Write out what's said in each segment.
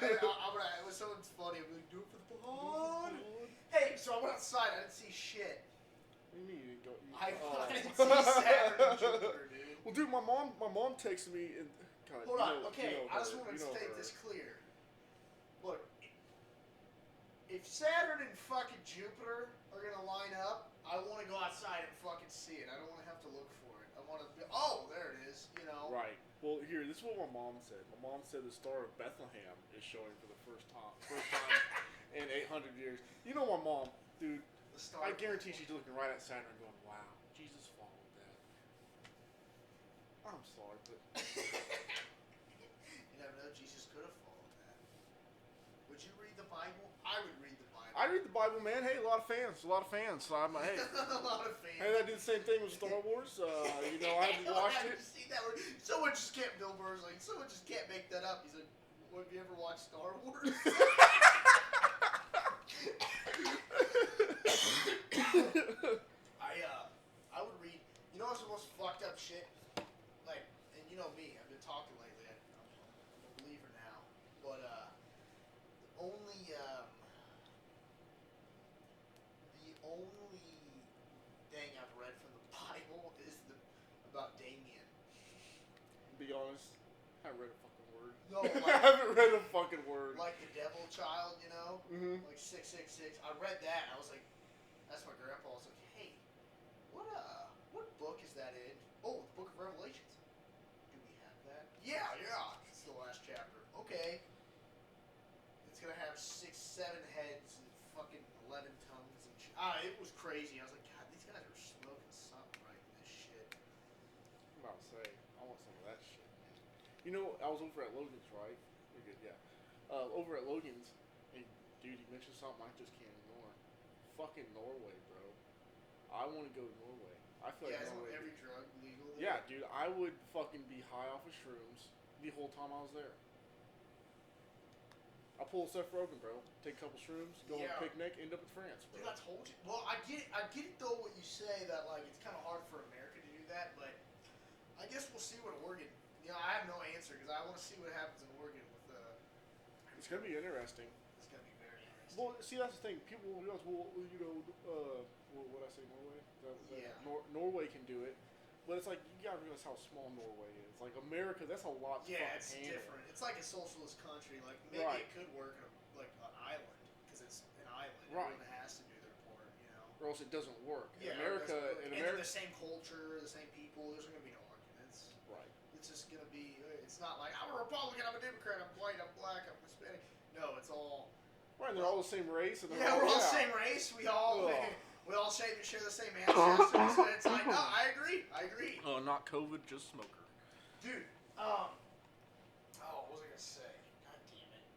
It was so funny. I'm like, do it for the pod. Hey, so I went outside. I didn't see shit. What do you mean you didn't go? I didn't see Saturn and Jupiter, dude. Well, dude, my mom texted me and. God, Hold on. Okay, I just want to state her. this clear. Look, if Saturn and fucking Jupiter are gonna line up, I want to go outside and fucking see it. I don't want to have to look for it. I want to be, oh, there it is, you know. Right. Well, here, this is what my mom said. My mom said the Star of Bethlehem is showing for the first time in 800 years. You know my mom, dude. I guarantee she's looking right at Saturn and going, wow, Jesus followed that. I'm sorry, but... You never know, Jesus could have followed that. Would you read the Bible? I would read the Bible. I read the Bible, man. Hey, a lot of fans. So I'm like, hey. A lot of fans. Hey, I did the same thing with Star Wars. You know, I haven't watched it. Seen that word? Someone just can't, Bill Burr's like, someone just can't make that up. He's like, well, have you ever watched Star Wars? I would read, you know what's the most fucked up shit? Like, and you know me, I've been talking lately. I'm a believer now. But, the only thing I've read from the Bible is about Damien. Be honest, I haven't read a fucking word. No, I haven't read a fucking word. Like the devil child, you know? Mm-hmm. Like 666. I read that and I was like, that's my grandpa. I was like, hey, what book is that in? Oh, the Book of Revelations. Do we have that? Yeah. It's the last chapter. Okay. It's gonna have 6, 7 heads and fucking 11 tongues and shit. It was crazy. I was like, God, these guys are smoking something right in this shit. I'm about to say, I want some of that shit, man. You know, I was over at Logan's, right? You're good, yeah. Over at Logan's, and dude, you mentioned something I just can't ignore. Fucking Norway, bro. I want to go to Norway. I feel like Norway. Every drug legal there? Yeah, dude, I would fucking be high off of shrooms the whole time I was there. I pull a Seth Rogen, bro. Take a couple shrooms, go on a picnic, end up in France, bro. Dude, I told you. Well, I get it though. What you say that like it's kind of hard for America to do that, but I guess we'll see what Oregon. You know, I have no answer because I want to see what happens in Oregon with It's gonna be interesting. It's gonna be very interesting. Well, see, that's the thing. People will realize, well, you know, what I say, Norway? Norway can do it, but it's like you gotta realize how small Norway is. Like America, that's a lot. It's different. It's like a socialist country. Like maybe it could work in like an island because it's an island. Right. Everyone has to do their part, you know. Or else it doesn't work. Yeah, America, and they're the same culture, the same people. There's gonna be no arguments. Right. It's just gonna be. It's not like I'm a Republican, I'm a Democrat, I'm white, I'm black, I'm Hispanic. No, it's all. Right, they're all the same race. And we're all the same race. We all share the same ancestors. And it's like, no, I agree. Oh, not COVID, just smoker. Dude, what was I gonna say? God damn it.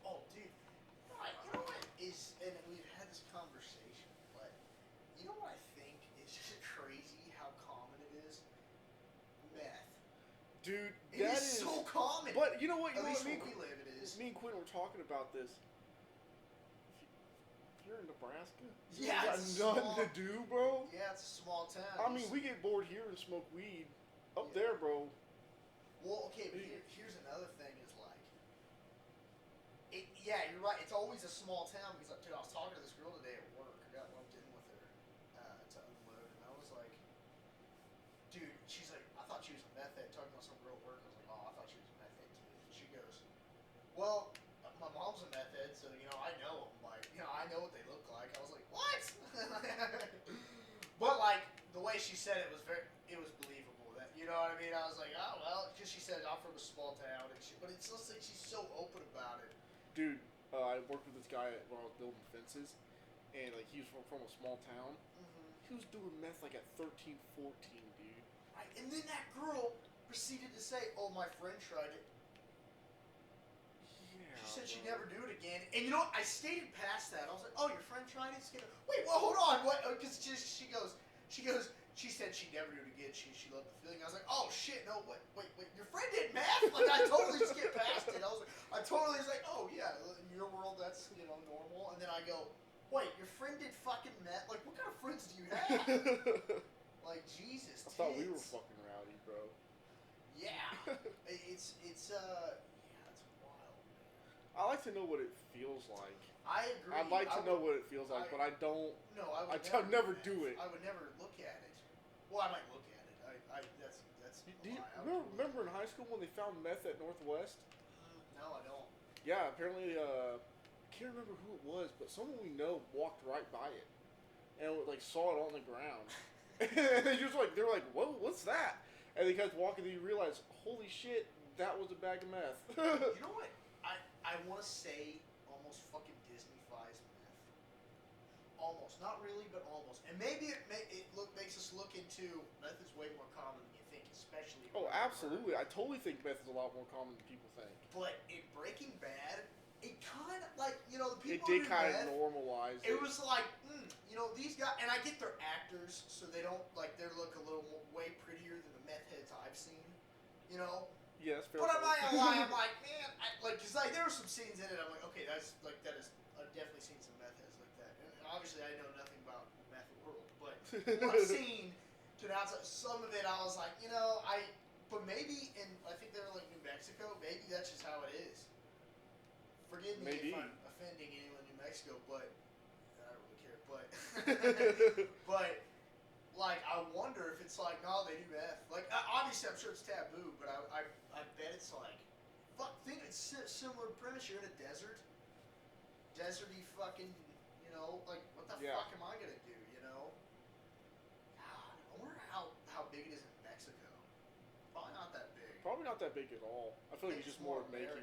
Oh, dude, you know what is, and we've had this conversation, but you know what I think is just crazy how common it is? Meth. Dude, it is so common. But you know what? At least where we live, it is. Me and Quinn were talking about this. If you're in Nebraska, you got nothing to do, bro. Yeah, it's a small town. I mean, we get bored here and smoke weed. Up there, bro. Well, okay, but here's another thing is like, yeah, you're right. It's always a small town because dude, I was talking to this girl today at work. I got lumped in with her to unload, and I was like, dude, she's like, I thought she was a meth head. Talking about some girl at work, I was like, oh, I thought she was a meth head too. And she goes, well, my mom's a meth head, so you know I know them. Like, you know, I know what they look like. I was like, what? But like the way she said it was believable. That, you know what I mean? I was like, oh well, because she said I'm from a small town, and but it's just like she's so open about it. Dude, I worked with this guy when I was building fences, and like he was from a small town. Mm-hmm. He was doing meth like at 13, 14, dude. Right, and then that girl proceeded to say, "Oh, my friend tried it." She said she'd never do it again. And you know what? I skated past that. I was like, oh, your friend tried it? Wait, well, hold on. What? Because she said she'd never do it again. She loved the feeling. I was like, oh, shit, no, wait. Your friend did math? Like, I totally skipped past it. I totally was like, oh, yeah, in your world, that's, you know, normal. And then I go, wait, your friend did fucking math? Like, what kind of friends do you have? Like, Jesus, I thought we were fucking rowdy, bro. Yeah. It's I like to know what it feels like. I agree. I'd like to know what it feels like, but I don't. No, I would I'd never meth. do it. I would never look at it. Well, I might look at it. That's Do a you lie. I would remember in high school when they found meth at Northwest? No, I don't. Yeah, apparently, I can't remember who it was, but someone we know walked right by it and like saw it on the ground. And they were like, "Whoa, what's that?" And they kept walking. And you realize, holy shit, that was a bag of meth. You know what? I want to say almost fucking Disney-fies meth. Almost, not really, but almost. And maybe makes us look into meth is way more common than you think, especially. Oh, absolutely. I totally think meth is a lot more common than people think. But in Breaking Bad, it kind of like the It people did who do kind meth, of normalize it. It was like, these guys, and I get they're actors, so they don't they look a little way prettier than the meth heads I've seen, you know. Yes, fair. But I'm not gonna lie, I'm like, man, cause there were some scenes in it. I'm like, okay, that is. I've definitely seen some meth heads like that, and obviously I know nothing about the meth world, but what I've seen, to announce some of it, I was like, but maybe I think they're like New Mexico. Maybe that's just how it is. Forgive me if I'm offending anyone in New Mexico, but I don't really care. But but like I wonder if it's like no, they do meth. Like obviously I'm sure it's taboo, but I bet it's like think it's similar premise. You're in a desert, deserty fucking like what the fuck am I gonna do? God, I wonder how big it is in Mexico. Probably not that big. Probably not that big at all. I feel like it's just more America.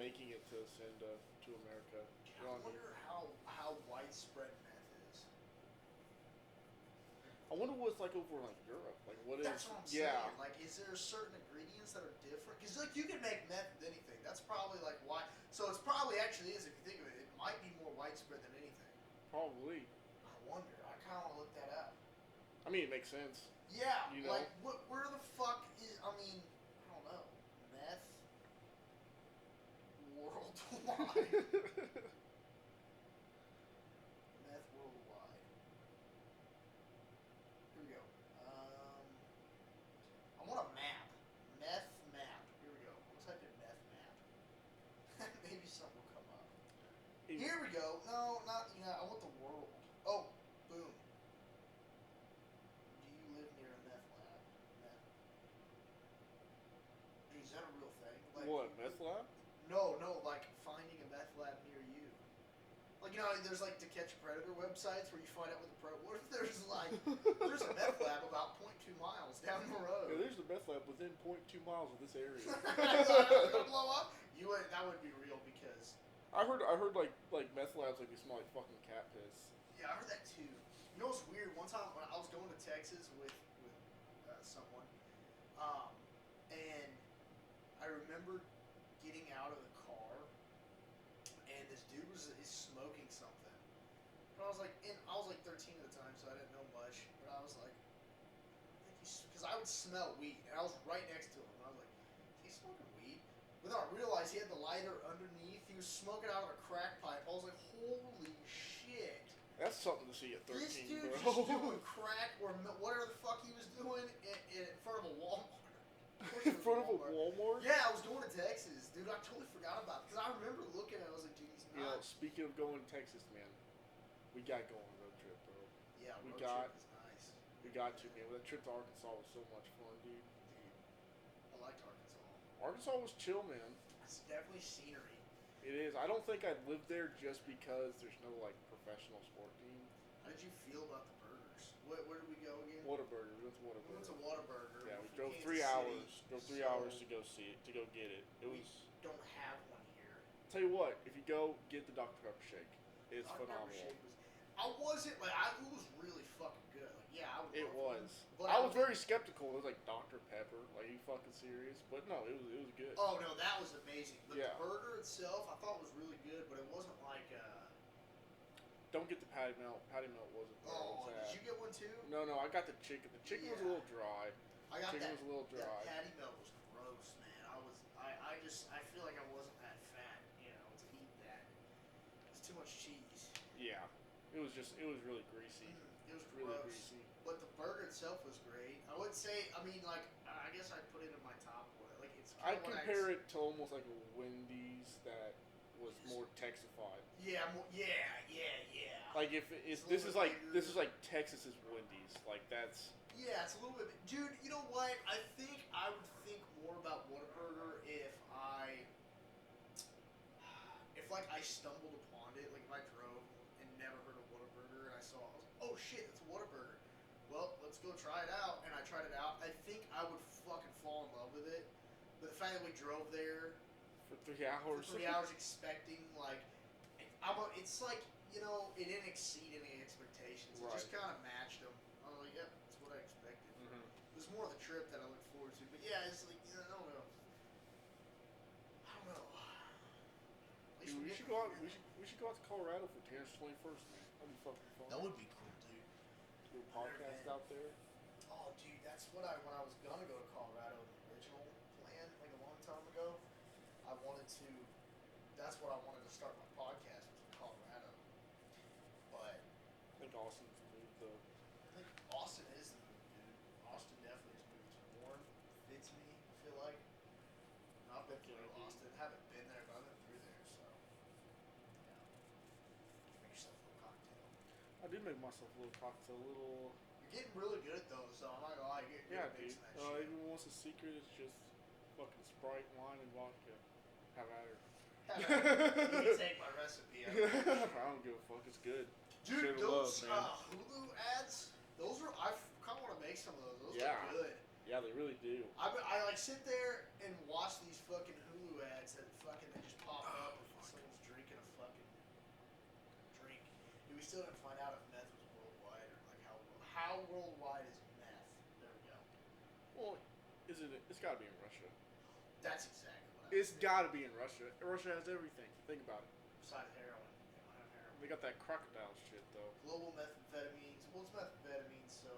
making it to send to America. I wonder how widespread meth is. I wonder what it's like over in like Europe. Like what That's what I'm saying. Like, is there certain ingredients that are different? Because like you can make meth with anything. That's probably like why. So it's probably actually is if you think of it. It might be more widespread than anything. Probably. I wonder. I kind of want to look that up. I mean, it makes sense. Yeah. Like where the fuck is? I mean, I don't know. Meth worldwide. Meth worldwide. Here we go. I want a map. Meth map. Here we go. Let's type in meth map. Maybe something will come up. Here we go. No, not I want the world. Oh, boom. Do you live near a meth lab? Meth. Dude, is that a real thing? Like, what, meth lab? No, like finding a meth lab near you. Like there's like To Catch a Predator websites where you find out what if there's like there's a meth lab about 0.2 miles down the road. Yeah, there's the meth lab within 0.2 miles of this area. Gonna blow up? That would be real because I heard like meth labs like they smell like fucking cat piss. yeah, I heard that too. You know what's weird? One time when I was going to Texas with someone, and I remember getting out of the car, and this dude is smoking something. But I was like 13 at the time, so I didn't know much. But I was like, because I would smell weed, and I was right next to him. And I was like, is he smoking weed? But then I realized he had the lighter underneath. He was smoking out of a crack pipe. I was like, holy shit. That's something to see at 13, This dude bro. just doing crack or whatever the fuck he was doing in front of a Walmart. In front of a Walmart? Yeah, I was going to Texas, dude. I totally forgot about it because I remember looking at it. I was like, dude, he's not. Speaking of going to Texas, man, we got to go on a road trip, bro. Yeah, we road got. trip is nice. We got to, man. That trip to Arkansas was so much fun, dude. I liked Arkansas. Arkansas was chill, man. It's definitely scenery. It is. I don't think I'd live there just because there's no like professional sport team. How did you feel about the burgers? Where did we go again? Whataburger. We went to Whataburger. We went to Whataburger. Yeah, we drove Kansas 3 City, hours. Drove 3 so hours to go see it, to go get it. It was. Don't have one here. Tell you what, if you go, get the Dr Pepper shake. It's Dr. Pepper phenomenal. shake I wasn't like it was really fucking good. Like yeah, I would. It love was. But I was very skeptical. It was like Dr Pepper. Like, are you fucking serious? But no, it was good. Oh no, that was amazing. The Yeah. burger itself, I thought was really good, but it wasn't like. Don't get the patty melt. Patty melt wasn't where I was at. Did you get one too? No, I got the chicken. The chicken was a little dry. I got chicken was a little dry. That patty melt was gross, man. I feel like I wasn't that fat, to eat that. It's too much cheese. Yeah, it was really greasy. It was really gross. greasy. But the burger itself was great. I would say, I guess I'd put it in my top one. Like it's. I'd compare it to almost like a Wendy's that was more Texified. Yeah, yeah. Like if It's a this little is like bit this is bigger. like Texas's Wendy's. Like that's Yeah, it's a little bit. Dude, you know what? I think I would think more about Whataburger if like I stumbled upon it, like if I drove and never heard of Whataburger and I saw, I was like, oh shit, it's a Whataburger. Well, let's go try it out. And I tried it out. I think I would fucking fall in love with it. But the fact that we drove there for 3 hours. for 3 hours expecting like, it's like, you know, it didn't exceed any expectations. It just kind of matched them. I was like, yep, that's what I expected. Mm-hmm. It was more the trip that I looked forward to. But yeah, it's like, I don't know. At least Dude, we're we should getting go out. here. We should go out to Colorado for Terrence's 21st, man. That'd be fucking fun. That would be cool, dude. Do a podcast out there. Oh, dude, that's what when I was gonna go to Colorado, the original plan, like a long time ago, I wanted to. That's what I wanted to start my podcast with in Colorado. But I think Austin's moved though. I think Austin is the move, dude. Austin definitely is moved more. Fits me. I feel like. I've been through Austin. Haven't been there, but I've been through there. So yeah. Make yourself a little cocktail. I did make myself a little cocktail, a little. You're getting really good at those, though. I'm not gonna lie. You're Yeah, mixing dude. that shit. Even once a secret, it's just fucking Sprite, wine, and vodka. Have at her. You can take my recipe. I don't give a fuck. It's good. Dude, Share the those love, Hulu ads, those are. I kind of want to make some of those. Those Yeah. are good. Yeah, they really do. I like sit there and watch these fucking Hulu ads that fucking they just pop up and someone's drinking a fucking drink. And we still didn't find out if meth was worldwide or like how worldwide is meth. There we go. Well, isn't it? It's got to be in Russia. That's exactly what I It's was got to be in Russia. Russia has everything. Think about it. besides heroin. They don't have heroin. They got that crocodile shit though. Global methamphetamines. Well, it's methamphetamines, so.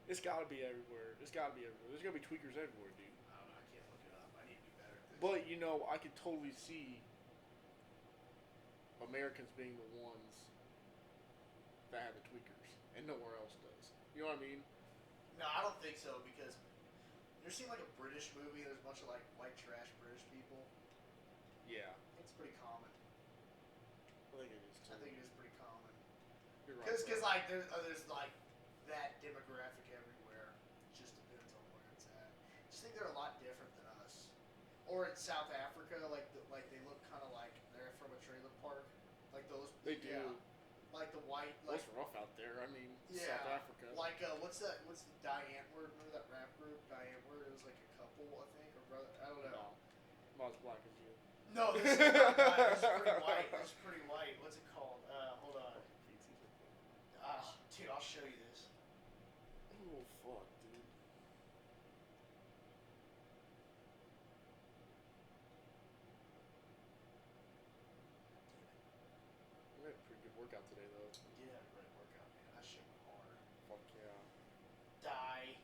It's got to be everywhere. It's got to be everywhere. There's gonna be tweakers everywhere, dude. I don't know. I can't look it up. I need to be better at this. But you know, I could totally see Americans being the ones that have the tweakers, and nowhere else does. You know what I mean? No, I don't think so because you ever seen like a British movie? There's a bunch of like white trash British people. Yeah, I think it's pretty common. I think it is too. I think it is pretty common. You're right. Because like there's like that demographic everywhere. It just depends on where it's at. I just think they're a lot different than us. Or in South Africa, like they look kind of like they're from a trailer park. Like those. They do. Yeah. Like the white. Like It's rough out there. I mean, yeah. South Africa. Like what's that? What's the Diane word? Remember that rap group Diane word? It was like a couple, I think, or brother. I don't know. No, I'm not as black as you. No, this is not black. This is pretty white. This is pretty white. What's it called? Hold on. Dude, I'll show you this. Oh fuck, dude. We had a pretty good workout today, though. We did have a great workout, man. That shit went hard. Fuck yeah. Die.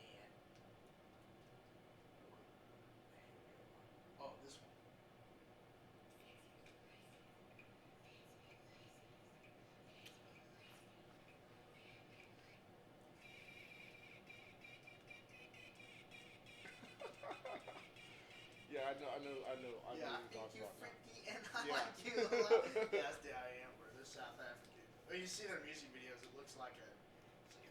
And. Oh, this one. Yeah, I know. Yeah, I what think you're you talking about now. freaky and I Yeah. like you a lot. Yeah, that's the I am where they're South African. When you see their music videos, it looks like a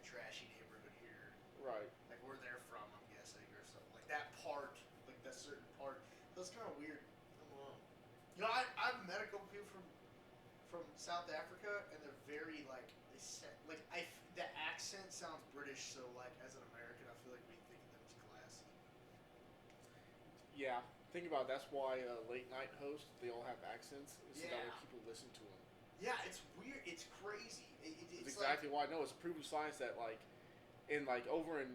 trashy neighborhood here. Right. Like where they're from, I'm guessing, or something. Like that part, like that certain part. That's kind of weird. I don't know. You know, I've met a couple people from South Africa, and they're very like the accent sounds British. So like as an American, I feel like we think of them as classy. Yeah. Think about it, that's why late night hosts, they all have accents. So that way Yeah. people listen to them. Yeah, it's weird. It's crazy. It's it's exactly why I know. It's proven science that like over in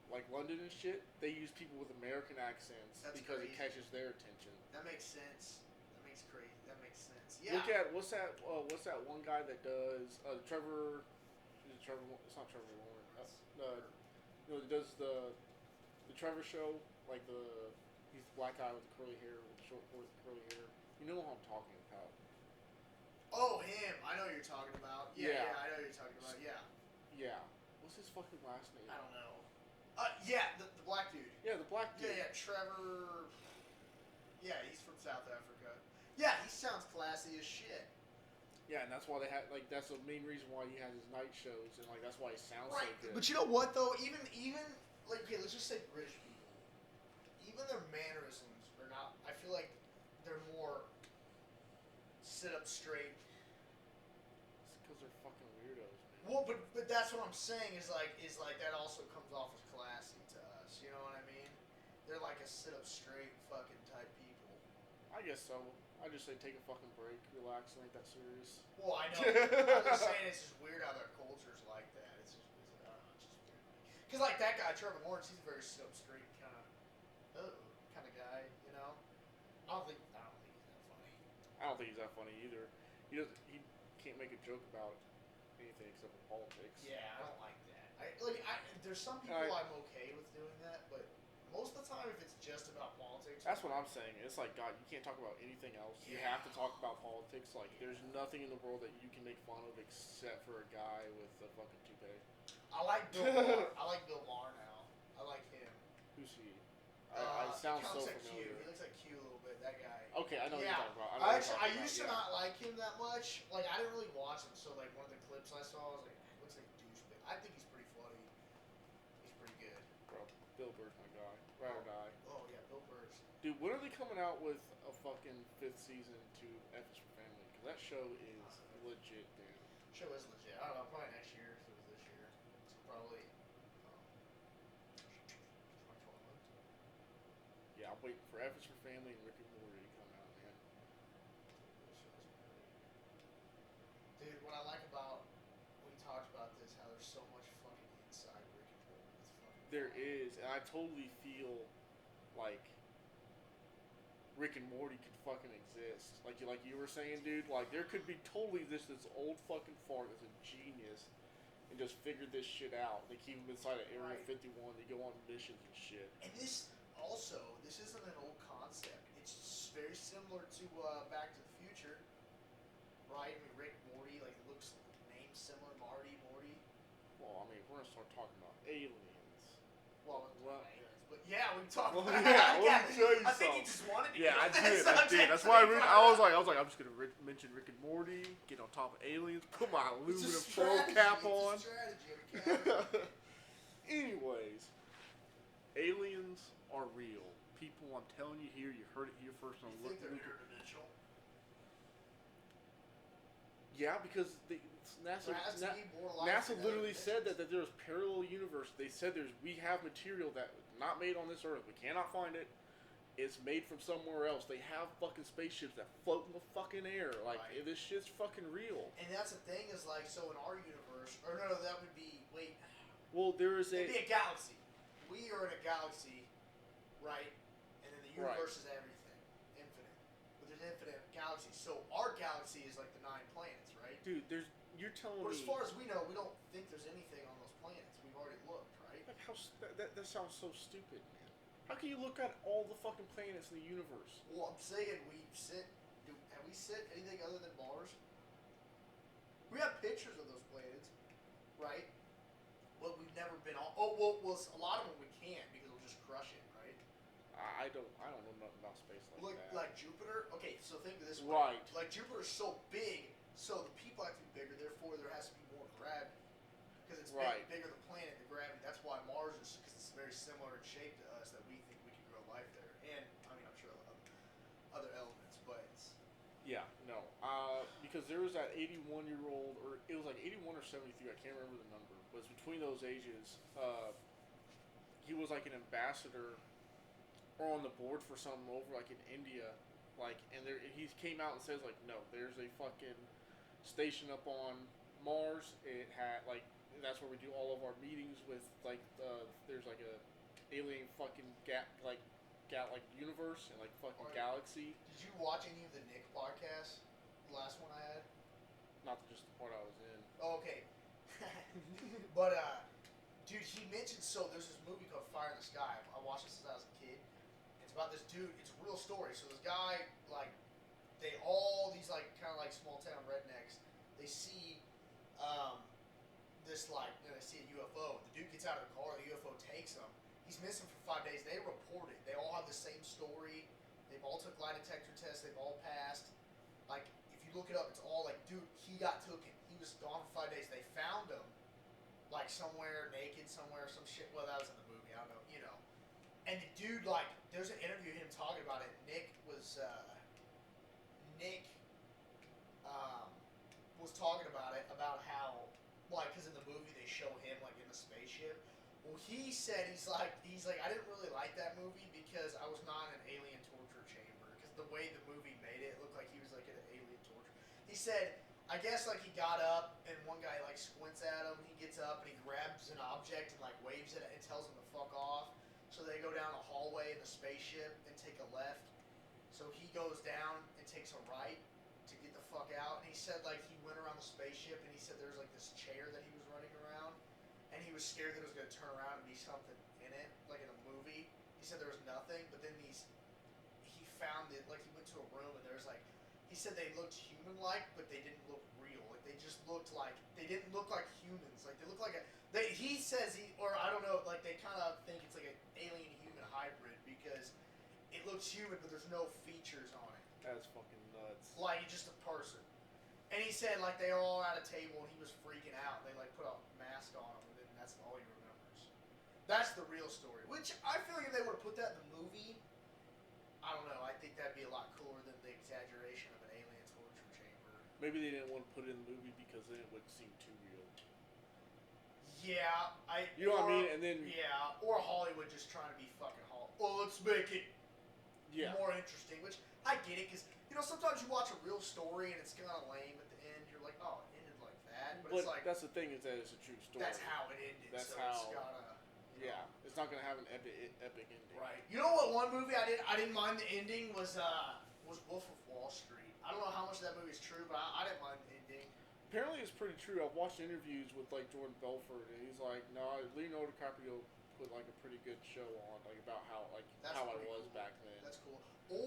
like London and shit, they use people with American accents That's because it crazy. catches their attention. That makes sense. That makes sense. Yeah. Look at what's that one guy that does Trevor? Is it Trevor? It's not Trevor Lawrence. No, he does the Trevor show, like he's the black guy with the curly hair, with the short curly hair. You know what I'm talking about? Oh, him. I know who you're talking about. Yeah. I know who you're talking about. Yeah. Yeah. What's his fucking last name? I don't know. Yeah, the black dude. Yeah, the black dude. Yeah, Trevor. Yeah, he's from South Africa. Yeah, he sounds classy as shit. Yeah, and that's why they had that's the main reason why he has his night shows, and that's why he sounds so good. But you know what though? Even like okay, let's just say British people. Even their mannerisms are not. I feel like they're more sit up straight. It's because they're fucking weirdos, man. Well, but that's what I'm saying is like that also comes off as classy to us. You know what I mean? They're like a sit up straight fucking type people. I guess so. I just say take a fucking break, relax, it ain't that serious. Well, I know. I'm just saying it's just weird how their culture's like that. It's just I don't know, it's just weird. Because like that guy Trevor Lawrence, he's a very sit up straight kind of guy. You know? I don't think he's that funny. I don't think he's that funny either. He can't make a joke about anything except for politics. Yeah, I don't like that. There's some people I'm okay with doing that, but most of the time, if it's just about politics, that's what I'm saying. It's like God, you can't talk about anything else. Yeah. You have to talk about politics. Like, there's nothing in the world that you can make fun of except for a guy with a fucking toupee. I like Bill Maher. I like Bill Maher now. I like him. Who's he? I sound so like familiar. Q. He looks like Q a little bit. That guy. Okay, I know what you're talking about. I used to not like him that much. Like, I didn't really watch him. So like one of the clips I saw, I was like, he looks like a douchebag. I think he's pretty funny. He's pretty good. Bro, Bill Burr's my guy. Ride or die. Oh yeah, Bill Burr's. Dude, when are they coming out with a fucking 5th season to F is for Family? Because that show is legit, dude. Show is legit. I don't know, probably next year if it was this year. It's probably 2012. Yeah, I'm waiting for F is for Family and Rick and Morty to come out, man. Dude, what I like about we talked about this, how there's so much fucking inside Rick and Morty. There is, and I totally feel like Rick and Morty could fucking exist. Like you were saying, dude, like there could be totally this old fucking fart that's a genius and just figured this shit out. They keep him inside of Area 51, they go on missions and shit. And this isn't an old concept. It's very similar to Back to the Future. Right? I mean Rick, Morty, like it looks named similar, Marty, Morty. Well, I mean we're gonna start talking about aliens. Well, but yeah, we talked about let me show you I think he just wanted to I get did. That's why I was like, I'm just gonna mention Rick and Morty, get on top of aliens, put my aluminum foil cap on. Anyways, aliens are real. People, I'm telling you here, you heard it here first. You think they're interdimensional? Yeah, because NASA literally said that there's parallel universe. They said we have material that not made on this earth. We cannot find it. It's made from somewhere else. They have fucking spaceships that float in the fucking air. Like, this shit's fucking real. And that's the thing is like, so in our universe, or no, that would be, wait. Well, it'd be a galaxy. We are in a galaxy, right? And then the universe is everything. Infinite. But there's infinite galaxies. So our galaxy is like the 9 planets, right? Dude, you're telling me... But as far as we know, we don't think there's anything on those planets. We've already looked, right? That sounds so stupid, man. How can you look at all the fucking planets in the universe? Well, I'm saying have we sent anything other than Mars? We have pictures of those planets, right? But we've never been on. Oh, well, a lot of them we can't because we'll just crush it, right? I don't know nothing about space like that. Like Jupiter. Okay, so think of this way. Right. Like Jupiter's so big, so the people have to be bigger. Therefore, there has to be more gravity because it's bigger the planet, the gravity. That's why Mars is because it's very similar in shape to us that we think we can grow life there. And I mean, I'm sure other elements, but it's... Yeah, no. Because there was that 81-year-old, or it was like 81 or 73, I can't remember the number, but it's between those ages. He was like an ambassador or on the board for something over like in India, like, and he came out and says like, no, there's a fucking station up on Mars. It had like, that's where we do all of our meetings with like, there's like a alien fucking universe and like fucking galaxy. Did you watch any of the Nick podcasts? The last one I had? Not just the part I was in. Oh, okay. But dude, he mentioned, so there's this movie called Fire in the Sky. I watched it since I was a kid. It's about this dude. It's a real story. So this guy, like, these like kind of like small town rednecks. They see this like, they see a UFO. The dude gets out of the car. The UFO takes him. missing for 5 days. They reported. They all have the same story. They've all took lie detector tests. They've all passed. Like, if you look it up, it's all like, dude, he got taken. He was gone for 5 days. They found him, like, somewhere naked, somewhere, some shit. Well, that was in the movie. I don't know, you know. And the dude, like, there's an interview of him talking about it. Nick was talking about it, about how, like, because in the movie they show him, like, in the spaceship. Well, he said, he's like, I didn't really like that movie because I was not in an alien torture chamber. Because the way the movie made it, it looked like he was, like, in an alien torture. He said, I guess, like, he got up and one guy, like, squints at him. He gets up and he grabs an object and, like, waves it and tells him to fuck off. So they go down a hallway in the spaceship and take a left. So he goes down and takes a right to get the fuck out. And he said, like, he went around the spaceship and he said there was, like, this chair that he was running around. And he was scared that it was going to turn around and be something in it, like in a movie. He said there was nothing, but then he found it, like, he went to a room and there was, like, he said they looked human-like, but they didn't look real. Like, they just looked like, they didn't look like humans. Like, they looked like he says or I don't know, like, they kind of think it's like an alien-human hybrid because it looks human, but there's no features on it. That's fucking nuts. Like, just a person. And he said, like, they were all at a table and he was freaking out. They, like, put a mask on him and then that's all he remembers. That's the real story. Which, I feel like if they would have put that in the movie, I don't know, I think that'd be a lot cooler than the exaggeration of an alien torture chamber. Maybe they didn't want to put it in the movie because then it would seem too real. Yeah, you know what I mean? And then yeah, or Hollywood just trying to be fucking Hollywood. Well, let's make it more interesting. Which I get it, because you know sometimes you watch a real story and it's kind of lame at the end. You're like, oh, it ended like that. But it's like that's the thing, is that it's a true story. That's how it ended. That's so how. It's gotta, it's not gonna have an epic ending. Right. You know what? One movie I didn't mind the ending was Wolf of Wall Street. I don't know how much of that movie is true, but I didn't mind the ending. Apparently, it's pretty true. I've watched interviews with like Jordan Belfort, and he's like, "No, Leonardo DiCaprio put like a pretty good show on, like about how how I was cool. back then." That's cool.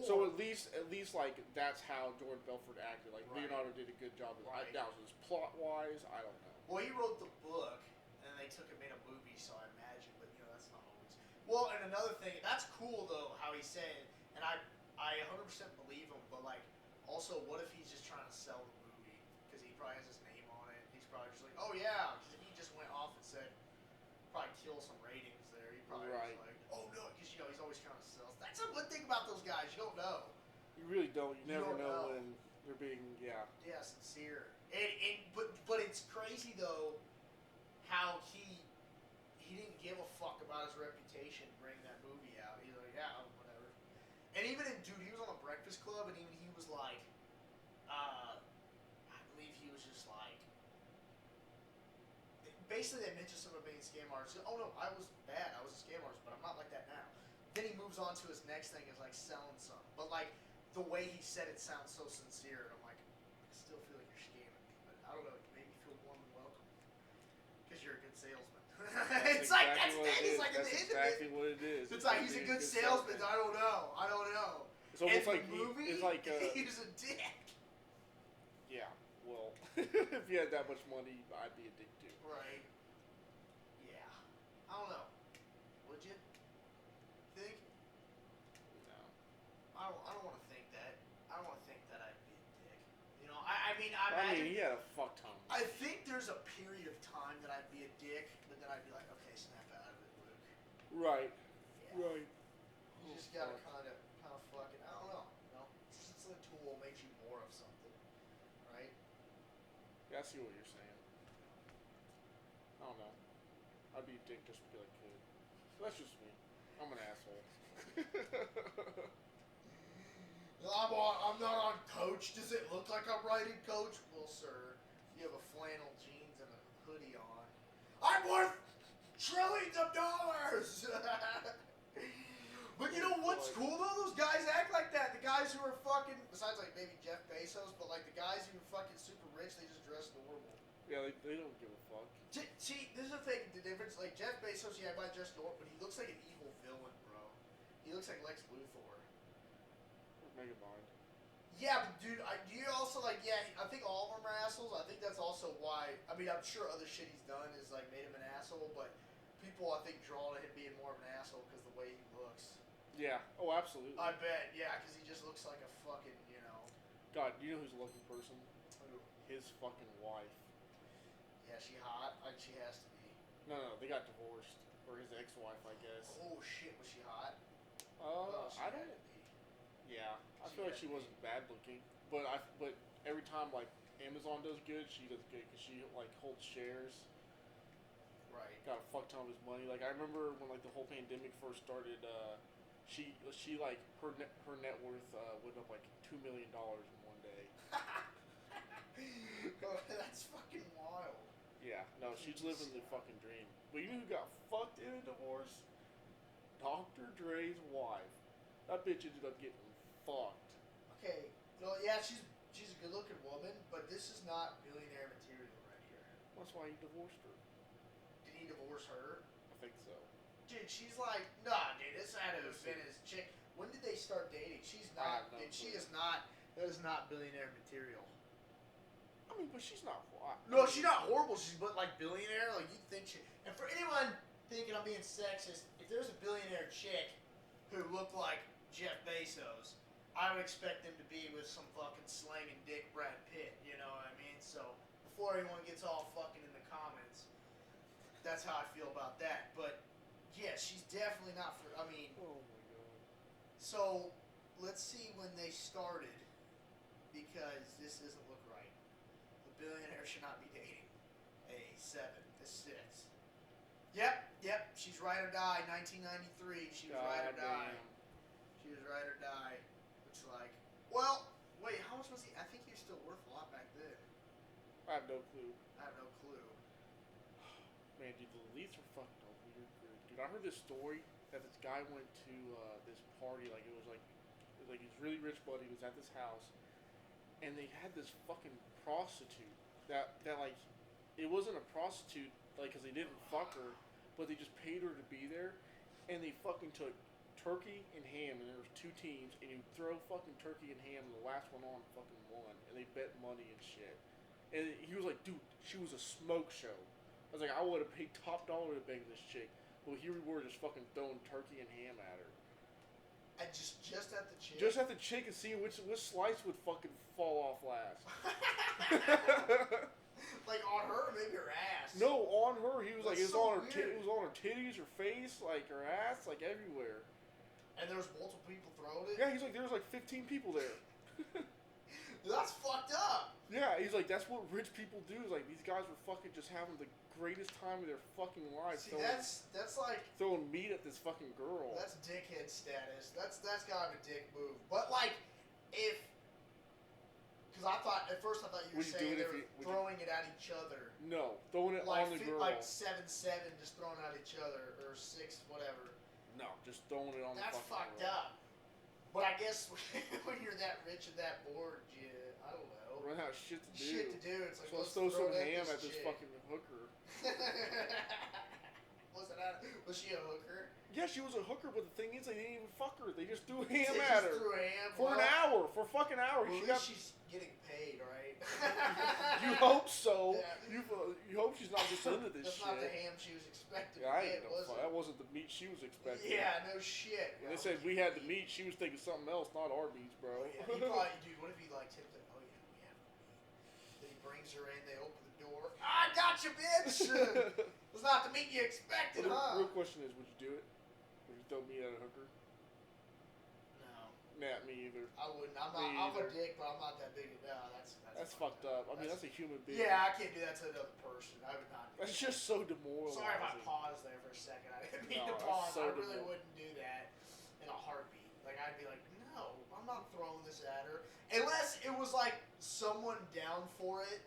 So at least like that's how Jordan Belfort acted. Like Leonardo did a good job. Right. Now, just plot wise, I don't know. Well, he wrote the book, and they took and made a movie, so I imagine. But you know, that's not always. Well, and another thing, that's cool though how he said, and I 100% believe him. But like, also, what if he's just trying to sell the movie because he probably has his name on it? He's probably just like, oh yeah, because if he just went off and said, probably kill some ratings there. He probably was like, oh no, because you know he's always trying to sell. That's a good thing about those guys. You don't know. You really don't. You never know when they're being sincere. But it's crazy though how he didn't give a fuck about his reputation bringing that movie out. He's like, yeah, whatever. And even he was on the Breakfast Club, and even he was like, I believe he was just like, basically they mentioned some of being a scam artist. Oh no, I was bad. I was a scam artist, but I'm not like that now. Then he moves on to his next thing, is like selling some. But like the way he said it sounds so sincere, and I'm like, I still feel like you're scamming me. But I don't know, it made me feel warm and welcome because you're a good salesman. It's like that's exactly what it is. It's like he's a good salesman. I don't know. It's almost like movie. It's like he's a dick. Yeah. Well, if you had that much money, I'd be a dick too. Right. Yeah. I don't know. Would you think? No. I don't want to think that. I don't want to think that I'd be a dick. You know, I mean, he had a fuck ton. I think there's a period of time that I'd be a dick, but then I'd be like, okay, snap out of it, Luke. Right. Yeah. Right. You just gotta kind of fucking, I don't know. You know, it's a tool makes you more of something, right? Yeah, I see what you're saying. I don't know. I'd be a dick just to be like, kid. That's just me. I'm an asshole. I'm not on Coach. Does it look like I'm writing Coach? Well, sir, you have a flannel jeans and a hoodie on. I'm worth trillions of dollars! But you know what's cool though? Those guys act like that. The guys who are fucking, besides like maybe Jeff Bezos, but like the guys who are fucking super rich, they just dress normal. Yeah, they don't give a fuck. See, this is the thing, the difference. Like Jeff Bezos, yeah, I might dress normal, but he looks like an evil villain, bro. He looks like Lex Luthor. Megamind. Yeah, but dude, do you also like? Yeah, I think all of them are assholes. I think that's also why. I mean, I'm sure other shit he's done is like made him an asshole, but people, I think, draw to him being more of an asshole because the way he looks. Yeah. Oh, absolutely. I bet. Yeah, because he just looks like a fucking, God, you know who's a lucky person? Who? His fucking wife. Yeah, she hot? She has to be. No, they got divorced. Or his ex-wife, I guess. Oh, shit. Was she hot? She I had don't. to be. Yeah, I feel like she wasn't bad looking, but every time like Amazon does good, she does good because she like holds shares. Right. Got a fuck ton of his money. Like I remember when like the whole pandemic first started, she like her net worth went up like $2 million in one day. Oh, that's fucking wild. Yeah, no, she's living the fucking dream. But you know who got fucked in a divorce? Dr. Dre's wife. That bitch ended up getting fucked. Okay, well, yeah, she's a good-looking woman, but this is not billionaire material right here. That's why he divorced her. Did he divorce her? I think so. Dude, she's like, nah, dude, this had to have been his chick. When did they start dating? She's not, dude, she is not, that is not billionaire material. I mean, but she's not. No, she's not horrible, but like billionaire, like you'd think she, and for anyone thinking I'm being sexist, if there's a billionaire chick who looked like Jeff Bezos, I would expect them to be with some fucking slanging dick Brad Pitt, you know what I mean? So, before anyone gets all fucking in the comments, that's how I feel about that. But, yeah, she's definitely not for, I mean... Oh my god. So, let's see when they started, because this doesn't look right. The billionaire should not be dating a 7, a 6. Yep, she's ride or die, 1993, she was ride or die. She was ride or die. Looks like. Well, wait, how much was he? I think he was still worth a lot back then. I have no clue. I have no clue. Man, dude, the leads are fucking weird. Dude, I heard this story that this guy went to this party, like it was like his really rich buddy was at this house, and they had this fucking prostitute that like it wasn't a prostitute like because they didn't fuck her, but they just paid her to be there, and they fucking took turkey and ham, and there was 2 teams, and you throw fucking turkey and ham, and the last one on fucking won, and they bet money and shit. And he was like, dude, she was a smoke show. I was like, I would have paid top dollar to bang this chick. Well, here we were just fucking throwing turkey and ham at her. And just at the chick? Just at the chick and see which slice would fucking fall off last. Like on her or maybe her ass? No, on her. He was like, it was so on her it was on her titties, her face, like her ass, like everywhere. And there was multiple people throwing it? Yeah, he's like, there was like 15 people there. That's fucked up. Yeah, he's like, that's what rich people do. Is like, these guys were fucking just having the greatest time of their fucking lives. See, that's like throwing meat at this fucking girl. That's dickhead status. That's kind of a dick move. But like, if because at first I thought you were saying they were throwing it at each other. No, throwing it like, on the girl. Like 7-7, just throwing it at each other, or 6, whatever. No, just throwing it on the fucking girl. That's fucked up. But I guess when you're that rich and that bored, I don't know. Run out of shit to do. It's like, so let's throw some ham at this fucking hooker. Was she a hooker? Yeah, she was a hooker, but the thing is, they didn't even fuck her. They just threw ham they at just her. Threw ham? For an hour. For a fucking hour. Well, at least she's getting paid, right? You hope so. Yeah. You hope she's not just into this That's shit. not the ham she was expecting. Yeah, Was that wasn't the meat she was expecting. Yeah, no shit. When they said we had the meat, she was thinking something else, not our meats, bro. Oh, yeah. He probably, dude, what if he like tipped it? Oh yeah, we have the meat. Then he brings her in, they open the door. I got you, bitch! It's not the meat you expected, huh? The real question is, would you do it? Would you throw meat at a hooker? No. Nah, me either. I wouldn't. I'm a dick, but I'm not that big. No, that's fucked up. I mean, that's a human being. Yeah, I can't do that to another person. I would not. That's just so demoralizing. Sorry if I paused there for a second. I didn't mean to pause. So I really wouldn't do that in a heartbeat. Like, I'd be like, no, I'm not throwing this at her. Unless it was like someone down for it.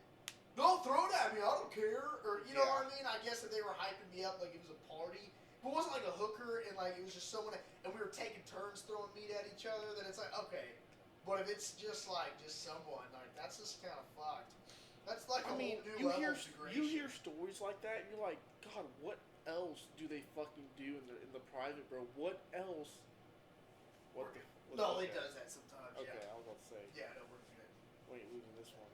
No, throw it at me. I don't care. Or, you know what I mean? I guess that they were hyping me up like it was a party. But it wasn't like a hooker and like it was just someone, and we were taking turns throwing meat at each other, then it's like, okay. But if it's just someone, like, that's just kind of fucked. That's like a whole new level of degradation. You hear stories like that, and you're like, God, what else do they fucking do in the private, bro? What else? No, it does that sometimes, okay, I was about to say. Yeah, no, we're good. We ain't losing this one.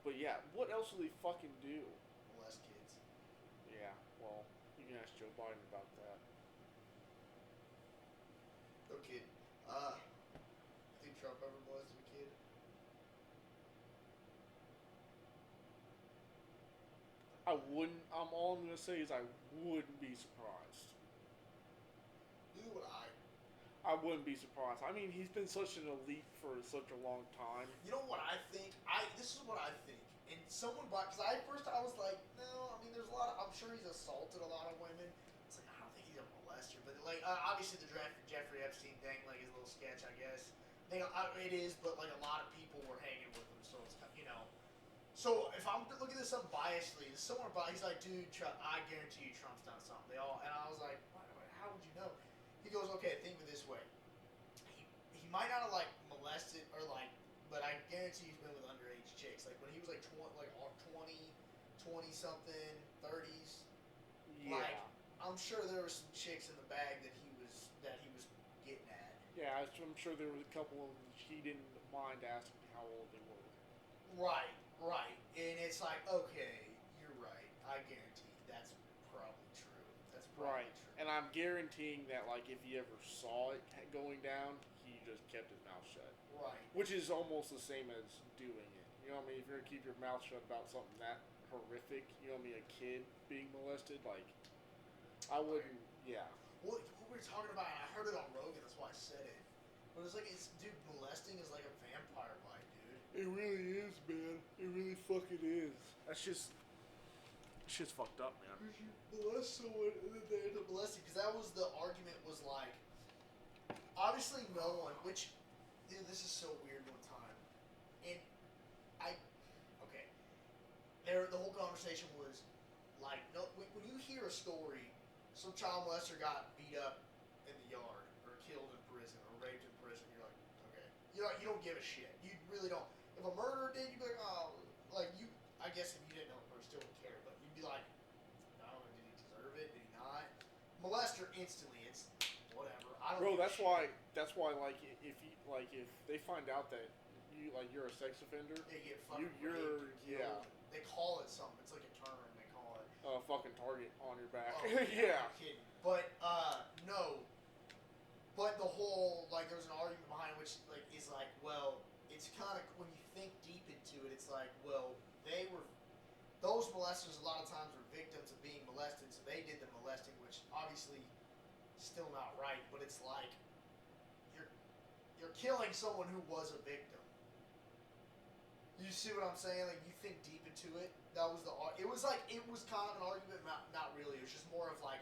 But yeah, what else do they fucking do? Molest kids. Well, you can ask Joe Biden about that. No kid. You think Trump ever molested a kid? I wouldn't. All I'm gonna say is I wouldn't be surprised. Neither would I. I wouldn't be surprised. I mean, he's been such an elite for such a long time. You know what I think? This is what I think. And someone brought, because I was like, no. I mean, there's a lot of. I'm sure he's assaulted a lot of women. It's like I don't think he's a molester, but like obviously the Jeffrey Epstein thing, like his little sketch, I guess. It is, but like a lot of people were hanging with him, so it's So if I'm looking at this unbiasedly, he's like, dude, I guarantee you Trump's done something. And I was like, how would you know? He goes, okay, think of it this way. He might not have like molested or like, but I guarantee he's been with underage chicks. Like when he was like 20 something, 30s. Yeah. Like I'm sure there were some chicks in the bag that he was getting at. Yeah, I'm sure there was a couple of them he didn't mind asking how old they were. Right. And it's like, okay, you're right. I guarantee that's probably true. That's probably true. And I'm guaranteeing that, like, if he ever saw it going down, he just kept his mouth shut. Right. Which is almost the same as doing it. You know what I mean? If you're going to keep your mouth shut about something that horrific, you know what I mean, a kid being molested, like, I wouldn't, yeah. What we were talking about, and I heard it on Rogan, that's why I said it. But it's like, dude, molesting is like a vampire bite, dude. It really is, man. It really fucking is. That's just... Shit's fucked up, man. You molest someone and then they end up molesting. Because that was the argument was like... Obviously no one, which... Dude, this is so weird one time. And okay. The whole conversation was like, no, when you hear a story, some child molester got beat up in the yard, or killed in prison, or raped in prison, you're like, okay. You don't give a shit. You really don't. If a murderer did, you'd be like, oh, like you. I guess if you didn't know the person, still wouldn't care, but you'd be like, no, did he deserve it? Did he not? Molester instantly, it's whatever. I don't. Bro, give a that's shit. why like if they find out that you're a sex offender, They get fucking you're raped and yeah. killed. They call it something. It's like a term they call it. Fucking target on your back. Oh, yeah. I'm kidding. But no. But the whole like there's an argument behind it which like is like, well, it's kind of when you think deep into it, it's like, well, those molesters a lot of times were victims of being molested, so they did the molesting, which obviously still not right, but it's like you're killing someone who was a victim. You see what I'm saying? Like you think deep into it. That was it was kind of an argument, not really. It was just more of like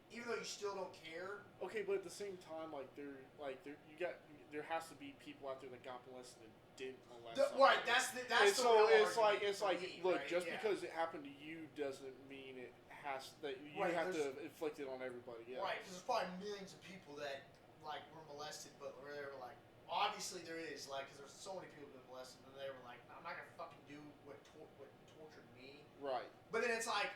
even though you still don't care. Okay, but at the same time, there has to be people out there that got molested and didn't molest. Right, that's the real argument it's for like me, look, right? just Yeah. because it happened to you doesn't mean it has that you Right, have to inflict it on everybody. Yeah. Right, because there's probably millions of people that like were molested, but they were like, obviously there is like, because there's so many people that been molested, and they were like, I'm not gonna fucking do what tortured me. Right. But then it's like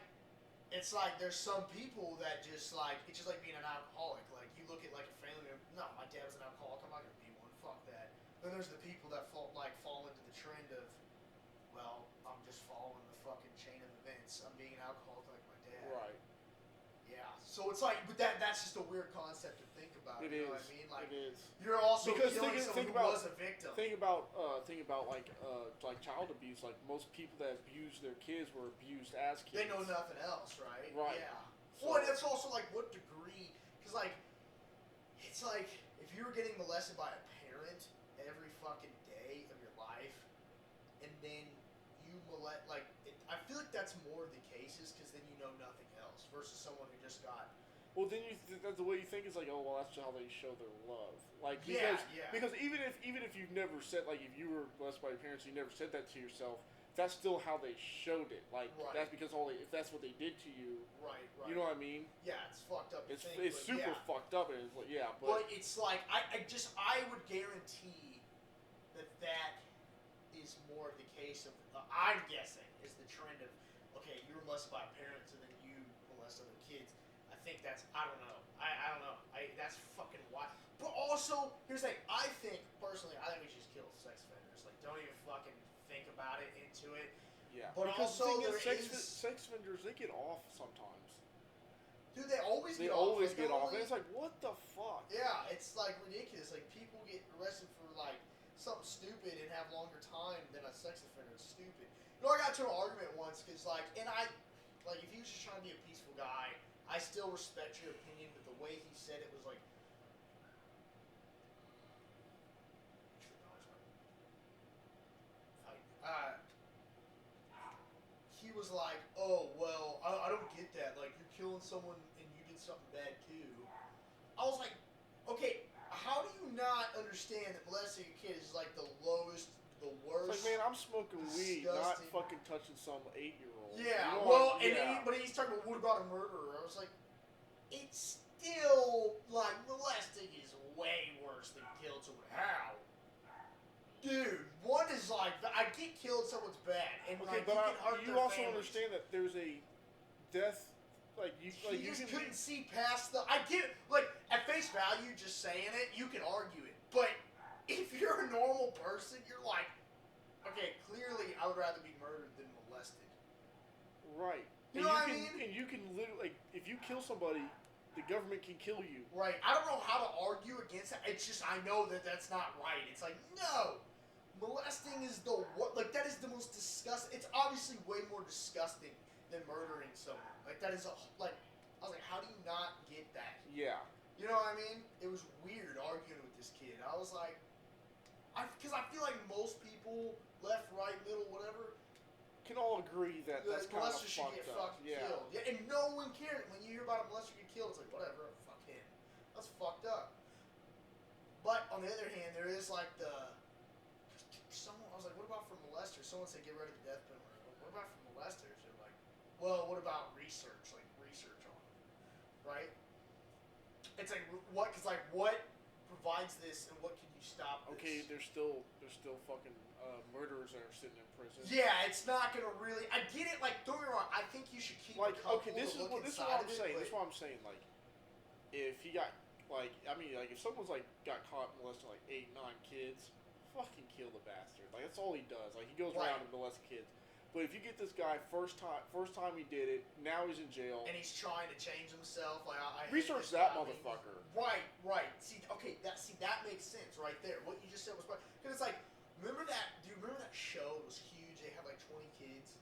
there's some people that just like it's just like being an alcoholic. Like you look at like a family member, no, my dad was an alcoholic, I'm not gonna be one. Fuck that. Then there's the people that fall into the trend of, well, I'm just following the fucking chain of events. I'm being an alcoholic like my dad. Right. Yeah. So it's like, but that's just a weird concept to think about. It you is. know what I mean? Like, it is. you're also Because killing someone who was a victim. Think about like child abuse. Like most people that abused their kids were abused as kids. They know nothing else, right? Right. Yeah. So, Well, and it's also like what degree? Because like, it's like if you were getting molested by a parent every fucking day of your life, and then you molest, like, I feel like that's more of the cases because then you know nothing else versus someone who just got. Well, then that's the way you think is like, oh well, that's how they show their love. Like because even if you've never said, like, if you were blessed by your parents, you never said that to yourself. That's still how they showed it. Like that's because if that's what they did to you. Right. You know what I mean? Yeah, it's fucked up. It's super fucked up, and it's like But it's like I would guarantee that is more of the case of I'm guessing is the trend of okay, you were molested by parents and then you molest other kids. I think that's I don't know. I don't know. That's fucking wild. But also here's the thing. I think personally, I think we should just kill sex offenders. Like don't even fucking think about it into it. Yeah. But because also the thing there is, sex offenders, they get off sometimes. dude, they always They get off. always Like, get off. only, And it's like, what the fuck? yeah, it's like ridiculous. Like people get arrested for like something stupid and have longer time than a sex offender. It's stupid. You know, I got into an argument once because like, and I, like, if he was just trying to be a peaceful guy, I still respect your opinion, but the way he said it was like. He was like, oh, well, I don't get that. Like, you're killing someone and you did something bad too. I was like, okay, how do you not understand that molesting a kid is like the lowest, the worst? It's like, man, I'm smoking weed, not disgusting. fucking touching some 8-year-old. Yeah, you know well, what? and Yeah. but he's talking about, what about a murderer? I was like, it's still, like, molesting is way worse than killing someone. How? Dude, one is like, I get killed, someone's bad, and Okay, like, but you can hurt you their also families. understand that there's a death, like you Just can couldn't see past the. I get, like, at face value, just saying it, you can argue it, but if you're a normal person, you're like, okay, clearly, I would rather be murdered than molested. right. You know what I mean? And you can literally, like, if you kill somebody, the government can kill you. Right. I don't know how to argue against that. It's just I know that that's not right. It's like, no. Molesting is the like, that is the most disgusting. It's obviously way more disgusting than murdering someone. Like, that is like, I was like, how do you not get that? Yeah. You know what I mean? It was weird arguing with this kid. I was like, because I feel like most people, left, right, middle, whatever, Can all agree that that's kind of molester should get fucked up. fucking killed. Yeah, and no one cares. When you hear about a molester get killed, it's like, whatever, fuck him. That's fucked up. But on the other hand, there is like someone, I was like, what about for molesters? Someone said get rid of the death penalty. Like, what about for molesters? They're like, well, what about research? Like, research on them, right? It's like, what, because like, what provides this and what can you stop this? Okay, there's still fucking murderers that are sitting in prison. Yeah, it's not gonna really. I get it. Like, don't get me wrong. I think you should keep Like, a couple okay, this to is look what inside I'm of it, saying. but- This is what I'm saying. Like, if he got, like, I mean, like, if someone's like got caught molesting like 8, 9 kids, fucking kill the bastard. Like, that's all he does. Like, he goes Right. around and molests kids. But if you get this guy first time he did it, now he's in jail. And he's trying to change himself. Like, I hate Research this that guy. motherfucker. Right. See, okay, that makes sense right there. What you just said was because it's like, remember that show? It was huge. They had like 20 kids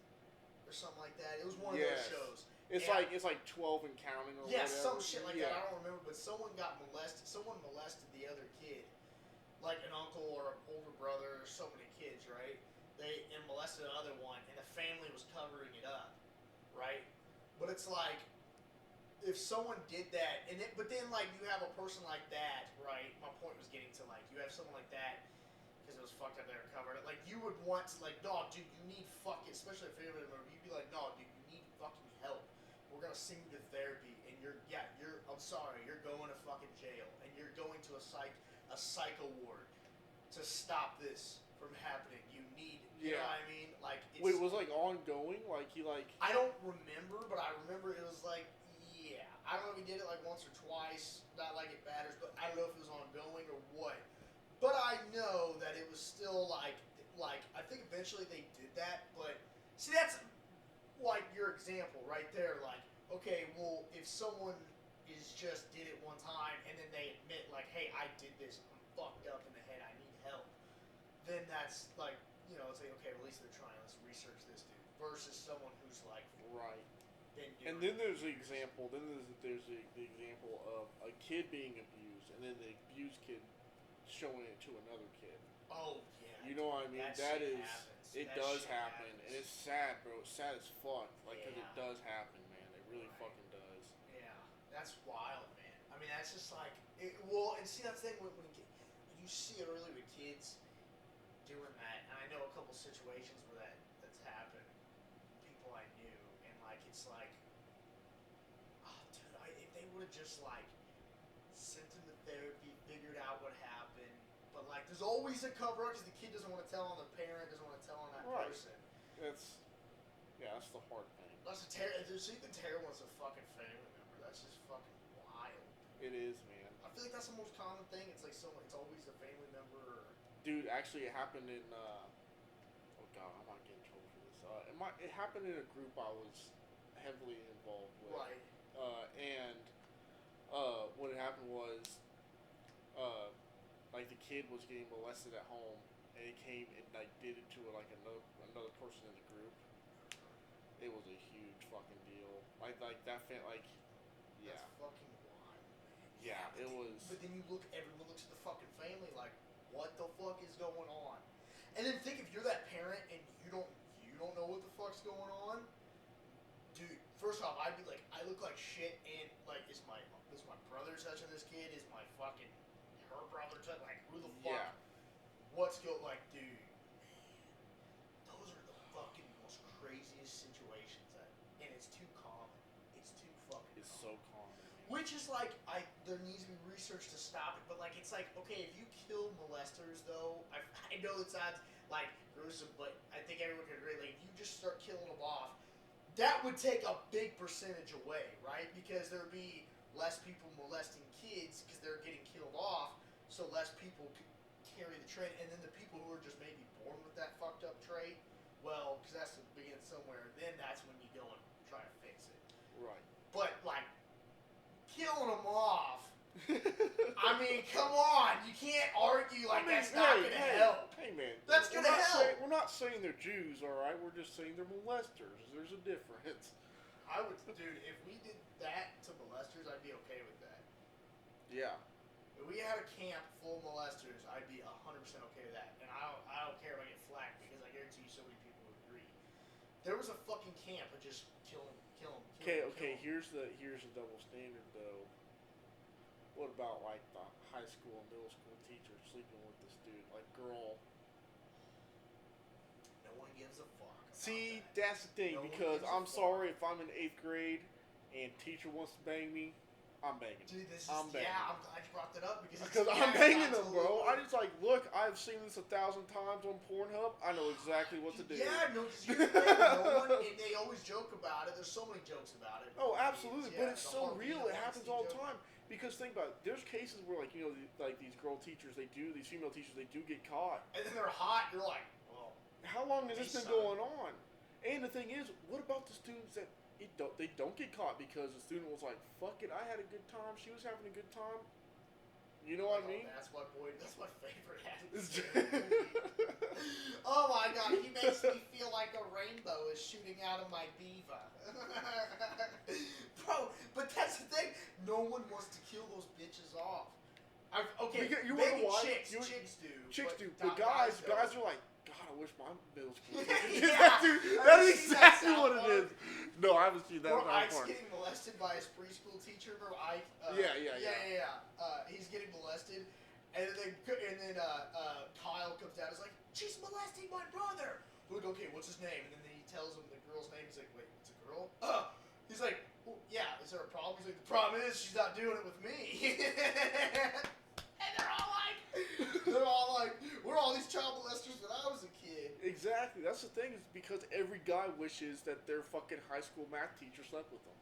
or something like that. It was one of those shows. It's Yeah. like 12 and counting or Yeah, whatever. some shit like that. I don't remember, but someone got molested. Someone molested the other kid, like an uncle or an older brother or so many kids, right? They molested another one, and the family was covering it up, right? But it's like, if someone did that, but then like you have a person like that, right? My point was getting to like you have someone like that because it was fucked up. They were covered. Like you would want to like, no, dude, you need fucking, especially a family member. You'd be like, no, dude, you need fucking help. We're gonna send you to therapy, and I'm sorry, you're going to fucking jail, and you're going to a psycho ward to stop this from happening. You need, you know what I mean? Like, it's, wait, it was like ongoing? Like he like? I don't remember, but I remember it was like, yeah, I don't know if he did it like once or twice. Not like it matters, but I don't know if it was ongoing or what. But I know that it was still like I think eventually they did that. But see, that's like your example right there. Like, okay, well, if someone just did it one time and then they admit like, hey, I did this, I'm fucked up in the head, I need help, then that's like, you know, it's like, okay, well, at least they're trying, let's research this dude, versus someone who's like, right. been And then there's the example. Then there's the example of a kid being abused, and then the abused kid showing it to another kid. oh yeah, You know what I mean? that It shit does happen, happens. and it's sad, bro. It's sad as fuck. Like, because Yeah. it does happen, man. It really fucking does. Yeah, that's wild, man. I mean, that's just like, well, and see, that's the thing when you see it early with kids doing that, and I know a couple situations where that's happened, people I knew, and like, it's like, oh, dude, if they would have just like sent him to therapy, figured out what happened, but like, there's always a cover up because the kid doesn't want to tell on the parent, doesn't want to tell on that Right. person. That's the hard thing. That's even terrible as a fucking family member. That's just fucking wild. It is, man. I feel like that's the most common thing. It's like it's always a family member. Or... Dude, actually, it happened in. Oh god, I might get in trouble for this. It happened in a group I was heavily involved with. Right. And what had happened was, uh, like the kid was getting molested at home, and it came and like did it to like another person in the group. It was a huge fucking deal. Like that like yeah. That's fucking wild, man. Yeah, it was. But then everyone looks at the fucking family like, what the fuck is going on? And then think if you're that parent and you don't know what the fuck's going on, dude. First off, I'd be like, I look like shit, and like, is my brother touching this kid? Is my fucking her brother touching? Like, who the fuck? Yeah. What's going? Like, dude, man, those are the fucking most craziest situations, and it's too common. It's too fucking. It's common. so common. Which is like, there needs to be research to stop it, but like, it's like, okay, if you kill molesters, though, I know it sounds like gruesome, but I think everyone can agree, like, if you just start killing them off, that would take a big percentage away, right? Because there would be less people molesting kids because they're getting killed off, so less people could carry the trait, and then the people who are just maybe born with that fucked up trait, well, because that's to begin somewhere, then that's when you go and try to fix it. Right. But, like, killing them off, I mean, come on, you can't argue like that's not going to help. Hey, man. That's going to help. We're not saying they're Jews, alright? We're just saying they're molesters. There's a difference. Dude, if we did that to molesters, I'd be okay with that. Yeah. If we had a camp full of molesters, I'd be 100% okay with that. And I don't care if I get flack, because I guarantee you so many people would agree. There was a fucking camp of just kill them. Okay, here's the double standard, though. What about, like, the high school and middle school teacher sleeping with this dude? Like, girl. No one gives a fuck. See, that's the thing, because I'm sorry if I'm in 8th grade and teacher wants to bang me, I'm banging. Dude, I'm banging. yeah, I'm glad you brought that up, because I'm banging them, bro. I just like, look, I've seen this 1,000 times on Pornhub. I know exactly what to do. Yeah, no, because you're and they always joke about it. There's so many jokes about it. Oh, absolutely, Yeah, but it's so real. It happens all the time. Because think about it, there's cases where, like, you know, like these girl teachers, these female teachers, they do get caught. And then they're hot, you're like, well. How long has this been going on? And the thing is, what about the students that they don't get caught because the student was like, fuck it, I had a good time, she was having a good time. You know what I mean? That's my favorite Oh my god, he makes me feel like a rainbow is shooting out of my beaver. Bro, but that's the thing. No one wants to kill those bitches off. Okay, you maybe wonder why? chicks do. Chicks do, but guys are like, God, I wish my middle school yeah, that's exactly what it is. No, I haven't seen that. Bro, Ike's getting molested by his preschool teacher. Bro, Ike. Yeah. He's getting molested, and then Kyle comes down. He's like, she's molesting my brother. We're like, okay, what's his name? And then he tells him the girl's name. He's like, wait, it's a girl? He's like, well, yeah. Is there a problem? He's like, the problem is she's not doing it with me. And they're all like, we're all these child molesters when I was a kid. Exactly. That's the thing. Is because every guy wishes that their fucking high school math teacher slept with them.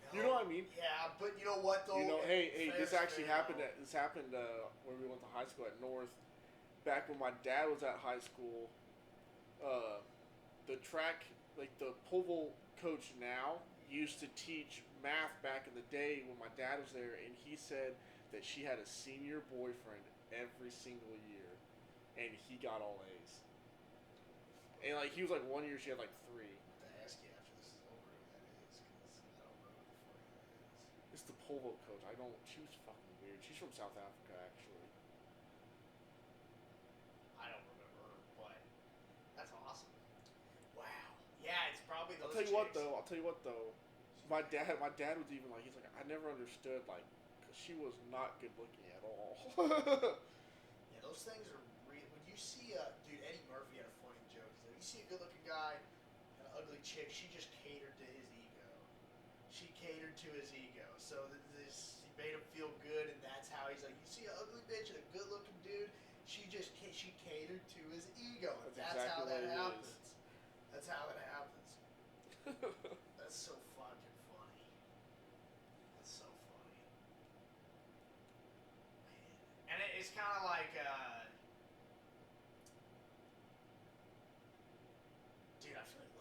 No, you know what I mean? Yeah, but you know what though? You know, hey, this actually happened. This happened when we went to high school at North. Back when my dad was at high school, the track, like the pole vault coach now, used to teach math back in the day when my dad was there, and he said that she had a senior boyfriend every single year, and he got all A's. And like he was like 1 year, she had like 3. I have to ask you after this is over who that is, because I don't know who the fuck that is. It's the pole vault coach. She was fucking weird. She's from South Africa, actually. I don't remember her, but that's awesome. Wow. Yeah, it's probably those. I'll tell you what though. My dad was even like, he's like, I never understood, like, because she was not good looking at all. Yeah, those things are real. When you see dude, Eddie Murphy had a funny joke. He's like, you see a good looking guy and an ugly chick, she just catered to his ego. She catered to his ego. So he made him feel good, and that's how he's like, you see an ugly bitch and a good looking dude, she catered to his ego. And that's exactly how that happens. That's how it happens. That's so fucking funny. That's so funny. Man. And it's kind of like, dude, I feel like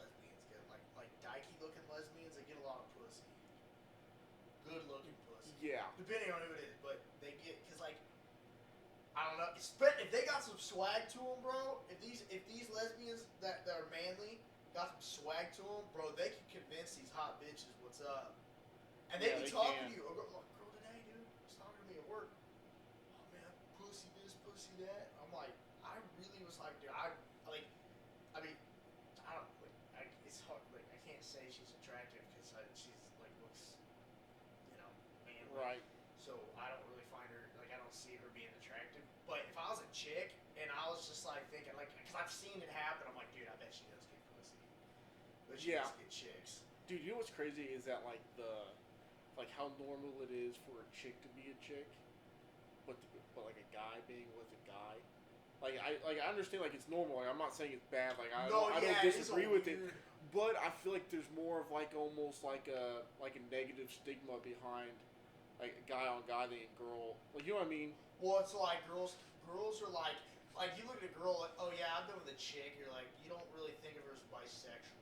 good looking pussy. Yeah. Depending on who it is, but they get because like I don't know. If they got some swag to them, bro. If these lesbians that are manly got some swag to them, bro, they can convince these hot bitches what's up. And they be talking to you. Girl, today, dude, was talking to me at work. Oh man, pussy this, pussy that. I'm like, I really was like, dude, I mean, I don't like. It's hard. Like, I can't say she's attractive because she's like looks, manly. Right. So I don't really find her like I don't see her being attractive. But if I was a chick and I was just like thinking like, because I've seen it happen, I'm like, dude, I bet she does get pussy. But she does get chicks. Dude, you know what's crazy is that like how normal it is for a chick to be a chick, but like a guy being with a guy. Like I understand like it's normal. Like I'm not saying it's bad. Like I don't disagree with it. But I feel like there's more of like almost like a negative stigma behind like a guy on guy than a girl. Like you know what I mean? Well, it's like girls are like you look at a girl like, oh yeah, I've been with a chick. You're like, you don't really think of her as bisexual.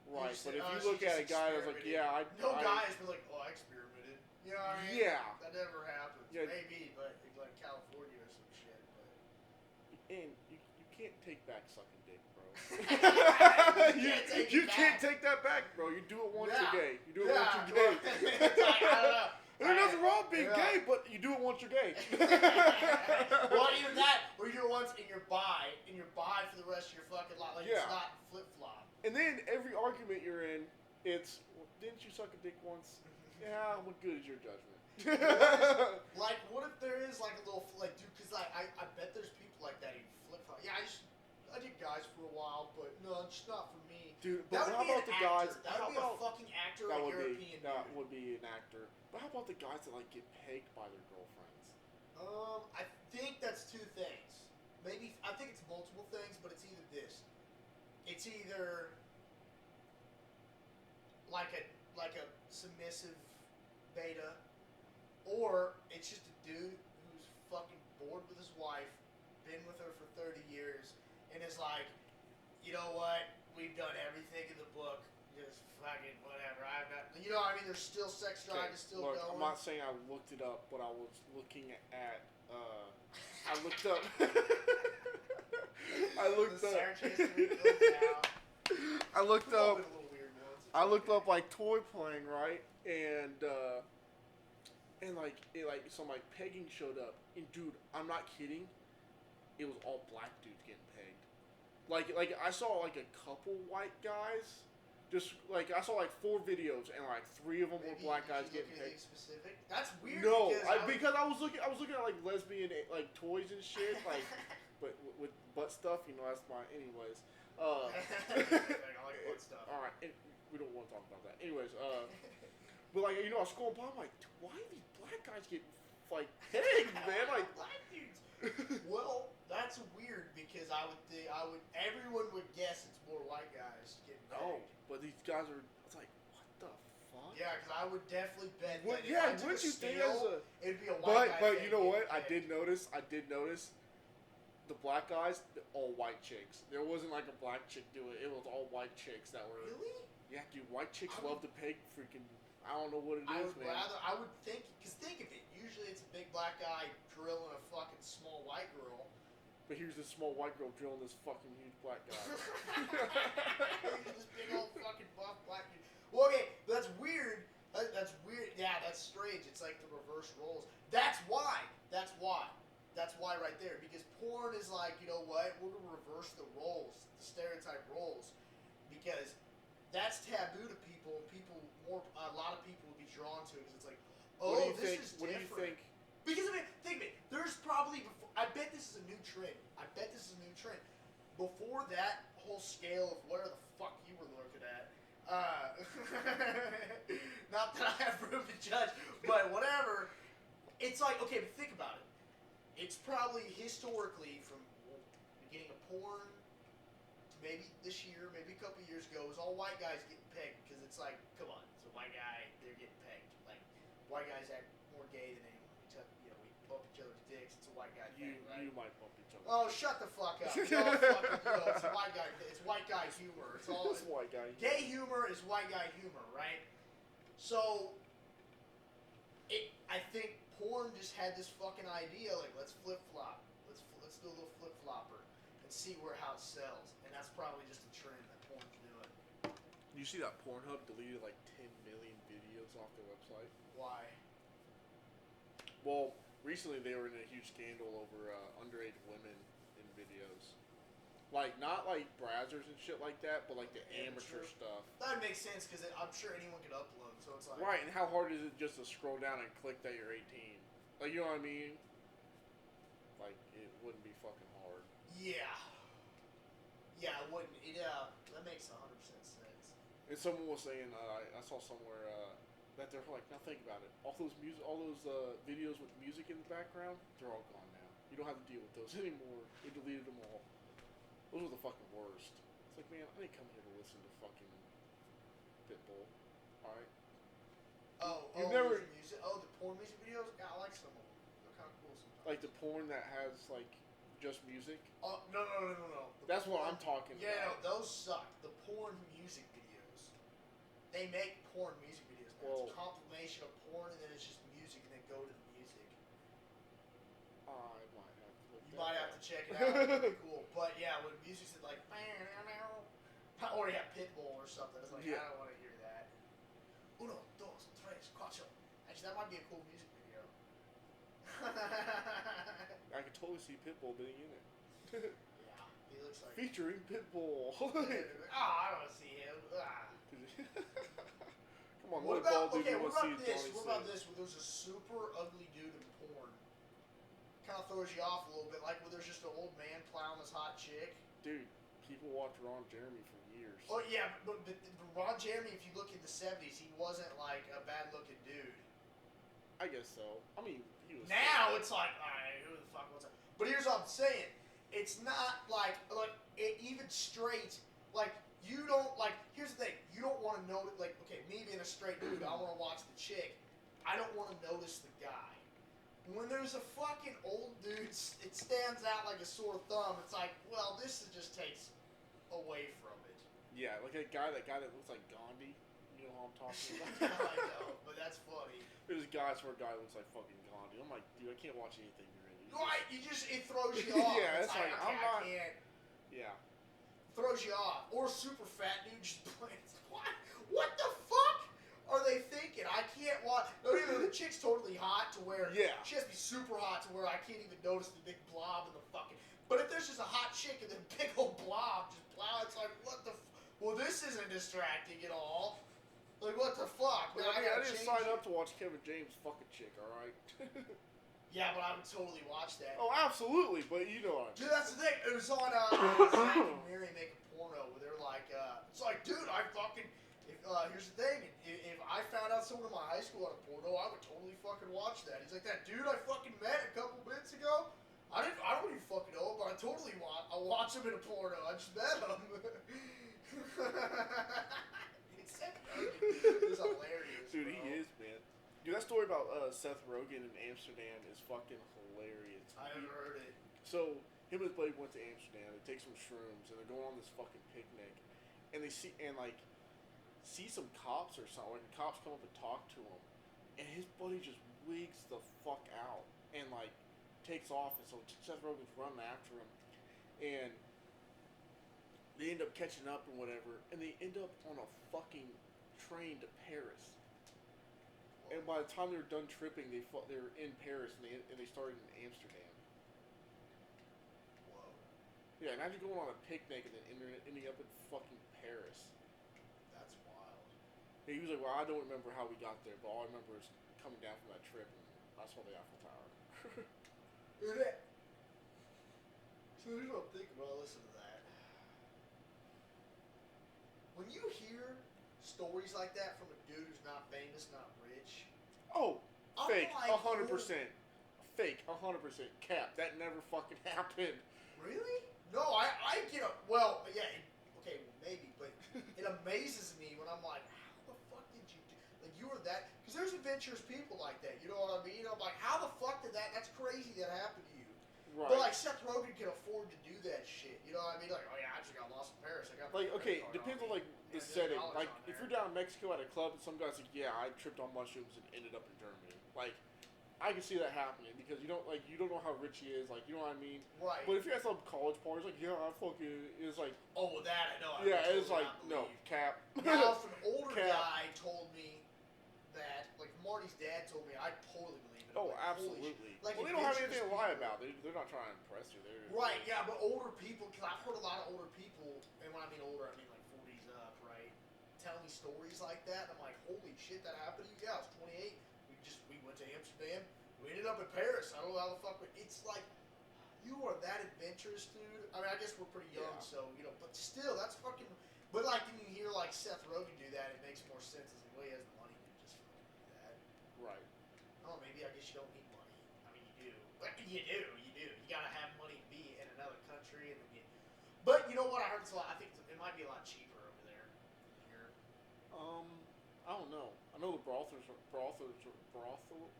Right, but if you look at a guy that's like, yeah, guy has been like, oh, I experimented. You know what I mean? Yeah. That never happens. Yeah. Maybe, but like California or some shit. But. And you can't take back sucking dick, bro. you can't take that back, bro. You do it once you're gay. You do it once you're gay. It's like, I don't know. There's nothing wrong with being gay, but you do it once you're gay. Well, even that, or you do it once and you're bi for the rest of your fucking life. Like, it's not flip-flop. And then every argument you're in, it's, well, didn't you suck a dick once? Yeah, what good is your judgment? Like, what if there is like a little, like, dude, because like, I bet there's people like that who flip-flop. Yeah, I did guys for a while, but no, it's not for me. Dude, but how about the guys? That would be a fucking actor or European dude. That would be an actor. But how about the guys that like get pegged by their girlfriends? I think that's two things. Maybe I think it's multiple things, but it's either this. It's either like a submissive beta, or it's just a dude who's fucking bored with his wife, been with her for 30 years, and is like, you know what? We've done everything in the book. Just fucking whatever. I'm not. You know what I mean? There's still sex drive is still going. I'm not saying I looked it up, but I was looking at. I looked up. I looked up like toy playing, right? And like some like pegging showed up. And dude, I'm not kidding. It was all black dudes getting pegged. Like I saw like a couple white guys. Just like I saw like 4 videos and like 3 of them were black guys getting pegged. Specific? That's weird. No, because I was looking at like lesbian like toys and shit, like, but with butt stuff, that's my. Anyways, I like butt stuff. All right, we don't want to talk about that. Anyways, but like I was scrolling by, I'm like, why are these black guys getting like pegged, man? Like black dudes. Well, that's weird because I would everyone would guess it's more white guys getting pegged. No, but these guys are. It's like, what the fuck? Yeah, because I would definitely bet. Wouldn't you think it'd be a white guy? But you know what? I did notice. The black guys, all white chicks. There wasn't like a black chick do it. It was all white chicks that were. Really? Yeah, dude. White chicks love to peg freaking. I don't know what it is, man. I would think, because think of it. Usually it's a big black guy drilling a fucking small white girl. But here's this small white girl drilling this fucking huge black guy. This big old fucking buff black dude. Well, okay, that's weird. That's weird. Yeah, that's strange. It's like the reverse roles. That's why right there. Because porn is like, you know what? We're going to reverse the roles, the stereotype roles. Because that's taboo to people. A lot of people would be drawn to it because it's like, oh, this is different. What do you think? Because think of it. There's probably I bet this is a new trend. Before that whole scale of where the fuck you were looking at. Not that I have room to judge, but whatever. It's like, okay, but think about it. It's probably historically from the beginning of porn to maybe this year, maybe a couple years ago, it was all white guys getting pegged because it's like, come on, it's a white guy, they're getting pegged. Like, white guys act more gay than anyone. We bump each other's dicks. It's a white guy thing, right? You might bump each other. Oh, shut the fuck up. It's a white guy. It's white guy humor. It's all. It's white guy. Gay humor is white guy humor, right? So, I think porn just had this fucking idea, like, let's flip flop, let's do a little flip flopper and see how it sells, and that's probably just a trend that porn's doing. You see that Pornhub deleted like 10 million videos off their website? Why? Well, recently they were in a huge scandal over underage women in videos. Like, not like browsers and shit like that, but like the amateur stuff. That would make sense because I'm sure anyone could upload, so it's like... Right, and how hard is it just to scroll down and click that you're 18? Like, you know what I mean? Like, it wouldn't be fucking hard. Yeah. Yeah, it wouldn't. That makes 100% sense. And someone was saying, I saw somewhere that they're like, now think about it. All those videos with music in the background, they're all gone now. You don't have to deal with those anymore. They deleted them all. Those were the fucking worst. It's like, man, I didn't come here to listen to fucking Pitbull. Alright? You've never... Music, the porn music videos? Yeah, I like some of them. They're kind of cool sometimes. Like the porn that has, like, just music? Oh, no. That's what I'm talking about. Yeah, no, those suck. The porn music videos. They make porn music videos now. It's a compilation of porn, and then it's just music, and then go to the music. I might have to look You might have to check it out. It's pretty cool. But yeah, when music's like... Or yeah, Pitbull or something. It's like, I don't want to hear that. Uno, dos, tres, cuatro. Actually, that might be a cool music video. I could totally see Pitbull being in it. Yeah, he looks like... Featuring Pitbull. I don't want to see him. Come on, what about this? What about this? Where there's a super ugly dude in porn. Kind of throws you off a little bit, like where there's just an old man plowing this hot chick. Dude, people watched Ron Jeremy for years. Oh yeah, but Ron Jeremy, if you look in the 70s, he wasn't like a bad-looking dude. I guess so. I mean, he was... Now it's like, alright, who the fuck was that? But here's what I'm saying. It's not like even straight, like, you don't, like, here's the thing. You don't want to know, like, okay, me being a straight dude, I want to watch the chick. I don't want to notice the guy. When there's a fucking old dude, it stands out like a sore thumb. It's like, well, just takes away from it. Yeah, like a guy that looks like Gandhi. You know what I'm talking about? I know, but that's funny. There's a guy where a guy looks like fucking Gandhi. I'm like, dude, I can't watch anything you're in. Right, it throws you off. Yeah, it's like, okay, I can't. Yeah. Throws you off. Or super fat dude just playing. What the fuck are they thinking? I can't watch. No, the chick's totally hot to where she has to be super hot to where I can't even notice the big blob in the fucking. But if there's just a hot chick and then big old blob just plow, it's like, what the? Well, this isn't distracting at all. Like, what the fuck? Well, I didn't sign up to watch Kevin James fuck a chick, all right? Yeah, but I would totally watch that. Oh, absolutely, but you know what I mean. Dude, that's the thing. It was on Zach and Mary Make a Porno where they're like, it's like, dude, I fucking, here's the thing. If I found out someone in my high school had a porno, I would totally fucking watch that. He's like, that dude I fucking met a couple minutes ago, I don't even fucking know him, but I totally I'll watch him in a porno. I just met him. It's hilarious. Dude, bro. he is, man. Dude, that story about Seth Rogen in Amsterdam is fucking hilarious. I haven't heard it. So, him and his buddy went to Amsterdam. They take some shrooms, and they're going on this fucking picnic. And they see some cops or something. And the cops come up and talk to him. And his buddy just wigs the fuck out. And, like, takes off. And so Seth Rogen's running after him. And they end up catching up and whatever. And they end up on a fucking train to Paris. And by the time they're done tripping, they're in Paris and they started in Amsterdam. Whoa. Yeah, imagine going on a picnic and then ending up in fucking Paris. That's wild. Yeah, he was like, well, I don't remember how we got there, but all I remember is coming down from that trip and I saw the Eiffel Tower. So here's what I'm thinking when I listen to that. When you hear stories like that from a dude who's not famous, not rich. Oh, fake, like, 100%. Fake, 100%. Cap. That never fucking happened. Really? No, I get a, well, yeah, okay, well, maybe, but it amazes me when I'm like, how the fuck did you do, like, you were that, because there's adventurous people like that, you know what I mean? I'm like, how the fuck did that's crazy that happened to you. Right. But, like, Seth Rogen can afford to do that shit, you know what I mean? Like, oh yeah, I just got lost in Paris, I got like, okay, depends on, like, the setting. Like, if you're down in Mexico at a club and some guy's like, yeah, I tripped on mushrooms and ended up in Germany. Like, I can see that happening because you don't know how rich he is. Like, you know what I mean? Right. But if you're at some college party, it's like, yeah, I fucking. It's like, oh, well, that I know. yeah, I it's like, no, believe. cap. Now, if an older Cap. guy told me that, like Marty's dad told me, I totally believe it. Oh, like, absolutely. Like, well, they don't have adventurous anything to lie people- about. They're not trying to impress you. Right, yeah, but older people, because I've heard a lot of older people, and when I mean older, I mean like 40s up, right? Tell me stories like that, and I'm like, holy shit, that happened to you? Yeah, I was 28. We went to Amsterdam. We ended up in Paris. I don't know how the fuck, but it's like, you are that adventurous, dude. I mean, I guess we're pretty young, Yeah. so, you know, but still, that's fucking, but like, when you hear like Seth Rogen do that, it makes more sense as well, he has the money to just fucking do that. Right. Oh, maybe I guess you don't need money. I mean, you do. But you do. You gotta have money to be in another country, and then you. But you know what? I heard it's a lot. I think it might be a lot cheaper over there. Here. I don't know. I know the brothels. Waffles?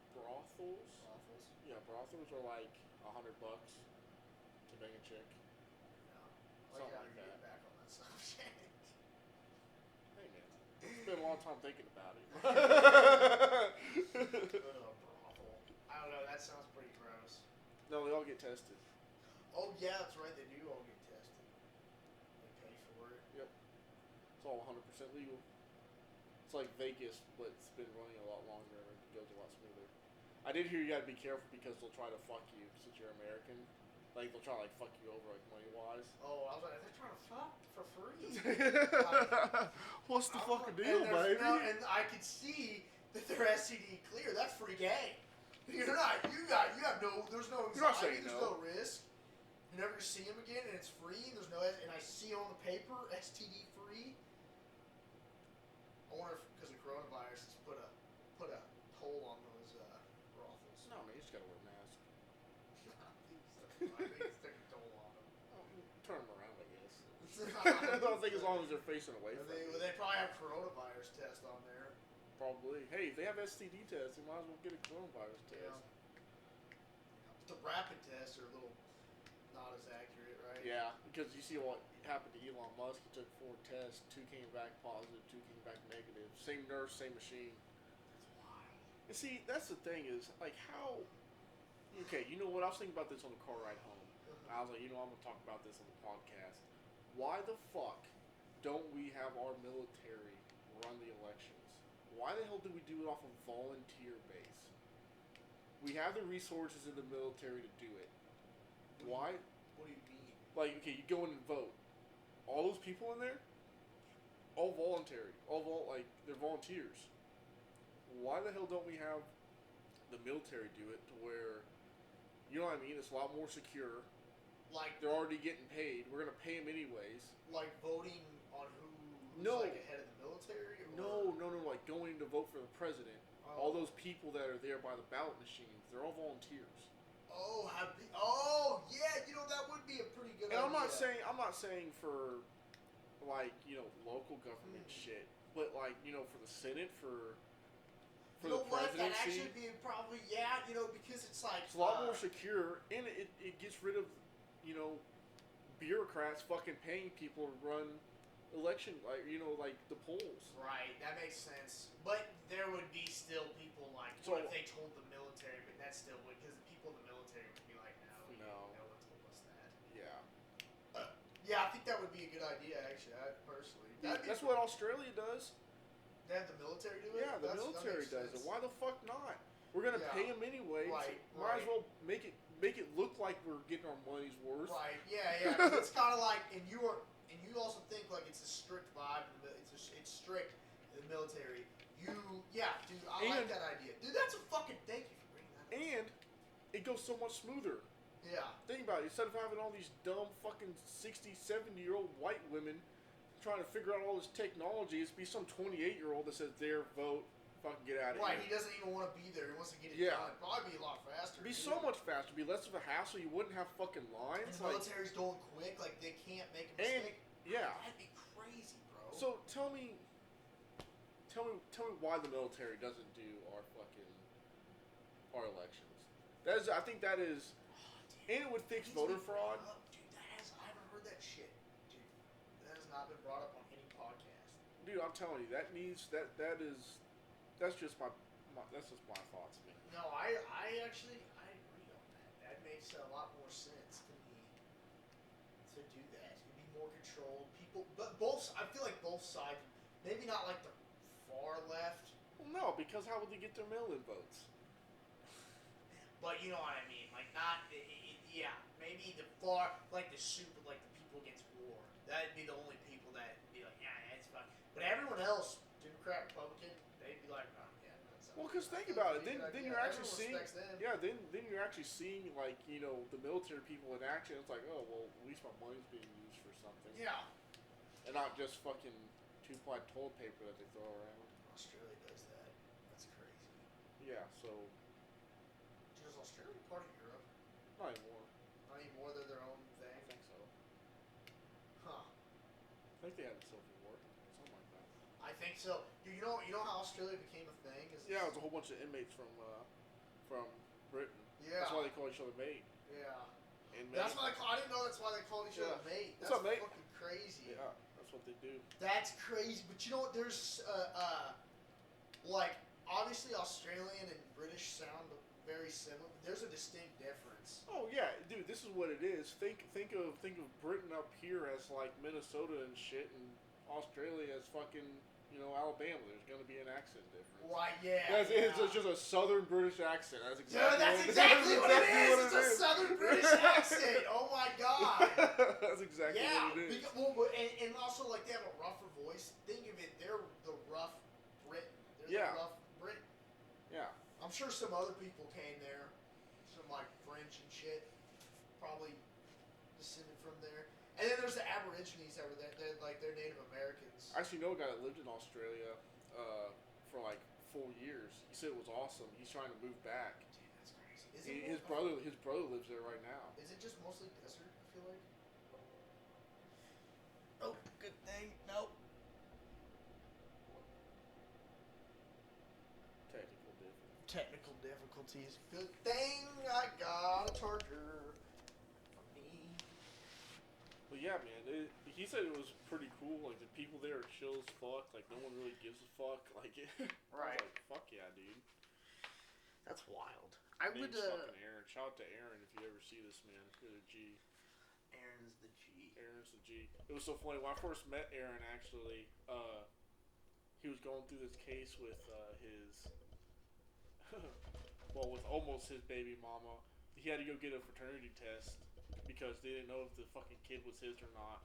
Yeah, brothels are like $100 to bang a chick. No. Something Like like that. Back on that subject. Hey man, it's been a long time thinking about it. Brothel. I don't know. That sounds pretty gross. No, they all get tested. Oh yeah, that's right. They do all get tested. They pay for it. Yep. It's all 100% legal. It's like Vegas, but it's been running a lot longer and it goes a lot smoother. I did hear you gotta be careful because they'll try to fuck you since you're American. Like, they'll try to like fuck you over like money-wise. Oh, I was like, they're trying to fuck for free. What's the fucking deal, baby? No, and I could see that they're STD clear. That's free game. You're not. You have no. There's no You're not anxiety. saying There's no. no risk. You never see them again, and it's free. There's no. And I see on the paper STD free. I wonder if because of coronavirus, it's put a toll on those brothels. No, man, you just gotta wear a mask. I think it's taking a toll on them. Turn them around, I guess. I don't think as long as they're facing away from you. They probably have coronavirus test on there. Probably. Hey, if they have STD tests, they might as well get a coronavirus test. Yeah. The rapid tests are a little not as accurate, right? Yeah, because you see what happened to Elon Musk. He took 4 tests, 2 came back positive, 2 came back negative. Same nurse, same machine. That's wild. And see, that's the thing is, like, how... Okay, you know what? I was thinking about this on the car ride home. I was like, you know, I'm going to talk about this on the podcast. Why the fuck don't we have our military run the elections? Why the hell do we do it off a volunteer base? We have the resources in the military to do it. Why? What do you mean? Like, okay, you go in and vote. All those people in there, all voluntary. They're volunteers. Why the hell don't we have the military do it to where, you know what I mean? It's a lot more secure. Like They're already getting paid. We're gonna pay them anyways. like voting on who's No. like ahead of the military? Or? No. Like going to vote for the president. Oh. All those people that are there by the ballot machines, they're all volunteers. Oh, yeah. You know that would be a pretty good. And idea. I'm not saying for like, you know, local government shit, but like, you know, for the Senate, for You the know what? That presidency. actually be probably because it's like It's a lot more secure, and it gets rid of, you know, bureaucrats fucking paying people to run election, like, you know, like the polls. Right, that makes sense. But there would be still people like, So- what if they told the military? But that still would, because the people in the military would be like, no one told us that. Yeah. Yeah, I think that would be a good idea, actually, personally. That's what Australia does. They have the military do it? Yeah, the military does it. Why the fuck not? We're gonna pay them anyway. Right, so might as well make it look like we're getting our money's worth. Right, yeah. 'Cause it's kind of like, and you also think like it's a strict vibe, it's strict in the military. Dude, I like that idea. Dude, that's a fucking, thank you for bringing that up. And it goes so much smoother. Yeah. Think about it. Instead of having all these dumb fucking 60, 70-year-old white women trying to figure out all this technology, it's be some 28-year-old that says their vote, fucking get out of Right, here. he doesn't even want to be there. He wants to get it Yeah. done. Probably be a lot faster. It'd be so much faster. It'd be less of a hassle. You wouldn't have fucking lines. The military's going quick. Like, they can't make a mistake. Yeah. That'd be crazy, bro. So tell me why the military doesn't do our elections. I think that is, and it would fix voter fraud. Dude, I haven't heard that shit. Dude, that has not been brought up on any podcast. Dude, I'm telling you, that's just That's just my thoughts, man. No, I actually I agree on that. That makes a lot more sense to me to do that. It'd be more controlled. People, but both. I feel like both sides. Maybe not like the far left. Well, no, because how would they get their mail-in votes? But you know what I mean. Like not. Yeah, maybe the far, like the super, like the people against war. That'd be the only people that'd be like, yeah, it's fine. But everyone else, Democrat, Republican, they'd be like, oh, yeah, that's. Well, because think about it. Then you're actually seeing. Them. Yeah, then you're actually seeing like the military people in action. It's like, oh well, at least my money's being used for something. Yeah. And not just fucking 2-ply toilet paper that they throw around. Australia does that. That's crazy. Yeah. So. Is Australia part of Europe? Not anymore. Not anymore. They're their own thing. I think so. Huh. I think they had a civil war, something like that. I think so. You know how Australia became a thing? Yeah, it was a whole bunch of inmates from Britain. Yeah. That's why they call each other mate. Yeah. And that's why I didn't know that's why they called each other mate. That's What's up, mate? Fucking crazy. Yeah, that's what they do. That's crazy. But you know what? There's like obviously Australian and British sound very similar. But there's a distinct difference. Oh yeah, dude. This is what it is. Think of Britain up here as like Minnesota and shit, and Australia as fucking Alabama. There's gonna be an accent difference. Why? Yeah. It's just a Southern British accent. That's exactly. Dude, that's exactly what it is. It's a Southern British accent. Oh my god. That's exactly what it is. And also like they have a rougher voice. Think of it. They're the rough Britain. They're the rough Britain. Yeah. I'm sure some other people came there, some like French and shit, probably descended from there. And then there's the Aborigines that were there. They're Native Americans. I actually know a guy that lived in Australia for like 4 years. He said it was awesome. He's trying to move back. Dude, that's crazy. His brother lives there right now. Is it just mostly desert? I feel like. Oh, good thing. Nope. Technical difficulties. Good thing I got a charger for me. But yeah, man, he said it was pretty cool. Like the people there are chill as fuck. Like no one really gives a fuck. Like right. I was like, fuck yeah, dude. That's wild. Name's fucking Aaron. Shout out to Aaron if you ever see this, man. You're the G. Aaron's the G. Aaron's the G. It was so funny when I first met Aaron. Actually, he was going through this case with his. Well, with almost his baby mama. He had to go get a fraternity test because they didn't know if the fucking kid was his or not.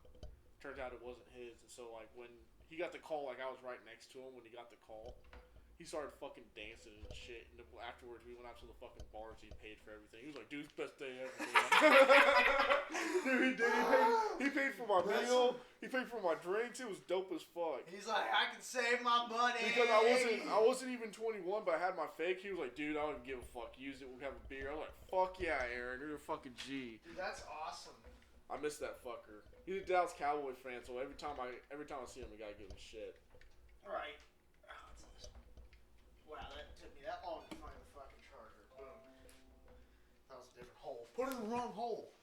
Turns out it wasn't his, and so like when he got the call, like I was right next to him when he got the call. He started fucking dancing and shit, and then afterwards we went out to the fucking bars. He paid for everything. He was like, "Dude, it's the best day ever." Dude, he did. He paid for my meal. He paid for my drinks. It was dope as fuck. He's like, "I can save my money." Because I wasn't even 21, but I had my fake. He was like, "Dude, I don't even give a fuck. Use it. We'll have a beer." I was like, "Fuck yeah, Aaron, you're a fucking G." Dude, that's awesome. I miss that fucker. He's a Dallas Cowboy fan, so every time I see him, I gotta give him shit. All right. Wow, that took me that long to find the fucking charger. Boom. That was a different hole. Put it in the wrong hole.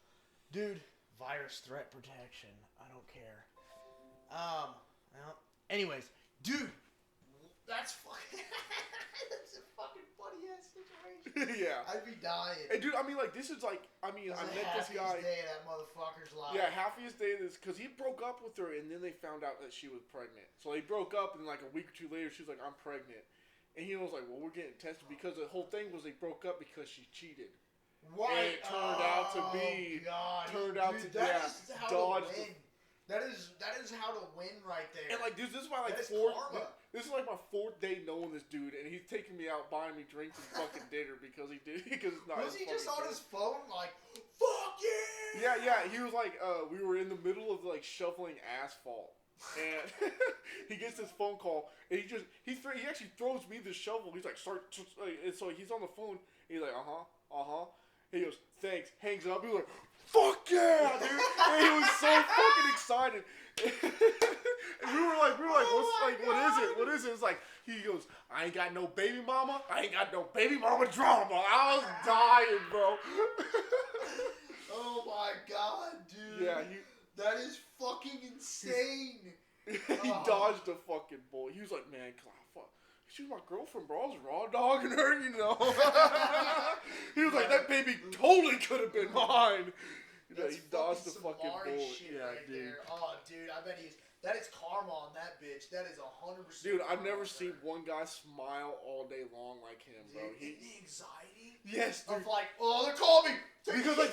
Dude, virus threat protection. I don't care. Well, anyways, dude, that's fucking that's a fucking funny ass situation. Yeah. I'd be dying. Hey, dude, I mean, like, this is like, I met this guy. Day of that motherfucker's life. Yeah, happiest day of this, because he broke up with her, and then they found out that she was pregnant. So they broke up, and like a week or two later, she was like, "I'm pregnant." And he was like, "Well, we're getting tested," because the whole thing was they broke up because she cheated. Right. And it turned out to be. God. Is how dodge. To win. That is how to win right there. And like, this is my like This is like my 4th day knowing this dude, and he's taking me out buying me drinks and fucking dinner because it's not. Was he just on his phone like, "Fuck yeah"? Yeah. He was like, we were in the middle of like shoveling asphalt. And he gets this phone call, and he actually throws me the shovel. He's like, "Start," and so he's on the phone. He's like, "Uh huh." He goes, "Thanks." Hangs up. He was like, "Fuck yeah, dude!" And he was so fucking excited. And we were like, what is it? It's like he goes, "I ain't got no baby mama. I ain't got no baby mama drama." I was dying, bro. Oh my god, dude. Yeah, that is fucking insane. He dodged a fucking bullet. He was like, "Man, fuck." She was my girlfriend, bro. I was raw dogging her, you know. He was like, that baby totally could have been mine. You know, he dodged the fucking bullet. Shit right dude. There. Oh, dude, I bet that is karma on that bitch. That is 100%. Dude, I've never seen one guy smile all day long like him, bro. Dude, the anxiety. Yes, dude. Of like, oh, they're calling me. Because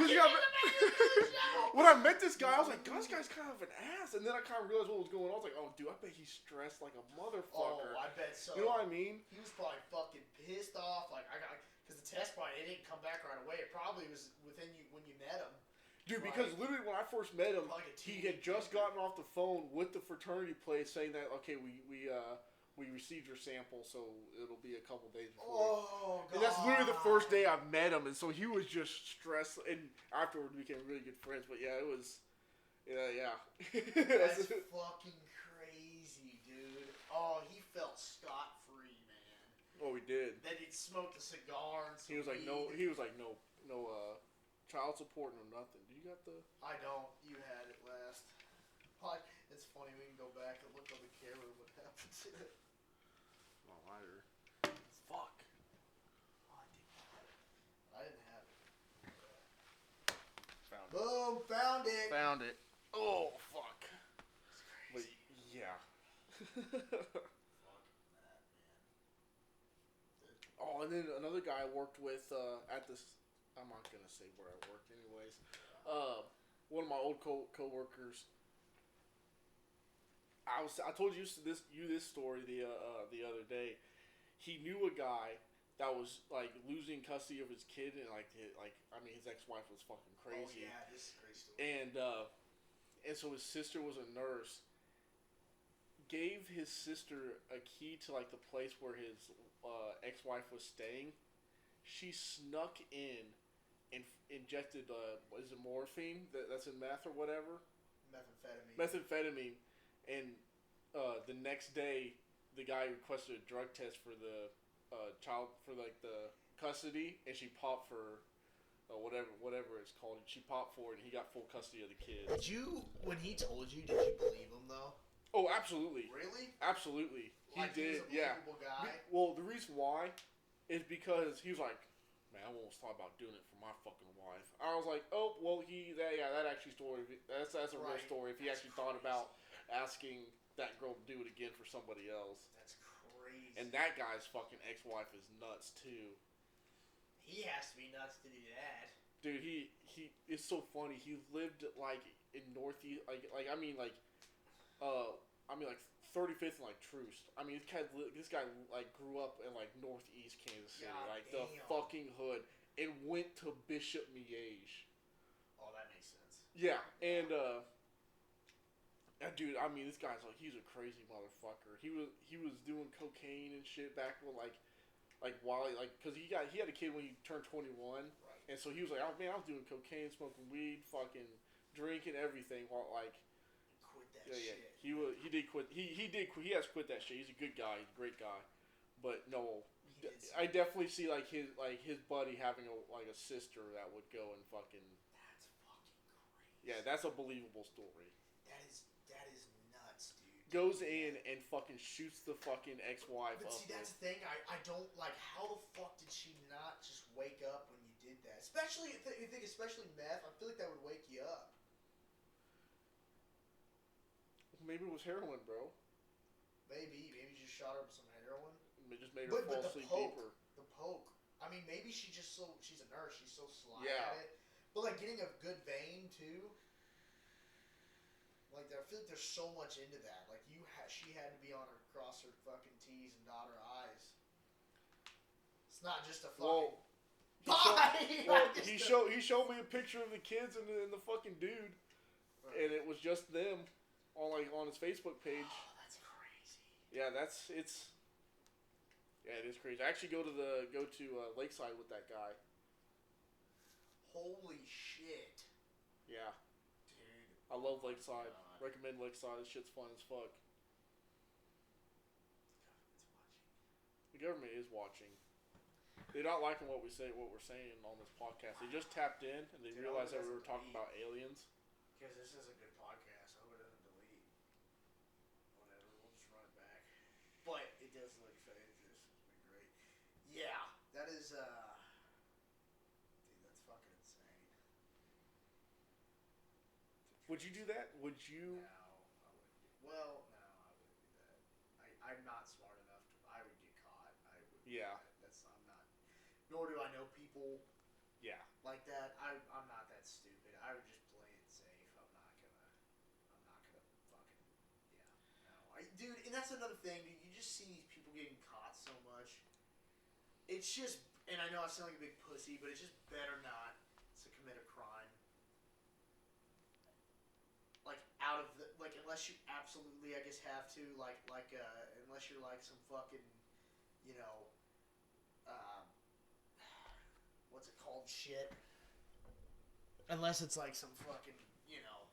you got. When I met this guy, I was like, God, this guy's kind of an ass. And then I kind of realized what was going on. I was like, oh, dude, I bet he's stressed like a motherfucker. Oh, I bet so. You know what I mean? He was probably fucking pissed off. Like, because the test probably, it didn't come back right away. It probably was within you when you met him. Dude, because literally when I first met him, he had just gotten off the phone with the fraternity place saying that, okay, we received your sample, so it'll be a couple days before. Oh, God. And that's literally the first day I met him, and so he was just stressed. And afterward, we became really good friends. But yeah, it was, yeah. That's fucking crazy, dude. Oh, he felt scot-free, man. Oh, he did. Then he'd smoked a cigar and some He was like, weed. no, child support, no nothing. Do you got the? I don't. You had it last. It's funny. We can go back and look on the camera what happened to it. Oh, liar. Fuck. Oh, I didn't have it. Found it. Boom! Found it. Found it. Oh, fuck. It's crazy. But, yeah. Fuck that, man. Oh, and then another guy I worked with at this. I'm not gonna say where I worked, anyways. One of my old co-workers. I told you this story the other day. He knew a guy that was like losing custody of his kid, and his ex-wife was fucking crazy. Oh yeah, this is a great story. And so his sister was a nurse. Gave his sister a key to like the place where his ex-wife was staying. She snuck in and injected what is it, morphine that's in meth or whatever? Methamphetamine. And the next day, the guy requested a drug test for the child for like the custody, and she popped for whatever it's called. She popped for it, and he got full custody of the kid. Did you, when he told you, did you believe him though? Oh, absolutely. Really? Absolutely. He did. He was a believable guy. Well, the reason why is because he was like, man, I almost thought about doing it for my fucking wife. I was like, oh, well, that actually story. That's a real story. If he actually thought about asking that girl to do it again for somebody else. That's crazy. And that guy's fucking ex-wife is nuts too. He has to be nuts to do that. Dude, he it's so funny. He lived like in Northeast, like 35th and like Troost. I mean, this guy like grew up in like Northeast Kansas City, the fucking hood, and went to Bishop Miege. Oh, that makes sense. Yeah, and dude, I mean, this guy's like, he's a crazy motherfucker. He was doing cocaine and shit back when because he had a kid when he turned 21, right. And so he was like, oh man, I was doing cocaine, smoking weed, fucking drinking everything while like. Shit. He did quit. He has quit that shit. He's a good guy. He's a great guy. But no, I definitely see like his buddy having a sister that would go and fucking. That's fucking crazy. Yeah, that's a believable story. That is nuts, dude. Goes in and fucking shoots the fucking ex-wife up. But see, that's the thing. I don't like. How the fuck did she not just wake up when you did that? Especially especially meth. I feel like that would wake you up. Maybe it was heroin, bro. Maybe you just shot her with some heroin. It just made her fall asleep deeper. The poke. I mean, maybe she's a nurse. She's so sly yeah. at it. But like getting a good vein too. Like I feel like there's so much into that. Like she had to be on her cross her fucking T's and dot her I's. It's not just a fucking. He showed me a picture of the kids and the fucking dude, right. And it was just them. On his Facebook page. Oh, that's crazy. Yeah, it is crazy. I actually go to Lakeside with that guy. Holy shit. Yeah. Dude. I love Lakeside. God. Recommend Lakeside. This shit's fun as fuck. The government is watching. They're not liking what we're saying on this podcast. They just tapped in and they realized that we were talking about aliens. Because this is a good podcast. I hope it doesn't delete. Whatever, we'll just run it back. But it does look it's been great. Yeah, that is dude, that's fucking insane. Would you do that? Would you? No, I wouldn't. Well, no, I wouldn't do that. I'm not smart enough to. I would get caught. I wouldn't. Yeah. Do that. I'm not. Nor do I know people. Yeah. Like that. I'm not that stupid. I would just play it safe. I'm not gonna fucking. Yeah. No. Dude, and that's another thing. Dude, you just see these people getting caught so much. It's just, and I know I sound like a big pussy, but it's just better not to commit a crime. Like out of the, like unless you absolutely, I guess, have to, unless you're like some fucking, you know, what's it called, shit. Unless it's like some fucking, you know,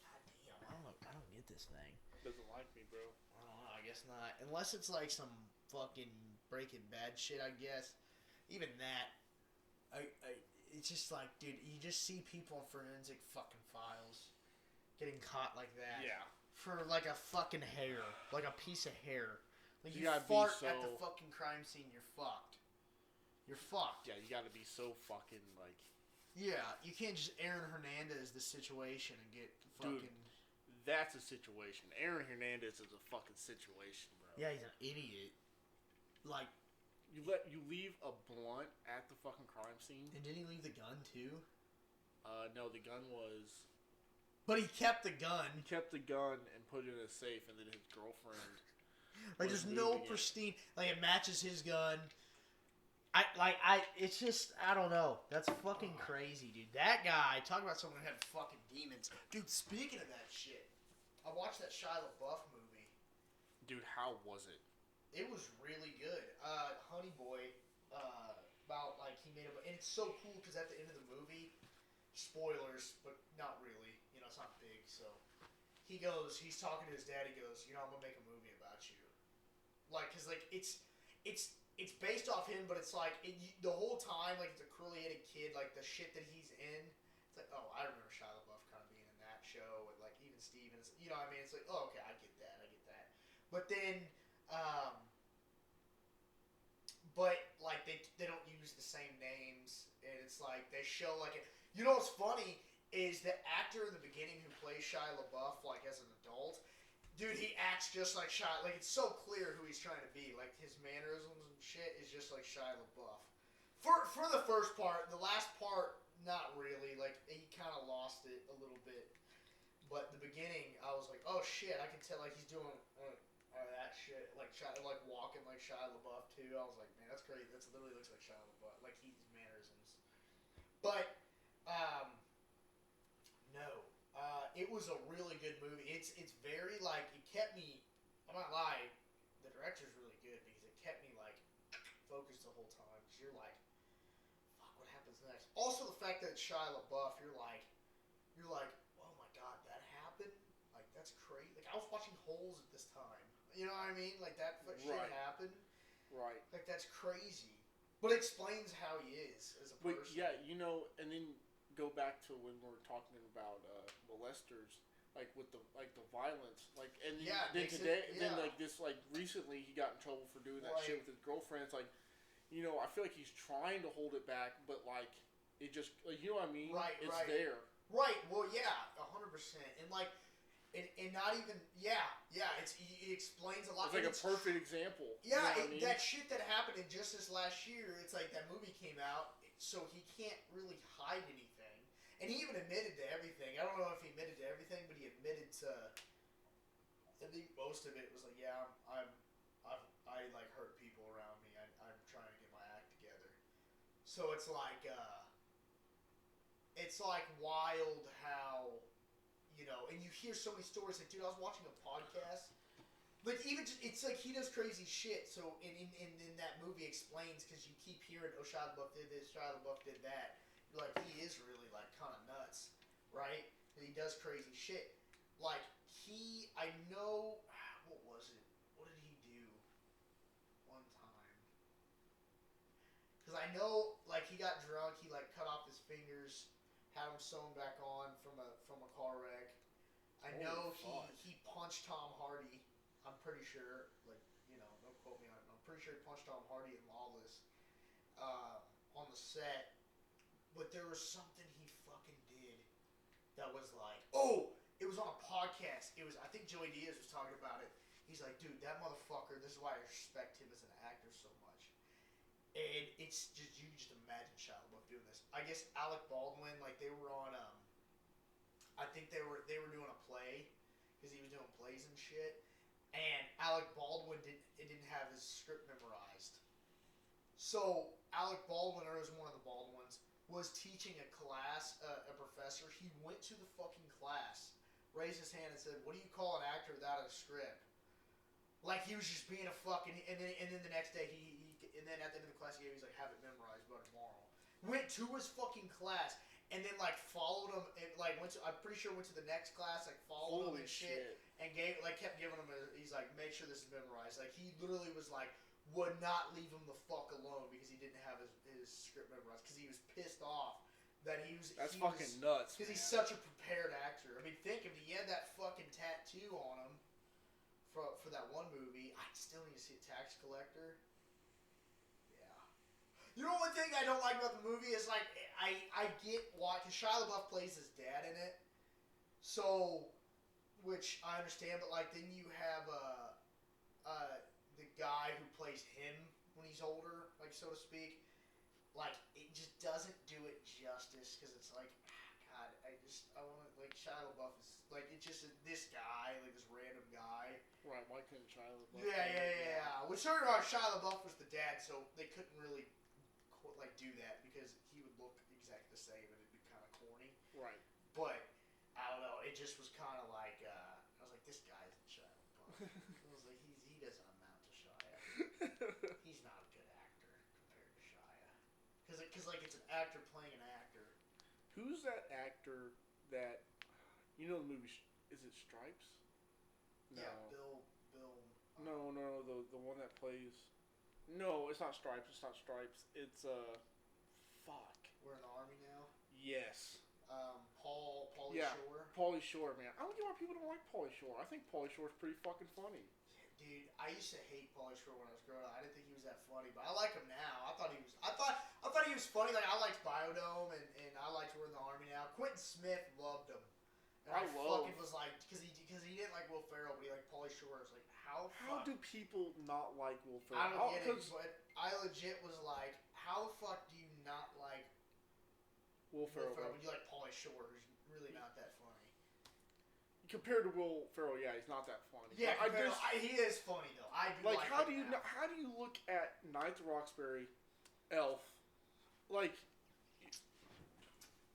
god damn, I don't get this thing. Doesn't like me, bro. I don't know, I guess not. Unless it's like some fucking Breaking Bad shit, I guess. Even that, it's just like, dude, you just see people in forensic fucking files getting caught like that. Yeah. For like a fucking hair, like a piece of hair. Like you gotta fart be at the fucking crime scene, you're fucked. You're fucked. Yeah, you gotta be so fucking like. Yeah, you can't just Aaron Hernandez the situation and get fucking. Dude, that's a situation. Aaron Hernandez is a fucking situation, bro. Yeah, he's an idiot. Like. You leave a blunt at the fucking crime scene. And did he leave the gun too? No, the gun was. But he kept the gun. He kept the gun and put it in a safe, and then his girlfriend. Like there's no pristine. Like it matches his gun. It's just, I don't know. That's fucking crazy, dude. That guy, talk about someone who had fucking demons. Dude, speaking of that shit, I watched that Shia LaBeouf movie. Dude, how was it? It was really good. Honey Boy, about, like, he made a, and it's so cool because at the end of the movie, spoilers, but not really, you know, it's not big, so, he's talking to his dad, he goes, you know, I'm gonna make a movie about you. Like, cause, like, it's based off him, but it's like, the whole time, like, it's a curly-headed kid, like, the shit that he's in, it's like, oh, I remember Shia LaBeouf kind of being in that show, and, like, even Stevens, you know what I mean? It's like, oh, okay, I get that. But then, but, like, they don't use the same names, and it's like, they show, like, you know what's funny is the actor in the beginning who plays Shia LaBeouf, like, as an adult, dude, he acts just like Shia, like, it's so clear who he's trying to be, like, his mannerisms and shit is just like Shia LaBeouf. For the first part, the last part, not really, like, he kind of lost it a little bit, but the beginning, I was like, oh shit, I can tell, like, he's doing, that shit, like walking like Shia LaBeouf too. I was like, man, that's crazy. That's literally looks like Shia LaBeouf, like his mannerisms. But, no, it was a really good movie. It's very like it kept me. I'm not lying. The director's really good because it kept me like focused the whole time. Because you're like, fuck, what happens next? Also, the fact that it's Shia LaBeouf, you're like, oh my god, that happened. Like that's crazy. Like I was watching Holes at this time. You know what I mean? Like, that shit happened. Right. Like, that's crazy. But it explains how he is as a person. But, yeah, you know, and then go back to when we were talking about molesters, like, with the violence. Like, and then today, then, like, recently he got in trouble for doing that shit with his girlfriend. It's like, you know, I feel like he's trying to hold it back, but, like, it just, like, you know what I mean? Right, it's there. Right, well, yeah, 100%. And, like, and not even, it explains a lot. It's like a perfect example. Yeah, you know what I mean? That shit that happened in just this last year, it's like that movie came out, so he can't really hide anything. And he even admitted to everything. I don't know if he admitted to everything, but he admitted to, I think most of it was like, yeah, I like hurt people around me. I'm trying to get my act together. So it's like wild how, you know, and you hear so many stories. Like, dude, I was watching a podcast. Like, even just, it's like he does crazy shit. So in that movie explains, because you keep hearing, oh, Shia LaBeouf did this, Shia LaBeouf did that. You're like, he is really like kind of nuts, right? And he does crazy shit. Like I know, what was it? What did he do? One time. Because I know, like, he got drunk. He like cut off his fingers. Had him sewn back on from a car wreck. I know he punched Tom Hardy. I'm pretty sure, like, you know, sure he punched Tom Hardy in Lawless on the set. But there was something he fucking did that was like, oh, it was on a podcast. It was, I think Joey Diaz was talking about it. He's like, dude, that motherfucker, this is why I respect him as an actor so much. And it's just, you can just imagine Shia LaBeouf doing this. I guess Alec Baldwin, like they were on, I think they were doing a play, because he was doing plays and shit. And Alec Baldwin didn't have his script memorized. So Alec Baldwin, or it was one of the Baldwins, was teaching a class, a professor. He went to the fucking class, raised his hand and said, what do you call an actor without a script? Like he was just being a fucking, and then the next day and then at the end of the class he's like, have it memorized by tomorrow. Went to his fucking class and then like followed him and like I'm pretty sure went to the next class, like followed him and shit and kept giving him he's like, make sure this is memorized. Like he literally was like, would not leave him the fuck alone because he didn't have his script memorized because he was pissed off that That's fucking nuts. Because he's such a prepared actor. I mean, think if he had that fucking tattoo on him for that one movie. I still need to see a Tax Collector. Yeah. You know, one thing I don't like about the movie is like I get why, because Shia LaBeouf plays his dad in it, so which I understand, but like then you have the guy who plays him when he's older, like so to speak, like it just doesn't do it justice because it's like, God, I want to, like Shia LaBeouf is like, it's just this guy, like this random guy. Right, why couldn't Shia LaBeouf? Yeah. Well, sure, Shia LaBeouf was the dad, so they couldn't really like do that because he would look exactly the same and it'd be kind of corny. Right. But I don't know, it just was kind of like I was like, this guy isn't Shia LaBeouf. I was like, he doesn't amount to Shia. He's not a good actor compared to Shia. Because like it's an actor playing an actor. Who's that actor that, you know the movie, is it Stripes? No. Yeah, Bill. No, the one that plays. No, it's not Stripes. It's fuck. We're in the army now. Yes. Pauly Shore. Pauly Shore, man. I don't get why people don't like Pauly Shore. I think Pauly Shore's pretty fucking funny. Dude, I used to hate Pauly Shore when I was growing up. I didn't think he was that funny, but I like him now. I thought he was funny. Like I liked Biodome and I liked We're in the Army Now. Quentin Smith loved him. And I fucking was like, because he didn't like Will Ferrell, but he liked Pauly Shore. I was like, how do people not like Will Ferrell? I don't get it, but I legit was like, how the fuck do you not like Will Ferrell? But you like Pauly Shore, who's really not that funny. Compared to Will Ferrell, yeah, he's not that funny. Yeah, he is funny though. I do like how do you look at Night at the Roxbury, Elf, like,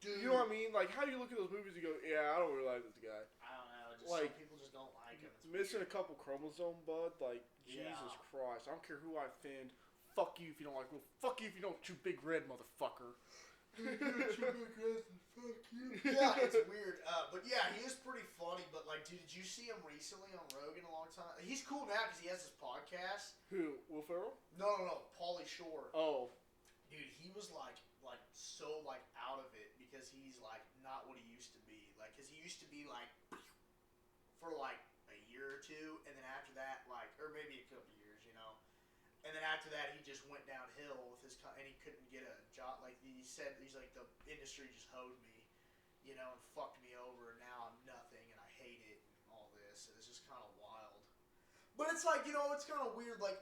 dude, you know what I mean? Like, how do you look at those movies and go, yeah, I don't really like this guy. I don't know. Just like, some people just don't like him. It's missing weird. a couple chromosome, bud. Like, yeah. Jesus Christ, I don't care who I offend. Fuck you if you don't like Will. Fuck you if you don't chew Big Red, motherfucker. Yeah, it's weird. But yeah, he is pretty funny. But like, dude, did you see him recently on Rogan a long time? He's cool now because he has his podcast. Who? Will Ferrell? No. Pauly Shore. Oh, dude, he was like so like out of it because he's like not what he used to be. Like, cause he used to be like for like a year or two, and then after that, like, or maybe a couple years, you know. And then after that, he just went downhill with his, and he couldn't get a job. Like he said, he's like, the industry just hoed me, you know, and fucked me over. And now I'm nothing, and I hate it, and all this. And it's just kind of wild. But it's like, you know, it's kind of weird. Like,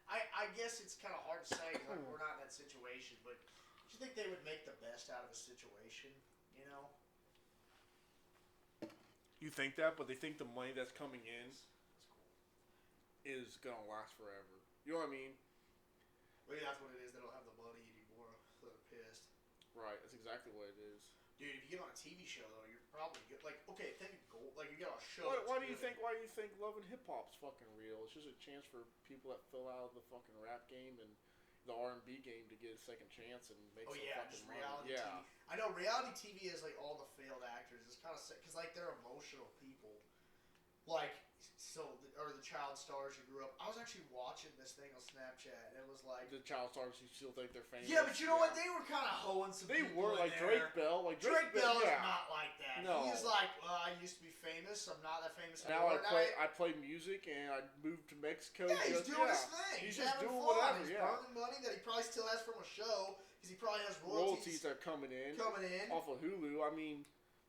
I guess it's kind of hard to say. Like, we're not in that situation, but do you think they would make the best out of a situation? You know. You think that, but they think the money that's coming in is gonna last forever. You know what I mean? Well, yeah, that's what it is. They don't have the money anymore, so they're pissed. Right, that's exactly what it is. Dude, if you get on a TV show though, you're probably good. Like, okay, think of gold. Like, you get on a show. Why do you think Love and Hip Hop's fucking real? It's just a chance for people that fell out of the fucking rap game and the R&B game to get a second chance and make some fucking money. Reality TV. I know reality TV is like all the failed actors. It's kind of sick because like they're emotional people. Like or the child stars who grew up. I was actually watching this thing on Snapchat, and it was like the child stars who still think they're famous. Yeah, but you know what? They were kind of hoeing some. They people were in like there. Drake Bell. Like Drake Bell is yeah. not like that. No. He's like, well, I used to be famous. I'm not that famous now. anymore. I play music, and I moved to Mexico. Yeah, he's doing his thing. He's just doing fun. whatever. He's yeah. burning money that he probably still has from a show because he probably has royalties that are coming in off of Hulu. I mean.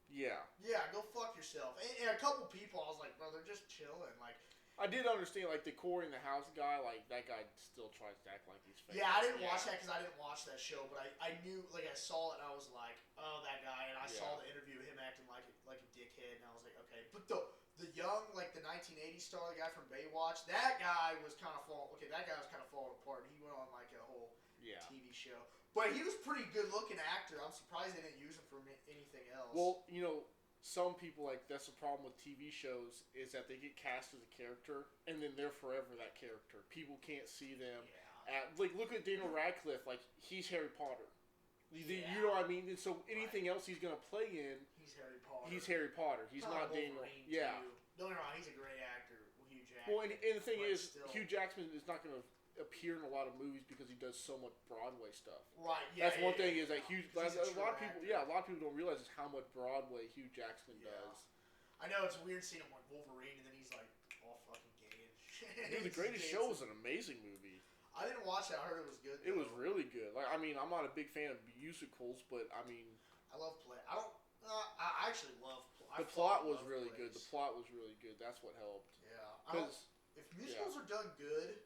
Yeah. Yeah, go fuck yourself. And a couple people, I was like, bro, they're just chilling. Like, I did understand, like, the Corey in the House guy, like, that guy still tries to act like he's famous. Yeah, I didn't watch that because I didn't watch that show, but I knew, like, I saw it and I was like, oh, that guy. And I saw the interview of him acting like a dickhead, and I was like, okay. But the young, like, the 1980s star, the guy from Baywatch, that guy was kind of falling apart. He went on, like, a whole TV show. But he was a pretty good-looking actor. I'm surprised they didn't use him for anything else. Well, you know, some people, like, that's the problem with TV shows is that they get cast as a character, and then they're forever that character. People can't see them. Yeah. Like, look at Daniel Radcliffe. Like, he's Harry Potter. You know what I mean? And so anything else he's going to play in... He's Harry Potter. He's not Daniel. Yeah. Don't get me wrong, he's a great actor. Hugh Jackman. Well, and the thing is, Hugh Jackman is not going to appear in a lot of movies because he does so much Broadway stuff. Right. Yeah. That's one thing is that a lot of people. Actor. Yeah, a lot of people don't realize is how much Broadway Hugh Jackman does. I know it's weird seeing him like Wolverine and then he's like all fucking gay and shit. Dude, The Greatest Show was an amazing movie. I didn't watch it. I heard it was good. It was really good. Like, I mean, I'm not a big fan of musicals, but I mean, I love play. I don't. I actually love. The plot was really good. The plot was really good. That's what helped. Yeah. Because if musicals are done good.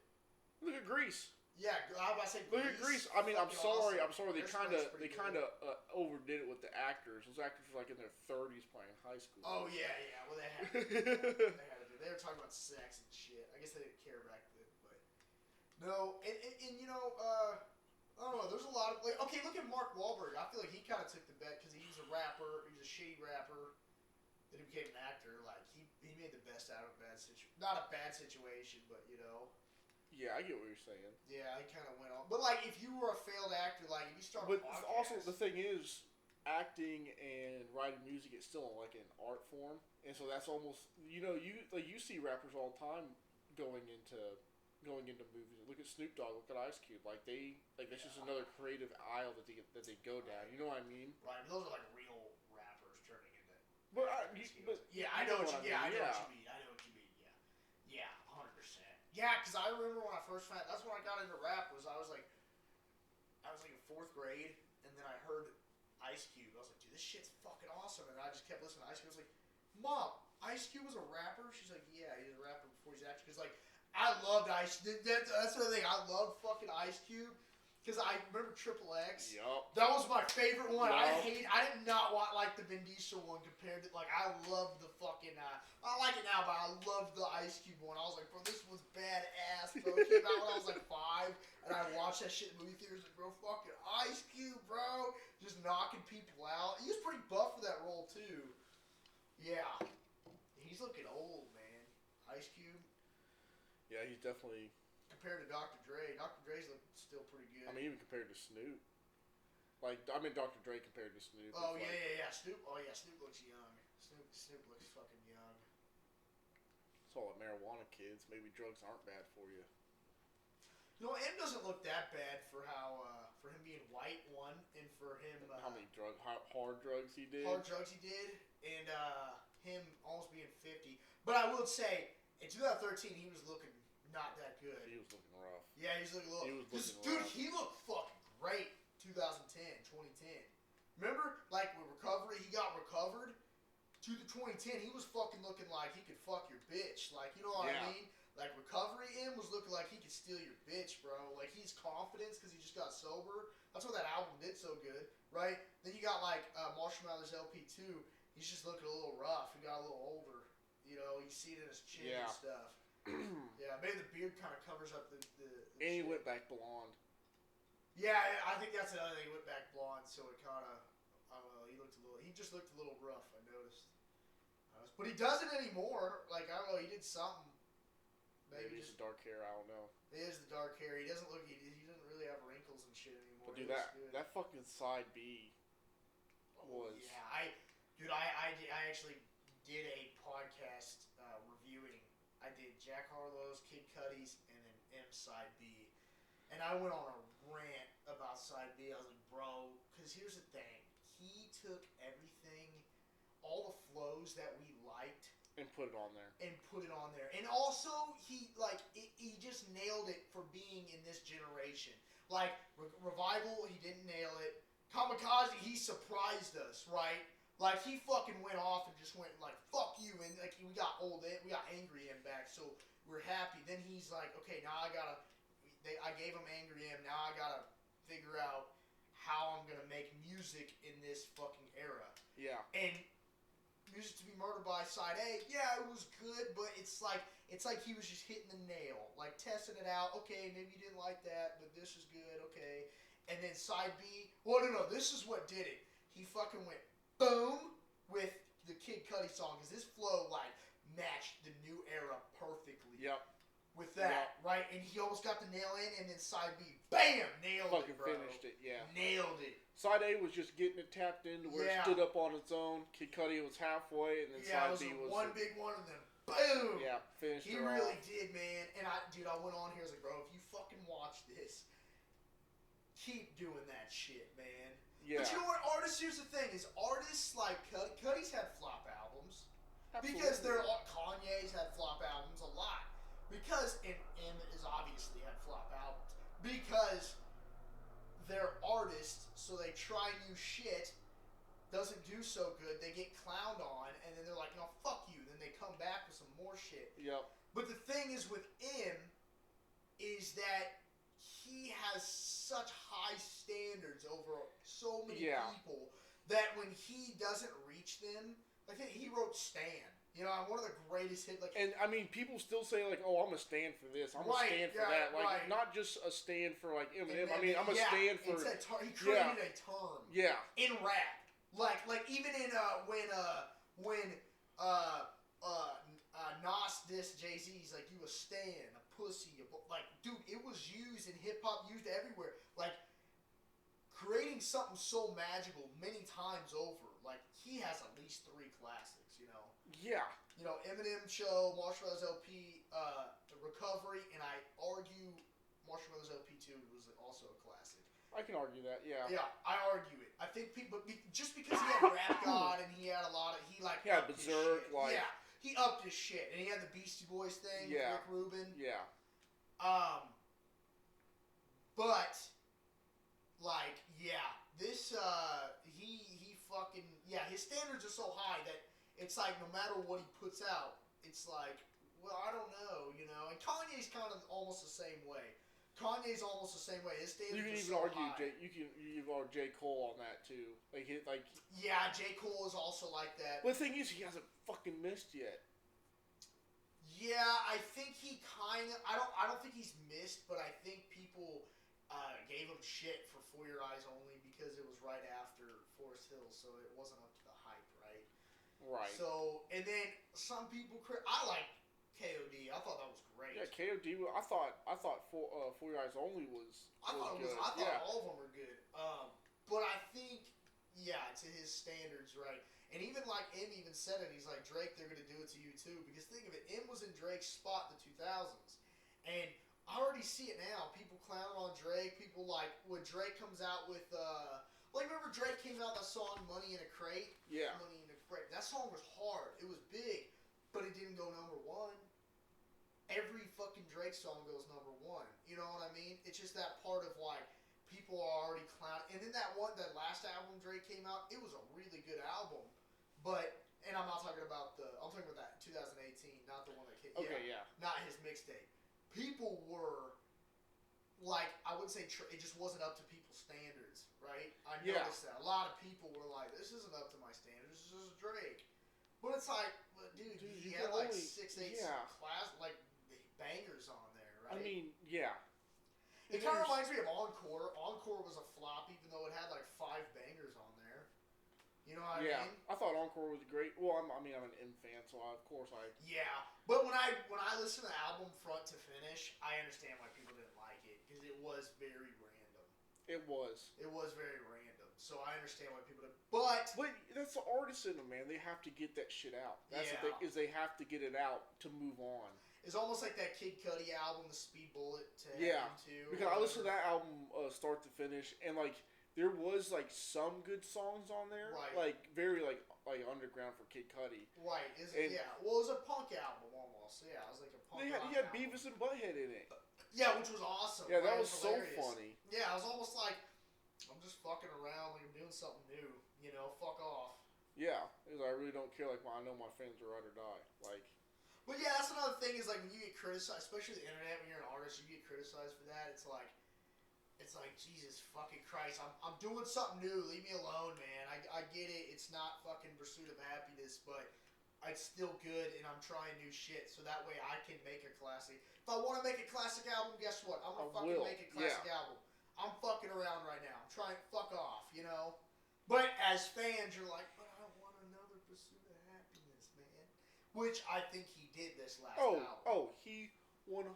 Look at Grease. Yeah, I was about to say Look at Grease. I mean, I'm sorry. They kind of good. Overdid it with the actors. Those actors were like in their 30s playing high school. Oh yeah. Well, they had. They were talking about sex and shit. I guess they didn't care back then, but no. And you know, I don't know. There's a lot of like. Okay, look at Mark Wahlberg. I feel like he kind of took the bet because he was a rapper. He was a shitty rapper. Then he became an actor. Like he made the best out of a bad situation. Not a bad situation, but you know. Yeah, I get what you're saying. Yeah, he kind of went on. But, like, if you were a failed actor, like, if you started But also, the thing is, acting and writing music is still, like, an art form. And so that's almost, you know, you see rappers all the time going into movies. Look at Snoop Dogg, look at Ice Cube. Like, that's just another creative aisle that they go down. You know what I mean? Right, but those are, like, real rappers turning into... I know what you mean. Yeah, 100%. Yeah, because I remember when I first found... That's when I got into rap, was I was like in 4th grade, and then I heard Ice Cube. I was like, dude, this shit's fucking awesome. And I just kept listening to Ice Cube. I was like, Mom, Ice Cube was a rapper? She's like, yeah, he was a rapper before he's an actor. Because, like, I loved Ice Cube. That's the thing. I loved fucking Ice Cube. Because I remember Triple X. Yup. That was my favorite one. Yep. I did not want like the Vin Diesel one compared to like I loved the fucking I like it now, but I loved the Ice Cube one. I was like, bro, this was badass, bro. It came out when I was like 5, and I watched that shit in movie theaters. Like, bro, fucking Ice Cube, bro, just knocking people out. He was pretty buff for that role too. Yeah, he's looking old, man. Ice Cube. Yeah, he's definitely. Compared to Dr. Dre, Dr. Dre's look still pretty good. I mean, even compared to Snoop. Like, I mean, Dr. Dre compared to Snoop. Oh, yeah. Snoop looks young. Snoop looks fucking young. It's all that marijuana, kids. Maybe drugs aren't bad for you. You know, M doesn't look that bad for for him being white, one, and for him... how many hard drugs he did? Hard drugs he did, and him almost being 50. But I will say, in 2013, he was looking... not that good. He was looking rough. Yeah, he was looking a little... Dude, he looked fucking great 2010. Remember? Like, with recovery, he got recovered. To the 2010, he was fucking looking like he could fuck your bitch. Like, you know what I mean? Like, recovery in was looking like he could steal your bitch, bro. Like, he's confidence because he just got sober. That's why that album did so good, right? Then you got, like, Marshal LP2. He's just looking a little rough. He got a little older. You know, you see it in his chin and stuff. Yeah, maybe the beard kind of covers up the and he went back blonde. Yeah, I think that's another thing. He went back blonde, so it kind of, I don't know, he just looked a little rough, I noticed. But he doesn't anymore. Like, I don't know, he did something. Maybe it's the dark hair, I don't know. It is the dark hair. He doesn't doesn't really have wrinkles and shit anymore. But dude, that fucking side B was... Yeah, I actually did a podcast reviewing. I Jack Harlow's, Kid Cudi's, and then M side B. And I went on a rant about side B. I was like, bro, because here's the thing. He took everything, all the flows that we liked, and put it on there. And also, he just nailed it for being in this generation. Like, Revival, he didn't nail it. Kamikaze, he surprised us, right? Like, he fucking went off and just went like, fuck you. And like, we got Angry M back, so we're happy. Then he's like, okay, now I gave him Angry M. Now I gotta figure out how I'm gonna make music in this fucking era. Yeah. And Music to Be Murdered by side A, yeah, it was good, but it's like he was just hitting the nail, like testing it out. Okay, maybe you didn't like that, but this is good. Okay, and then side B, well, no, this is what did it. He fucking went boom with the Kid Cudi song, because his flow like matched the new era perfectly. Yep. With that, right? And he almost got the nail in, and then side B, bam, nailed fucking it, bro. Finished it, yeah. Nailed it. Side A was just getting it tapped into where it stood up on its own. Kid Cudi was halfway, and then side B was one big one, and then boom. Yeah, finished He really did, man. And I went on here. I was like, bro, if you fucking watch this, keep doing that shit, man. Yeah. But you know what? Artists, here's the thing: is artists like Cudi's had flop albums. Absolutely. Because Kanye's had flop albums a lot. Because and M has obviously had flop albums. Because they're artists, so they try new shit, doesn't do so good, they get clowned on, and then they're like, no, fuck you. Then they come back with some more shit. Yep. But the thing is with M, is that he has such high standards over so many people that when he doesn't reach them, like he wrote Stan. You know, one of the greatest hits. Like, and I mean, people still say like, "Oh, I'm a stand for this. I'm a stand for that." Like, not just a stand for like Eminem. I mean, I'm a stand for. He created a term. Yeah. In rap, like even in when Nas dissed Jay-Z, he's like, "You a stan, a pussy," like, dude, it was used in hip hop, used everywhere. Like, creating something so magical many times over. Like, he has at least 3 classics, you know. Yeah. You know, Eminem Show, Marshal LP, The Recovery, and I argue Marshal LP 2 was also a classic. I can argue that, yeah. Yeah, I argue it. I think people, just because he had Rap God and he had a lot of, he had Berserk, like. Yeah, he upped his shit. And he had the Beastie Boys thing with Rick Rubin. Yeah. But, like, yeah, this, he fucking, yeah, his standards are so high that it's like no matter what he puts out, it's like, well, I don't know, you know. And Kanye's kind of almost the same way. His standards you can even argue you can argue J. Cole on that too. Yeah, J. Cole is also like that. But the thing is, he hasn't fucking missed yet. Yeah, I think he kind of. I don't think he's missed, but I think people gave him shit for For Your Eyes Only because it was right after Forest Hills, so it wasn't up to the hype, right? Right. So, and then some people, I like KOD. I thought that was great. Yeah, KOD. I thought For Your Eyes Only was. I thought all of them were good. But I think, to his standards, right? And even like M even said it. He's like, Drake, they're gonna do it to you too. Because think of it, M was in Drake's spot in the 2000s, and I already see it now. People clown on Drake. People like when Drake comes out with like remember Drake came out with that song Money in a Crate? Yeah. Money in a Crate. That song was hard. It was big, but it didn't go number 1. Every fucking Drake song goes number 1. You know what I mean? It's just that part of like people are already clowning. And then that last album Drake came out, it was a really good album. But and I'm not talking about I'm talking about that 2018, not the one that came. Okay, yeah. Not his mixtape. People were like, I would say it just wasn't up to people's standards, right? I noticed that. A lot of people were like, this isn't up to my standards, this is Drake. But it's like, dude he had like 6-8 class, like, bangers on there, right? I mean, yeah. It kind of reminds me of Encore. Encore was a flop, even though it had like 5 bangers on there. You know what I mean? Yeah, I thought Encore was great. Well, I'm an M fan, so of course I. Yeah, but when I listen to the album front to finish, I understand why people didn't like it because it was very random. It was. It was very random, so I understand why people didn't. But that's the artist in them, man. They have to get that shit out. That's the thing, is they have to get it out to move on. It's almost like that Kid Cudi album, the Speed Bullet to Yeah, Heaven too. because I listened to that album start to finish, and like there was like some good songs on there, Right. like very like underground for Kid Cudi. Right. Yeah. Well, it was a punk album almost. So yeah, it was like a punk. He rock had album. Beavis and Butthead in it. Yeah, which was awesome. Yeah, that right? was so hilarious. funny. Yeah, I was almost like, I'm just fucking around, like I'm doing something new. You know, fuck off. Yeah, because I really don't care. Like, I know my fans are ride or die. Like, but yeah, that's another thing is like when you get criticized, especially the internet, when you're an artist, you get criticized for that. It's like Jesus fucking Christ, I'm doing something new. Leave me alone, man. I get it. It's not fucking Pursuit of Happiness, but it's still good, and I'm trying new shit, so that way I can make a classic. If I want to make a classic album, guess what? I'm gonna make a classic album. I'm fucking around right now. I'm trying. Fuck off, you know. But as fans, you're like, but I want another Pursuit of Happiness, man. Which I think he did this last album. He 100%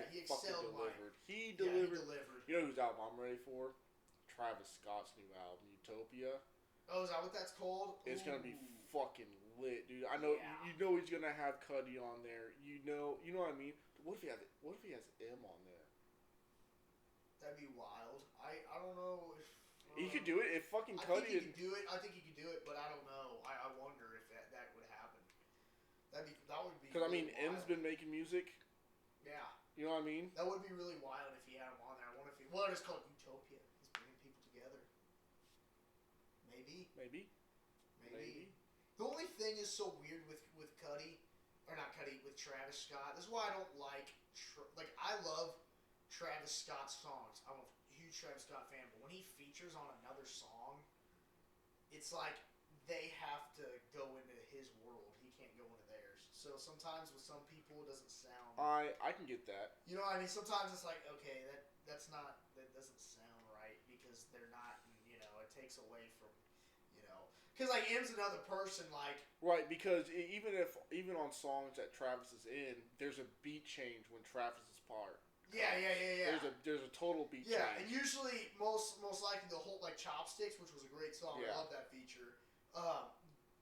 he fucking excelled. delivered. He Yeah, delivered. he delivered. You know whose album I'm ready for? Travis Scott's new album, Utopia. Oh, is that what that's called? It's gonna be fucking lit, dude. I know. Yeah. You know he's gonna have Cudi on there. You know what I mean. What if he has M on there? That'd be wild. I don't know if He could do it if fucking I Cudi. think he could do it. I think he could do it, but I don't know. I wonder if that would happen. That would be. Because really M's been making music. Yeah. You know what I mean? That would be really wild if he had him on there. I wonder if he. Well, it's called Utopia. He's bringing people together. Maybe. The only thing is so weird with Cudi, or not Cudi, with Travis Scott. This is why I don't like. I love Travis Scott's songs. I'm a huge Travis Scott fan, but when he features on another song, it's like they have to go into his world. He can't go into theirs. So sometimes with some people, it doesn't sound. I can get that. You know what I mean? Sometimes it's like, okay, that doesn't sound right because they're not. You know, it takes away from. You know, because like M's another person, like. Right, because even on songs that Travis is in, there's a beat change when Travis is part. Yeah. There's a total beat change. Yeah, and usually most likely the whole like Chopsticks, which was a great song. Yeah. I love that feature.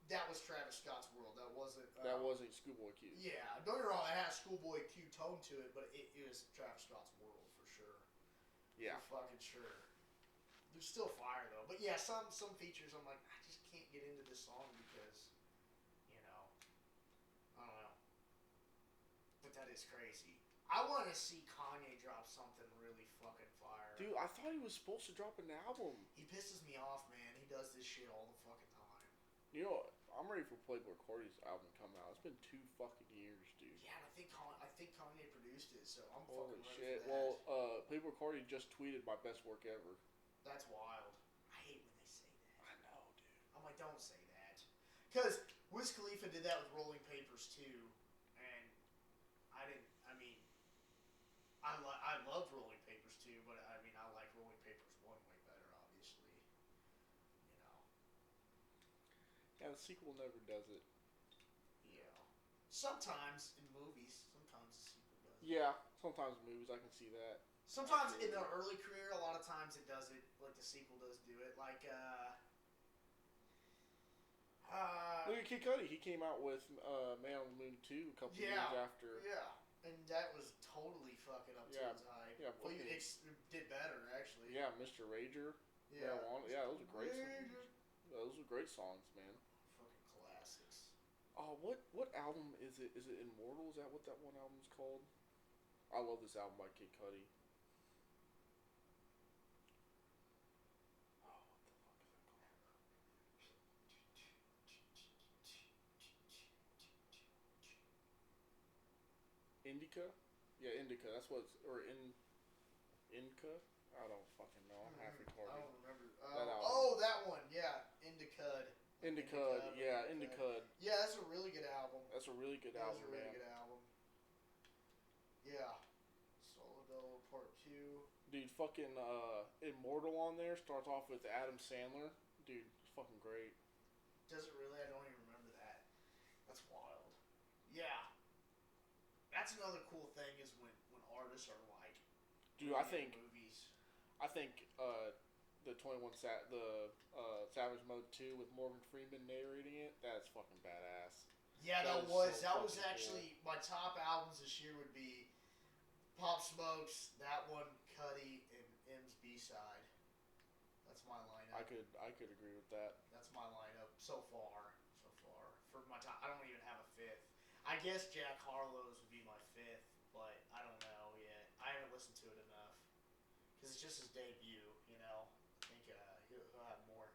That was Travis Scott's world. That wasn't. That wasn't Schoolboy Q. Yeah, don't get me wrong. It has Schoolboy Q tone to it, but it was Travis Scott's world for sure. Yeah. For fucking sure. There's still fire though, but yeah, some features I'm like I just can't get into this song because, you know, I don't know. But that is crazy. I want to see Kanye drop something really fucking fire. Dude, I thought he was supposed to drop an album. He pisses me off, man. He does this shit all the fucking time. You know, I'm ready for Playboy Cardi's album to come out. It's been 2 fucking years, dude. Yeah, and I think Kanye produced it, so I'm Holy fucking shit. ready for that. Well, Playboy Cardi just tweeted my best work ever. That's wild. I hate when they say that. I know, dude. I'm like, don't say that. Because Wiz Khalifa did that with Rolling Papers too, and I loved Rolling Papers too, but I mean, I like Rolling Papers 1 way better, obviously. You know. Yeah, the sequel never does it. Yeah. Sometimes in movies, sometimes the sequel does. Yeah, sometimes in movies I can see that. Sometimes in the early career, a lot of times it does it, like the sequel does do it. Like, look at Kid Cudi. He came out with Man on the Moon 2 a couple years after. Yeah, and that was totally fucking up to his hype. Yeah, well, it did better, actually. Yeah, Mr. Rager. Yeah. Yeah, those are great songs. Those are great songs, man. Fucking classics. Oh, what album is it? Is it Immortal? Is that what that one album's called? I love this album by Kid Cudi. Indica? Yeah, Indica. That's what it's, or Indica? I don't fucking know. I'm half retarded. I don't remember. That album. Oh, that one. Yeah, Indicud. Indicud. Yeah, Indicud. Yeah, that's a really good album. That's a really good album, That's a really man. good album. Yeah. Solo Part 2. Dude, fucking Immortal on there starts off with Adam Sandler. Dude, it's fucking great. Does it really? I don't even remember that. That's wild. Yeah. That's another cool thing is when artists are like, dude, I think movies. The Savage Mode 2 with Morgan Freeman narrating it, that's fucking badass. Yeah, that so was fucking actually my top albums this year would be Pop Smokes, that one, Cuddy, and M's B-side. That's my lineup. I could agree with that. That's my lineup so far. So far for my top, I don't even have a fifth. I guess Jack Harlow's would be my fifth, but I don't know yet. I haven't listened to it enough because it's just his debut. You know, I think he'll have more.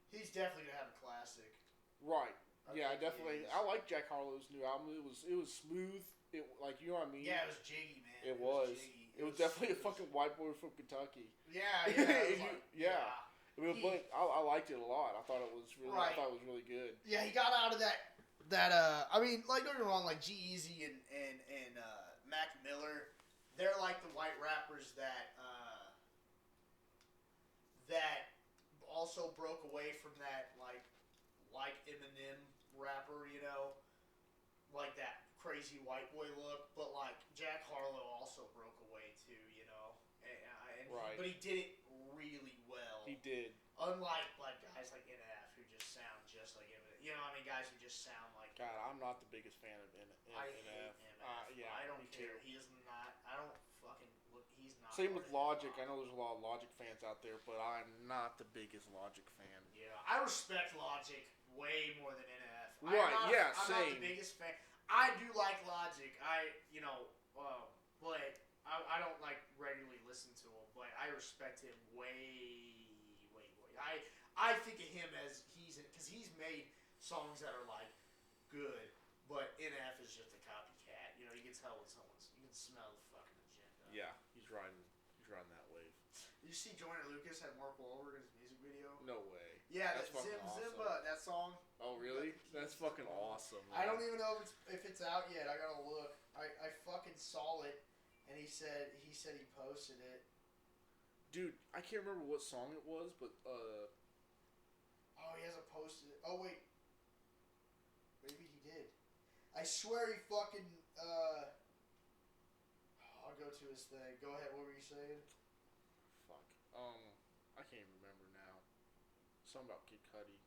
He's definitely gonna have a classic. Right. Yeah, I think definitely. he is. I like Jack Harlow's new album. It was smooth. It like you know what I mean. Yeah, it was jiggy, man. It was. Jiggy. It was definitely a fucking white boy from Kentucky. Yeah, yeah. Yeah. I mean, but I liked it a lot. I thought it was really. Right. I thought it was really good. Yeah, he got out of that. I mean, like don't get me wrong, like G-Eazy and Mac Miller, they're like the white rappers that that also broke away from that like Eminem rapper, you know, like that crazy white boy look. But like Jack Harlow also broke away too, you know, Right. But he did it really well. He did. Unlike like guys like NF who just sound just like Eminem. You know, I mean, guys who just sound like. God, I'm not the biggest fan of NF. I hate MF. Yeah, I don't me care. too. He is not. I don't fucking look. He's not. Same with part of Logic. hip-hop. I know there's a lot of Logic fans out there, but I'm not the biggest Logic fan. Yeah, I respect Logic way more than NF. Right? I'm not, Yeah. I'm Same. not the biggest fan. I do like Logic. But I don't like regularly listen to him. But I respect him way. I think of him as because he's made songs that are like good, but NF is just a copycat. You know, you can tell when you can smell the fucking agenda. Yeah, he's riding that wave. You see Joyner Lucas had Mark Wahlberg in his music video? No way. Yeah, That's that fucking awesome. Zimba, that song. Oh really? That's fucking awesome. Man. I don't even know if it's out yet. I gotta look. I fucking saw it, and he said he posted it. Dude, I can't remember what song it was, but Oh, he hasn't posted it. Oh wait, maybe he did. I swear he fucking. I'll go to his thing. Go ahead. What were you saying? fuck. I can't even remember now. Something about Kid Cudi.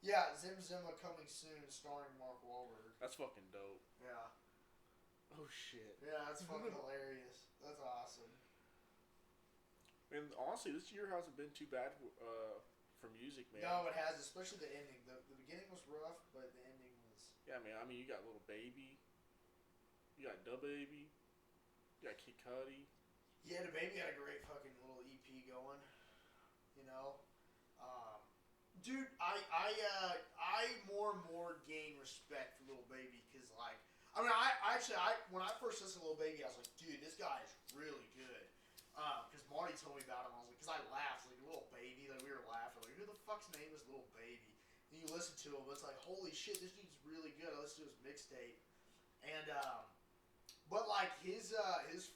Yeah, Zimba coming soon, starring Mark Wahlberg. That's fucking dope. Yeah. Oh shit. Yeah, that's fucking hilarious. That's awesome. And honestly, this year hasn't been too bad for music, man. No, it has, especially the ending. The beginning was rough, but the ending was. Yeah, man. I mean, you got Little Baby. You got Da Baby. You got Kid Cudi. Yeah, the Baby had a great fucking little EP going. You know, dude, I more and more gain respect for Little Baby because like, I mean, I when I first listened to Little Baby, I was like, dude, this guy is really good. Because Marty told me about him, I was like, because I laughed, like Little Baby, like we were laughing, like who the fuck's name is Little Baby? And you listen to him, it's like, holy shit, this dude's really good. I listened to his mixtape, and but like his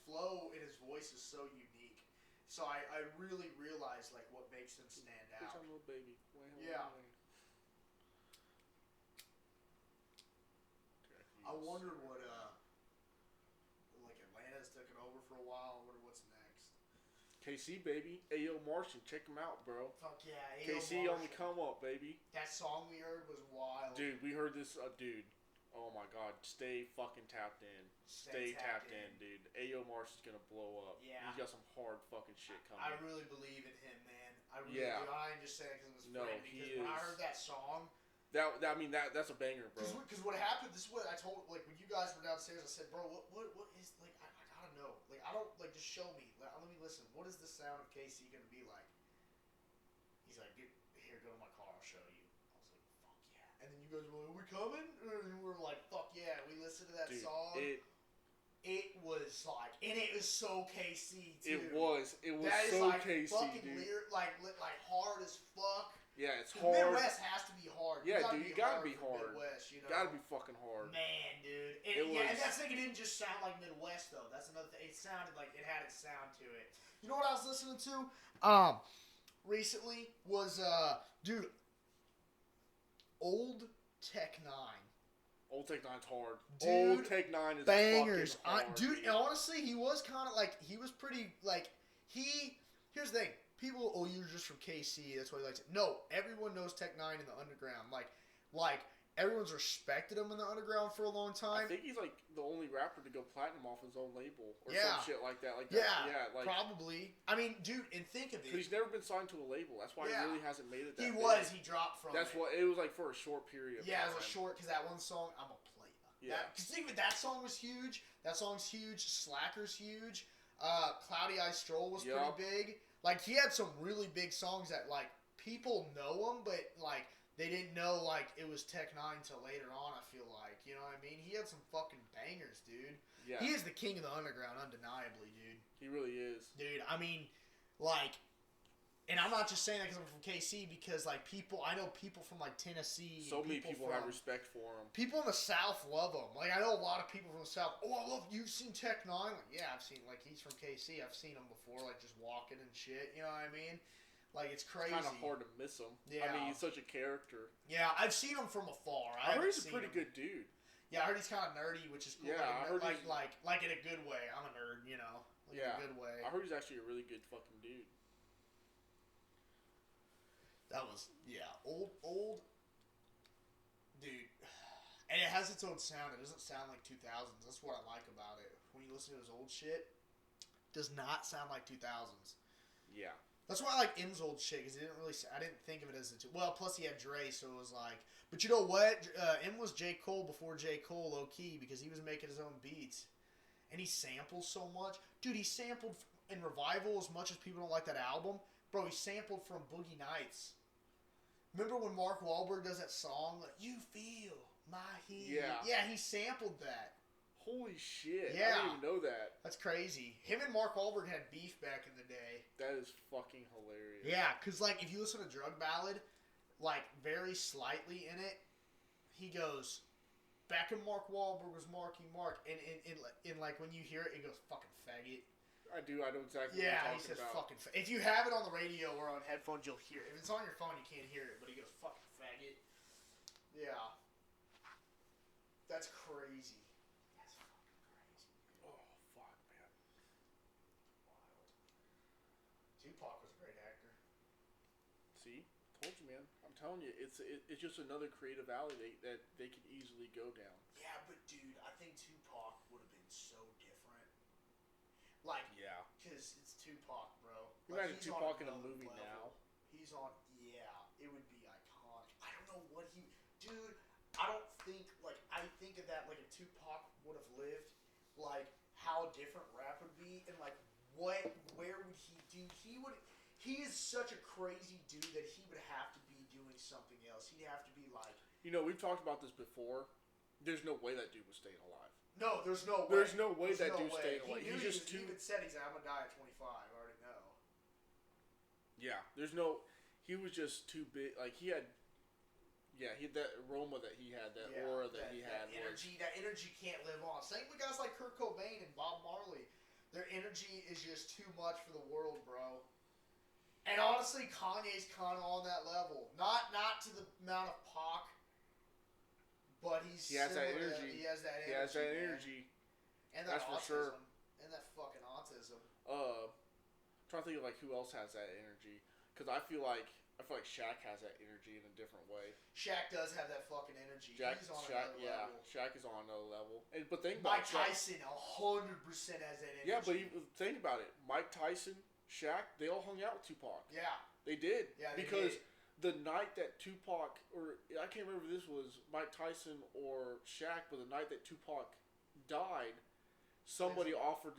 flow and his voice is so unique. So I really realized like what makes him stand out. Bitch, I'm Little Baby. Yeah. I wondered what like Atlanta's taken over for a while. I wonder what's next. KC, baby. Ayo, Marshal, check him out, bro. Fuck yeah, KC on the come up, baby. That song we heard was wild. Dude, we heard this, dude. Oh my god, stay fucking tapped in. Stay tapped in, dude. Ayo Marshal's gonna blow up. Yeah. He's got some hard fucking shit coming. I really believe in him, man. I really do. I ain't just saying it because it was friend. Because when I heard that song. That's a banger, bro. Because what happened, this is what I told, like, when you guys were downstairs, I said, bro, what is, like, I gotta know. Like, I don't, like, just show me. Like, let me listen. What is the sound of KC gonna be like? He's like, dude, here, go to my car, I'll show you. I was like, fuck yeah. And then you guys were like, are we coming? And we were like, fuck yeah. We listened to that song. It was like, and it was so KC, too. It was that so like KC, fucking dude. like hard as fuck. Yeah, it's hard. Midwest has to be hard. Yeah, dude, you gotta be hard. Midwest, you know? Gotta be fucking hard. Man, dude. And that's thing, it didn't just sound like Midwest, though. That's another thing. It sounded like it had its sound to it. You know what I was listening to? Recently was, dude, Old Tech 9. Old Tech 9's hard. Dude, Old Tech 9 is bangers. Fucking hard. Dude, honestly, he was kind of like, he was pretty, like, here's the thing. People, you're just from KC, that's why he likes it. No, everyone knows Tech 9 in the underground. Like, everyone's respected him in the underground for a long time. I think he's like the only rapper to go platinum off his own label or Yeah. some shit like that. Like Probably. I mean, dude, and think of it. Because he's never been signed to a label. That's why he really hasn't made it that He big. was. He dropped from That's it. what it was like for a short period of time. Yeah, it was a short, because that one song, I'm a player. Yeah. Because think of it, that song was huge. That song's huge. Slacker's huge. Cloudy Eye Stroll was pretty big. Like, he had some really big songs that, like, people know him, but, like, they didn't know, like, it was Tech 9 till later on, I feel like. You know what I mean? He had some fucking bangers, dude. Yeah. He is the king of the underground, undeniably, dude. He really is. Dude, I mean, like, and I'm not just saying that because I'm from KC, because, like, I know people from, like, Tennessee. So many people have respect for him. People in the South love him. Like, I know a lot of people from the South. Oh, I love, you've seen Tech 9? Like, yeah, I've seen, like, he's from KC. I've seen him before, like, just walking and shit. You know what I mean? Like, it's crazy. It's kind of hard to miss him. Yeah. I mean, he's such a character. Yeah, I've seen him from afar. I heard he's a pretty good dude. Yeah, I heard he's kind of nerdy, which is cool. Yeah, I heard like in a good way. I'm a nerd, you know. Like in a good way. I heard he's actually a really good fucking dude. That was, old, dude. And it has its own sound. It doesn't sound like 2000s. That's what I like about it. When you listen to his old shit, it does not sound like 2000s. Yeah. That's why I like M's old shit, because I didn't think of it as well, plus he had Dre, so it was like, but you know what? M was J. Cole before J. Cole, low-key, because he was making his own beats. And he samples so much. Dude, he sampled in Revival as much as people don't like that album. Bro, he sampled from Boogie Nights. Remember when Mark Wahlberg does that song, like, you feel my heat? Yeah. Yeah, he sampled that. Holy shit. Yeah. I didn't even know that. That's crazy. Him and Mark Wahlberg had beef back in the day. That is fucking hilarious. Yeah, because, like, if you listen to Drug Ballad, like, very slightly in it, he goes, back when Mark Wahlberg was Marky Mark, and like, when you hear it, it goes, fucking faggot. I do. I know exactly what Yeah, you're he talking says about. fucking faggot. If you have it on the radio or on headphones, you'll hear it. If it's on your phone, you can't hear it, but he goes, fucking faggot. Yeah. That's crazy. That's fucking crazy. Oh, fuck, man. Wild. Tupac was a great actor. See? Told you, man. I'm telling you, it's just another creative alley that they could easily go down. Yeah, but dude, I think Tupac would have been so different. Like, yeah, because it's Tupac, bro. Imagine he's Tupac on in a another movie level. now. He's on, it would be iconic. I don't know what dude, I don't think, like, I think of that, like, if Tupac would have lived, like, how different rap would be, and, like, where would he do, he is such a crazy dude that he would have to be doing something else. He'd have to be, like, you know, we've talked about this before. There's no way that dude was staying alive. No, there's no way. There's no way that dude's staying alive. He just even said he's like, I'm gonna die at 25. I already know. Yeah, there's no. He was just too big. Like he had that aroma that he had, that aura that he had. That energy can't live on. Same with guys like Kurt Cobain and Bob Marley. Their energy is just too much for the world, bro. And honestly, Kanye's kind of on that level. Not to the amount of Pac. But he has that energy. He has that energy. And that That's autism. for sure. And that fucking autism. Trying to think of like who else has that energy, because I feel like Shaq has that energy in a different way. Shaq does have that fucking energy. He's on another level. Shaq is on another level. But think Mike about Tyson 100% has that energy. Yeah, but think about it. Mike Tyson, Shaq, they all hung out with Tupac. Yeah. They did. Yeah, they because did. The night that Tupac, or I can't remember if this was Mike Tyson or Shaq, but the night that Tupac died, somebody offered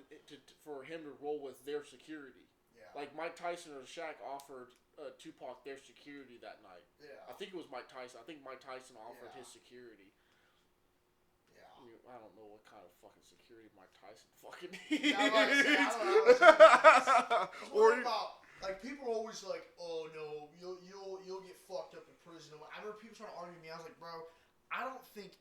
for him to roll with their security. Yeah. Like Mike Tyson or Shaq offered Tupac their security that night. Yeah. I think it was Mike Tyson. I think Mike Tyson offered his security. Yeah. I don't know what kind of fucking security Mike Tyson fucking needs. Yeah, I don't know. Or about, like, people are always like, oh no, you'll get fucked up in prison. I remember people trying to argue with me. I was like, bro, I don't think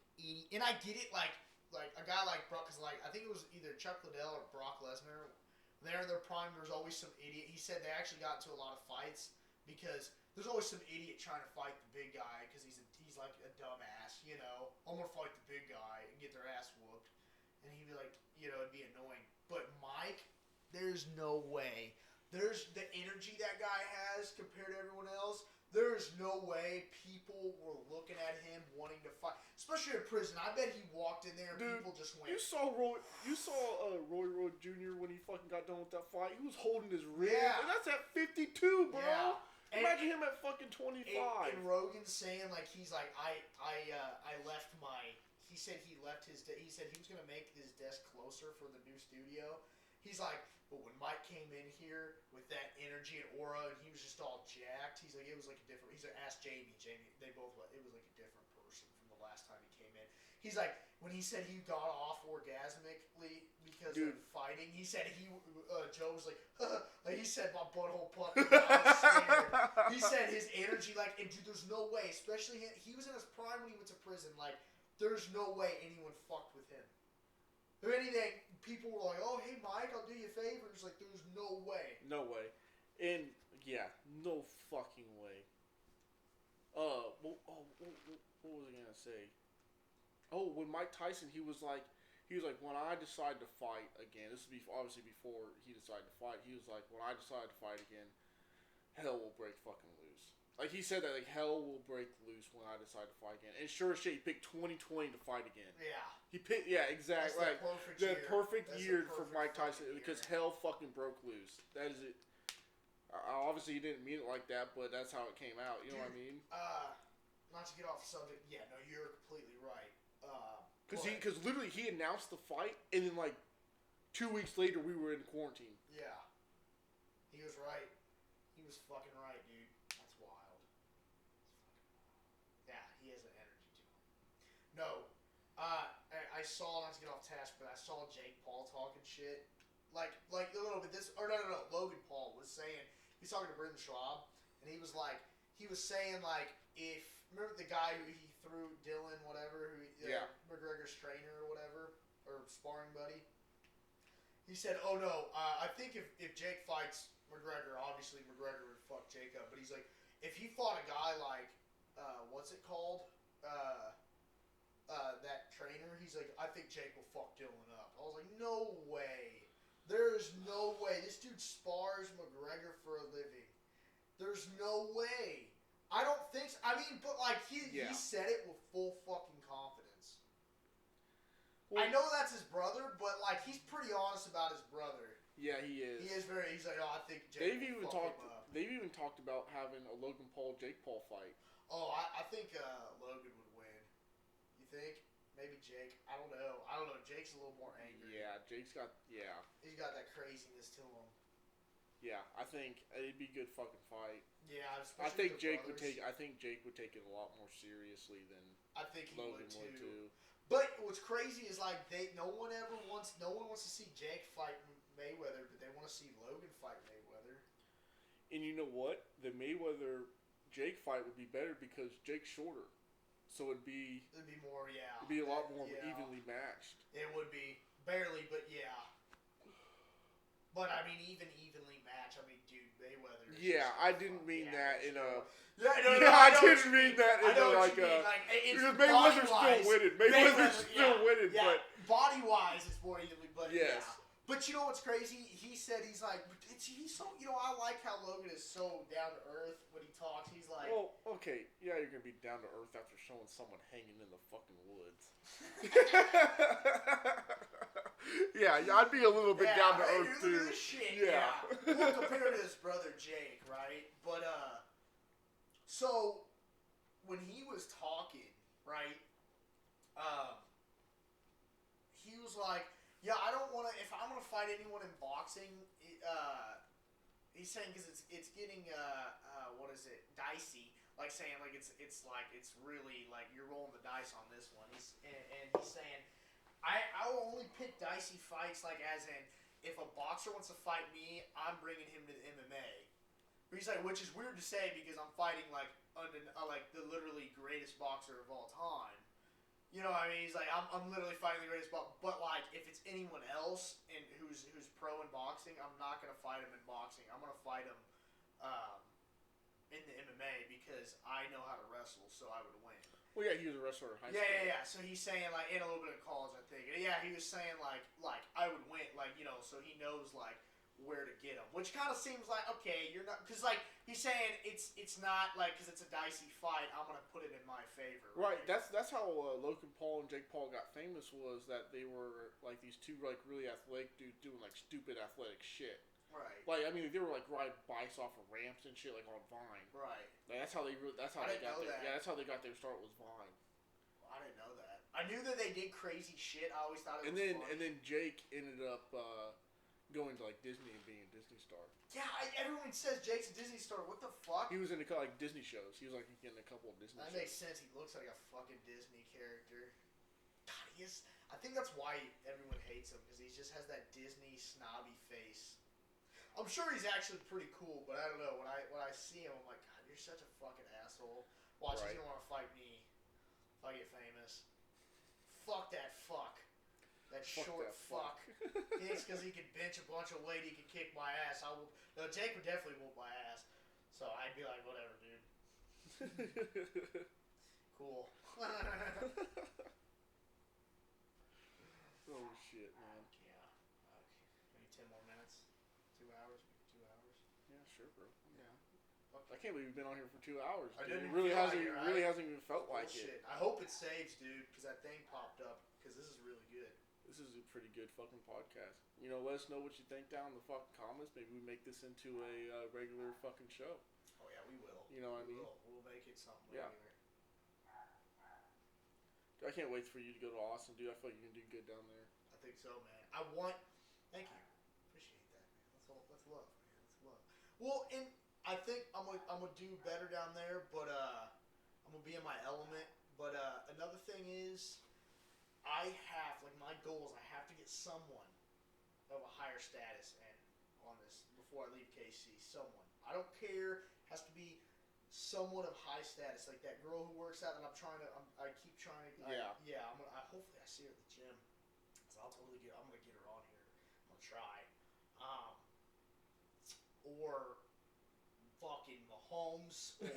and I get it, like a guy like Brock, because like I think it was either Chuck Liddell or Brock Lesnar. They're in their prime. There's always some idiot. He said they actually got into a lot of fights because there's always some idiot trying to fight the big guy because he's like a dumbass, you know. I'm gonna fight the big guy and get their ass whooped, and he'd be like, you know, it'd be annoying. But Mike, there's no way. There's the energy that guy has compared to everyone else. There's no way people were looking at him wanting to fight, especially in prison. I bet he walked in there and people just went. You saw Roy Jr. when he fucking got done with that fight. He was holding his ribs, and that's at 52, bro. Yeah. Imagine him at fucking 25. And Rogan's saying like he's like I left my. He said he left his. He said he was gonna make his desk closer for the new studio. He's like, but when Mike came in here with that energy and aura, and he was just all jacked, he's like, it was like a different. He's like, ask Jamie. They both. It was like a different person from the last time he came in. He's like, when he said he got off orgasmically because of fighting, he said Joe was like, like he said my butthole plucked. I was scared. He said his energy, like, and dude, there's no way, especially he was in his prime when he went to prison. Like, there's no way anyone fucked with him. If anything, people were like, oh, hey, Mike, I'll do you favors. Like, there's no way. No way. And, yeah, no fucking way. What was I going to say? Oh, when Mike Tyson, he was like, when I decide to fight again, this is obviously before he decided to fight, he was like, when I decide to fight again, hell will break fucking loose. Like, he said that, like, hell will break loose when I decide to fight again. And sure as shit, he picked 2020 to fight again. Yeah. He picked, exactly. That's the perfect year for Mike Tyson because hell fucking broke loose. That is it. Obviously, he didn't mean it like that, but that's how it came out. You know what I mean? Not to get off the subject. Yeah, no, you're completely right. Because literally, he announced the fight, and then, like, 2 weeks later, we were in quarantine. Yeah. He was right. He was fucking right, dude. No, I saw, not to get off task, but I saw Jake Paul talking shit, like a little bit. No. Logan Paul was saying, he's talking to Brendan Schaub, and he was saying like, if remember the guy who he threw Dylan whatever, McGregor's trainer or whatever, or sparring buddy. He said, oh no, I think if Jake fights McGregor, obviously McGregor would fuck Jake up, but he's like, if he fought a guy like, what's it called? That trainer, he's like, I think Jake will fuck Dylan up. I was like, no way. There's no way. This dude spars McGregor for a living. There's no way. I don't think so. I mean, but like, he said it with full fucking confidence. Well, I know that's his brother, but like, he's pretty honest about his brother. Yeah, he is. He's like, oh, I think Jake will fuck him up. They've even talked about having a Logan Paul-Jake Paul fight. Oh, I think Logan would win. You think? Maybe Jake. I don't know. Jake's a little more angry. Yeah, Jake's got. Yeah. He's got that craziness to him. Yeah, I think it'd be a good fucking fight. Yeah, I think Jake would take. I think Jake would take it a lot more seriously than. I think he Logan would too. But what's crazy is like no one wants to see Jake fight Mayweather, but they want to see Logan fight Mayweather. And you know what? The Mayweather Jake fight would be better because Jake's shorter. So it'd be more, It'd be a lot more evenly matched. It would be barely, but yeah. But I mean, even evenly matched. I mean, dude, Mayweather. I didn't mean that in a. Yeah, I didn't mean that in a like a. Because Mayweather's still winning. Mayweather's still winning, but body wise, it's more evenly. But yes. Yeah. But you know what's crazy? He said he's like, he's so, I like how Logan is so down to earth when he talks. He's like, well, okay, yeah, you're gonna be down to earth after showing someone hanging in the fucking woods. Yeah, I'd be a little bit down to earth too. Look at this shit. Yeah. Well, compared to his brother Jake, right? But so when he was talking, right? He was like, yeah, I don't want to. If I'm gonna fight anyone in boxing, he's saying because it's getting what is it, dicey. Like saying like it's really like you're rolling the dice on this one. He's saying I will only pick dicey fights like as in if a boxer wants to fight me, I'm bringing him to the MMA. He's like, which is weird to say because I'm fighting like like the literally greatest boxer of all time. You know what I mean? He's like, I'm literally fighting the greatest boxer. But like, if it's anyone else and who's pro in boxing, I'm not gonna fight him in boxing. I'm gonna fight him in the MMA because I know how to wrestle, so I would win. Well, yeah, he was a wrestler in high school. Yeah. So he's saying like in a little bit of college, I think. Yeah, he was saying like I would win, like so he knows like where to get them, which kind of seems like okay, you're not because like he's saying it's not like because it's a dicey fight, I'm gonna put it in my favor. Right. That's how Logan Paul and Jake Paul got famous, was that they were like these two like really athletic dudes doing like stupid athletic shit. Right. Like I mean they were like riding bikes off of ramps and shit like on Vine. Right. Like, that's how they got their yeah, that's how they got their start, was Vine. I didn't know that. I knew that they did crazy shit. I always thought it was funny. And then Jake ended up going to like Disney and being a Disney star. Yeah, everyone says Jake's a Disney star. What the fuck? He was in like Disney shows. He was like in a couple of Disney shows. That makes sense. He looks like a fucking Disney character. God, he is. I think that's why everyone hates him, because he just has that Disney snobby face. I'm sure he's actually pretty cool, but I don't know. When I see him, I'm like, God, you're such a fucking asshole. Watch, he's gonna want to fight me if I get famous. Fuck that fuck. That short fuck. He thinks because he can bench a bunch of weight, he can kick my ass. No, Jake would definitely whoop my ass. So I'd be like, whatever, dude. Cool. Oh shit, man. Yeah. Maybe 10 more minutes. 2 hours. Maybe 2 hours. Yeah, sure, bro. Yeah. I can't believe we've been on here for 2 hours. I Dude. didn't It really feel hasn't. like it, Really hasn't even felt like Bullshit. it. I hope it saves, dude, because that thing popped up. Because this is really good. This is a pretty good fucking podcast. You know, let us know what you think down in the fucking comments. Maybe we make this into a regular fucking show. Oh yeah, we will. You know what I mean? We'll make it something Yeah. regular. I can't wait for you to go to Austin, dude. I feel like you're gonna do good down there. I think so, man. Thank you. Appreciate that, man. That's love, man. That's love. Well, and I think I'm gonna do better down there, but I'm gonna be in my element. But another thing is, my goal is I have to get someone of a higher status and on this before I leave KC. Someone. I don't care. Has to be someone of high status, like that girl who works out, and I keep trying to. Hopefully I see her at the gym. So I'm gonna get her on here. I'm gonna try. Or fucking Mahomes or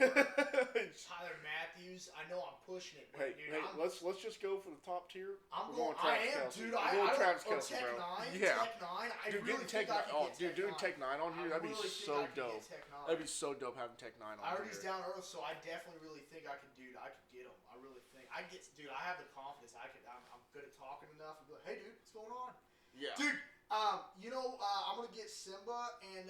Tyler Matthews. I know I'm pushing it, but dude, let's just go for the top tier. I'm going Travis Kelce. Dude. Travis Kelce, Tech bro. 9, Yeah. Tech 9. I Dude, really think I can get doing Tech 9 on here, that'd be so dope. That'd be be so dope having Tech 9 on here. I already down earth, so I definitely really think I could get him. I really think I have the confidence. I'm good at talking enough. And be like, hey, dude, what's going on? Yeah. Dude, I'm gonna get Simba and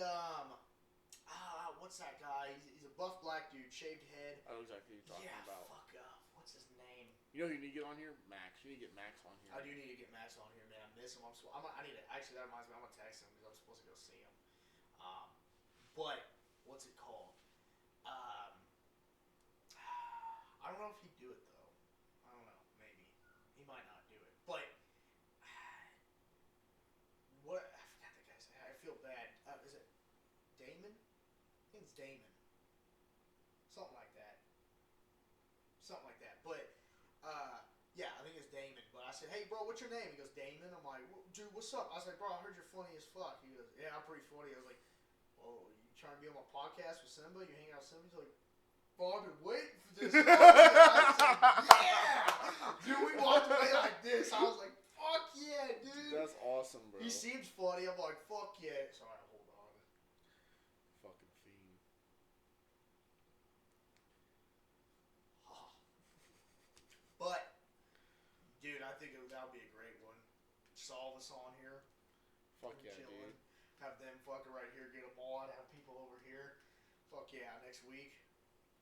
what's that guy? He's a buff black dude, shaved head. I know exactly what you're talking about. Fuck up. What's his name? You know who you need to get on here? Max. You need to get Max on here. I do need to get Max on here, man. I miss him. I need to. Actually, that reminds me. I'm gonna text him because I'm supposed to go see him. But what's it called? I don't know if he'd do it though. I don't know. Maybe he might not do it. But what? I forgot the guy's name. I feel bad. Is it Damon? I think it's Damon. Something like that. But yeah, I think it's Damon. But I said, hey, bro, what's your name? He goes, Damon. I'm like, dude, what's up? I was like, bro, I heard you're funny as fuck. He goes, yeah, I'm pretty funny. I was like, whoa, you trying to be on my podcast with Simba? You hang out with Simba? He's like, bro, I've been waiting for this. I was like, yeah! Dude, we walked away like this. I was like, fuck yeah, dude. That's awesome, bro. He seems funny. I'm like, fuck yeah. Sorry, hold on. Fucking fiend. But, dude, I think that would be a great one. Solve us on here. Fuck yeah, chilling. dude. Have them fucking right here, get them on. Have people over here. Fuck yeah, next week.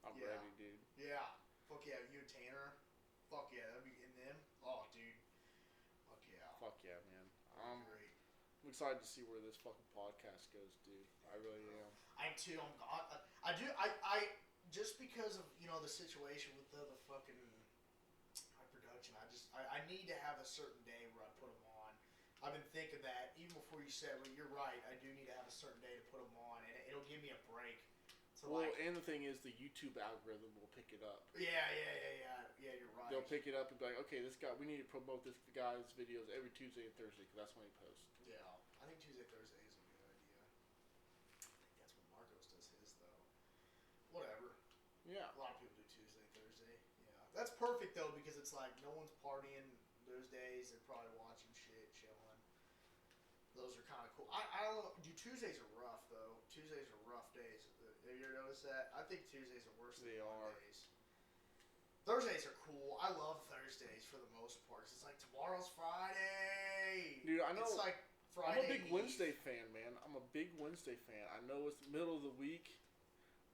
I'm ready, dude. Yeah. Fuck yeah, you and Tanner. Fuck yeah, that'd be in them. Oh, dude. Fuck yeah. Fuck yeah, man. Great. I'm excited to see where this fucking podcast goes, dude. I really am. I am too. I just because of the situation with the fucking my production. I need to have a certain day where I put them on. I've been thinking that even before you said, well, you're right. I do need to have a certain day to put them on, and it'll give me a break. And the thing is, the YouTube algorithm will pick it up. Yeah. Yeah, you're right. They'll pick it up and be like, okay, we need to promote this guy's videos every Tuesday and Thursday because that's when he posts. Yeah, I think Tuesday, Thursday is a good idea. I think that's when Marcos does his, though. Whatever. Yeah. A lot of people do Tuesday, Thursday. Yeah. That's perfect, though, because it's like no one's partying those days. They're probably watching shit, chilling. Those are kind of cool. I don't know. Dude, Tuesdays are rough though. Tuesdays are rough days. Have you ever noticed that? I think Tuesdays are worse than Mondays. Thursdays are cool. I love Thursdays for the most part. It's like tomorrow's Friday. Dude, I know. It's like Friday. I'm a big Wednesday fan, man. I'm a big Wednesday fan. I know it's the middle of the week,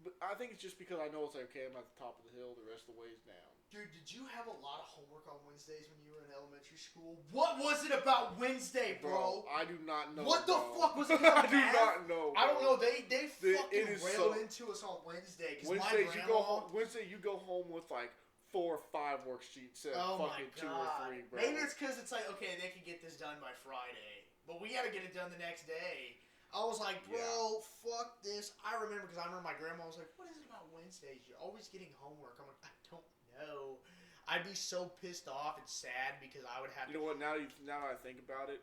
but I think it's just because I know it's like, okay, I'm at the top of the hill. The rest of the way is down. Dude, did you have a lot of homework on Wednesdays when you were in elementary school? What was it about Wednesday, bro? I do not know. What the fuck was it? I do not know. Bro. I don't know. They fucking railed into us on Wednesday. Wednesdays you go home with like 4 or 5 worksheets instead of fucking 2 or 3, bro. Maybe it's because it's like, okay, they can get this done by Friday, but we got to get it done the next day. I was like, bro, fuck this. I remember because I remember my grandma was like, what is it about Wednesdays? You're always getting homework. I'm like, I don't know. I'd be so pissed off and sad because I would have. You know what? Now that I think about it,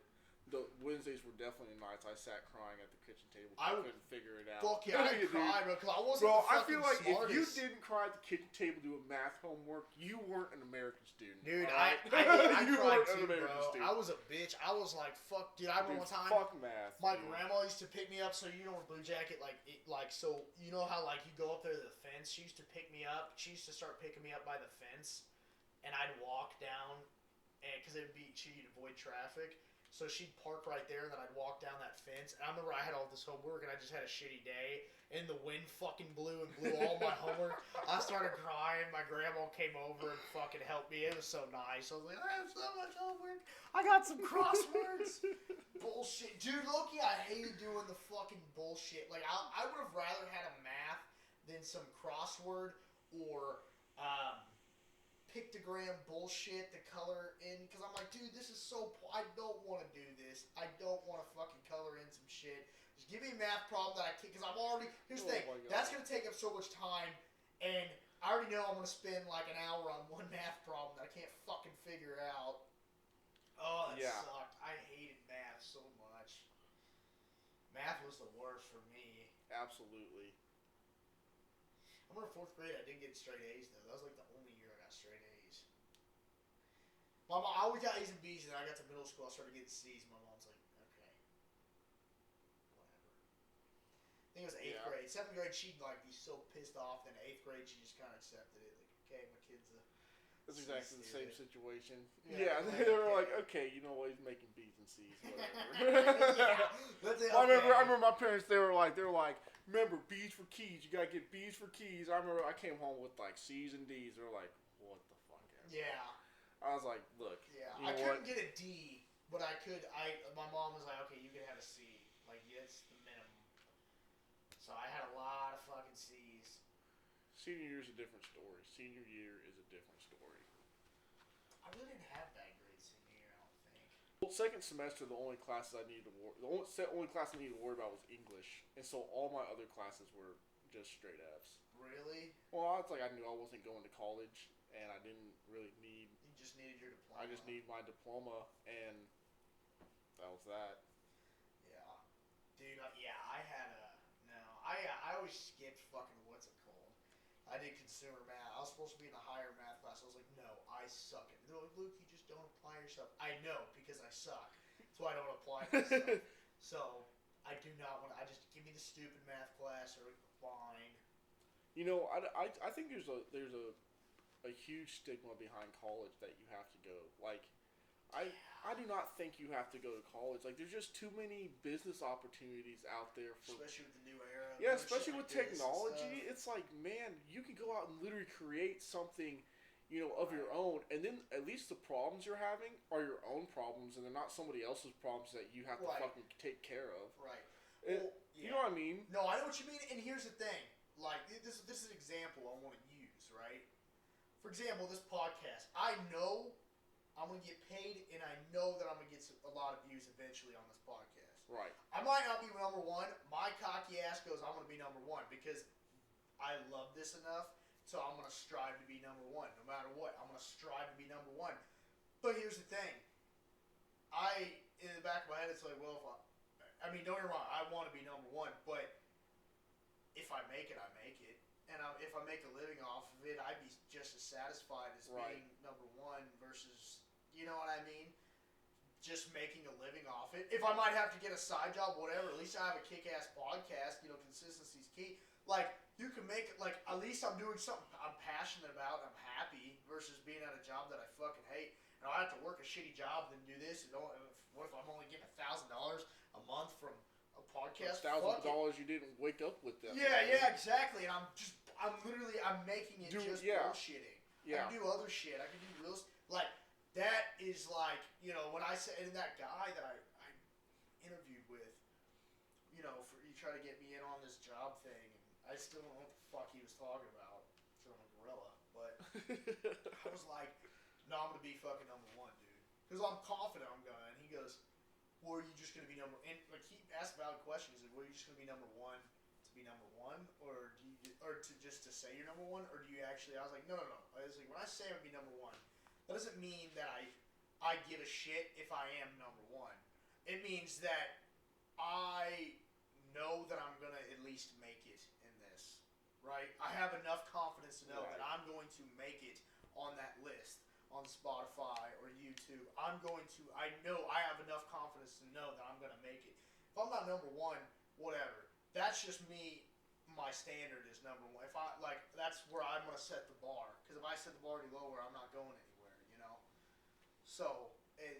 the Wednesdays were definitely nights I sat crying at the kitchen table. I couldn't figure it out. Fuck yeah, I cried, bro, because I wasn't the fucking I feel like smartest. if you didn't cry at the kitchen table doing math homework, you weren't an American student. Dude, right? I you cried weren't too, an American bro. student. I was a bitch. I was like, fuck, dude. I remember one time. Fuck math. My grandma used to pick me up. So you know, in Blue Jacket, so you know how like you go up there to the fence. She used to pick me up. She used to start picking me up by the fence, and I'd walk down, and because she'd avoid traffic. So she'd park right there, and then I'd walk down that fence. And I remember I had all this homework, and I just had a shitty day. And the wind fucking blew all my homework. I started crying. My grandma came over and fucking helped me. It was so nice. I was like, I have so much homework. I got some crosswords. Bullshit. Dude, Loki, I hated doing the fucking bullshit. Like, I would have rather had a math than some crossword or pictogram bullshit to color in, because I'm like, dude, this is so I don't want to do this. I don't want to fucking color in some shit. Just give me a math problem that I can, because I'm already, here's the thing, that's going to take up so much time, and I already know I'm going to spend like an hour on one math problem that I can't fucking figure out. Oh, that sucked. I hated math so much. Math was the worst for me. Absolutely. I remember 4th grade, I did get straight A's, though. That was like the only year I got straight A's. I always got A's and B's, and then I got to middle school, I started getting C's, and my mom's like, okay. Whatever. I think it was 8th grade. 7th grade, she'd like be so pissed off, then 8th grade, she just kind of accepted it. Like, okay, my kid's a... That's exactly the same situation. Yeah, they were like, okay, you know what, he's making B's and C's, whatever. I remember my parents, they were like, remember, B's for keys, you gotta get B's for keys. I remember I came home with like C's and D's. They were like, what the fuck ever. Yeah. I was like, look. Yeah, I couldn't get a D, but I could, my mom was like, okay, you can have a C. Like, that's the minimum. So I had a lot of fucking C's. Senior year is a different story. Senior year is a different story. I really didn't have bad grades senior year, I don't think. Well, second semester, the only classes I needed to only class I needed to worry about was English, and so all my other classes were just straight F's. Really? Well, it's like I knew I wasn't going to college, and I didn't really need. You just needed your diploma. I just needed my diploma, and that was that. Yeah, dude. I had a no. I always skipped fucking what's it called. I did consumer math. I was supposed to be in the higher math class. I was like, no, I suck at it. They're like, Luke, you just don't apply yourself. I know, because I suck. That's why I don't apply myself. So, I do not want to, I just, give me the stupid math class or fine. You know, I think there's a huge stigma behind college that you have to go. Like, I do not think you have to go to college. Like, there's just too many business opportunities out there for, especially with the new era. Yeah, especially with technology. It's like, man, you can go out and literally create something, you know, of your own, and then at least the problems you're having are your own problems, and they're not somebody else's problems that you have to fucking take care of. Right. You know what I mean? No, I know what you mean. And here's the thing. Like, this is an example I want to use, right? For example, this podcast. I know I'm going to get paid, and I know that I'm going to get a lot of views eventually on this podcast. Right. I might not be number one. My cocky ass goes, I'm going to be number one, because I love this enough, so I'm going to strive to be number one. No matter what, I'm going to strive to be number one. But here's the thing. In the back of my head, it's like, well, I mean, don't get me wrong, I want to be number one, but if I make it, I make it. And if I make a living off of it, I'd be just as satisfied as being number one versus, you know what I mean? just making a living off it. If I might have to get a side job, whatever, at least I have a kick-ass podcast. You know, consistency's key. Like, you can make it, like, at least I'm doing something I'm passionate about and I'm happy versus being at a job that I fucking hate. And I have to work a shitty job than do this. And what if I'm only getting $1,000 a month from a podcast? $1,000 you didn't wake up with that. Yeah, exactly. And I'm making it Dude, just bullshitting. Yeah. I can do other shit. I can do real, like, that is like, you know, when I said, and that guy that I interviewed with, you know, he tried to get me in on this job thing, and I still don't know what the fuck he was talking about, because I'm a gorilla, but I was like, no, I'm going to be fucking number one, dude. Because I'm confident I'm going to, and he goes, well, are you just going to be number, and like, he asked valid questions, he's like, well, are you just going to be number one to be number one, or do you, or to just to say you're number one, or do you actually, I was like, no. I was like, when I say I'm going to be number one, that doesn't mean that I give a shit if I am number one. It means that I know that I'm going to at least make it in this, right? I have enough confidence to know that I'm going to make it on that list on Spotify or YouTube. I know I have enough confidence to know that I'm going to make it. If I'm not number one, whatever. That's just me. My standard is number one. If I, like, that's where I'm going to set the bar. Because if I set the bar any lower, I'm not going anywhere. So,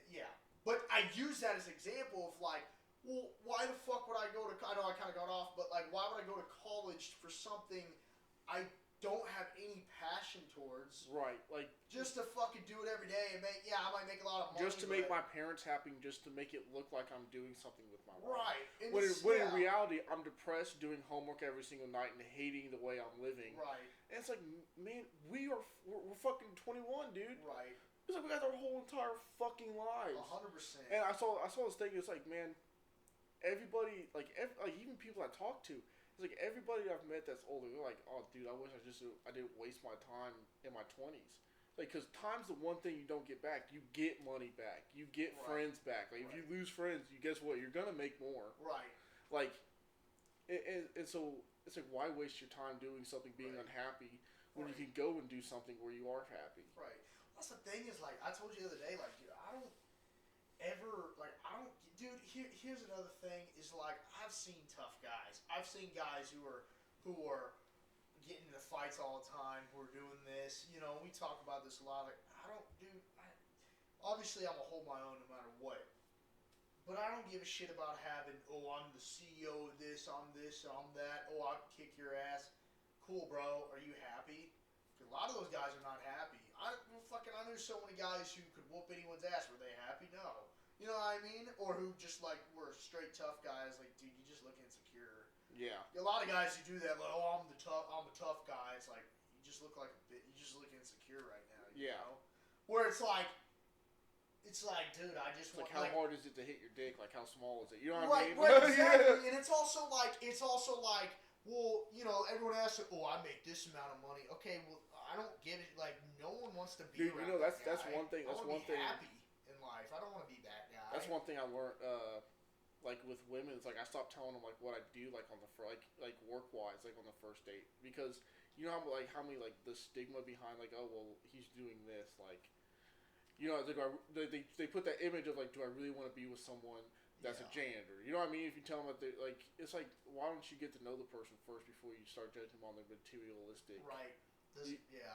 yeah. But I use that as an example of, like, well, why the fuck would I go to, I know I kind of got off, but, like, why would I go to college for something I don't have any passion towards? Right, like, just to fucking do it every day and I might make a lot of money. Just to make my parents happy, just to make it look like I'm doing something with my life. Right. When in reality, I'm depressed doing homework every single night and hating the way I'm living. Right. And it's like, man, we're fucking 21, dude. Right. It's like we got our whole entire fucking lives. 100%. And I saw this thing. It's like, man, everybody, like even people I talk to, it's like everybody I've met that's older. They're like, oh, dude, I wish I didn't waste my time in my 20s. Like, because time's the one thing you don't get back. You get money back. You get friends back. Like, if you lose friends, guess what? You're gonna make more. Right. Like, and so it's like, why waste your time doing something, being unhappy, when you can go and do something where you are happy? Right. That's the thing is, like, I told you the other day, like, dude, here's another thing is, like, I've seen tough guys. I've seen guys who are getting into fights all the time, who are doing this. You know, we talk about this a lot. Like, obviously I'm going to hold my own no matter what. But I don't give a shit about having, I'm the CEO of this, I'm that, I'll kick your ass. Cool, bro. Are you happy? Because a lot of those guys are not happy. I knew so many guys who could whoop anyone's ass. Were they happy? No. You know what I mean? Or who just, like, were straight tough guys. Like, dude, you just look insecure. Yeah. A lot of guys who do that, like, I'm the tough guy. It's like, you just look like a bit. You just look insecure right now. You know? Where it's like, dude, I just want. Like, how hard is it to hit your dick? Like, how small is it? You know what I mean? Right, exactly. And it's also like, well, you know, everyone asks, I make this amount of money. Okay, well, I don't get it. Like, no one wants to be. Dude, you know, that's one thing. That's one thing. Happy in life. I don't want to be that guy. That's one thing I learned. Like with women, it's like I stopped telling them like what I do, like on the like work wise, like on the first date, because you know how many like the stigma behind like, oh well, he's doing this, like, you know, they put that image of like, do I really want to be with someone that's a janitor? You know what I mean? If you tell them that they like, it's like, why don't you get to know the person first before you start judging them on their materialistic? Right. Yeah.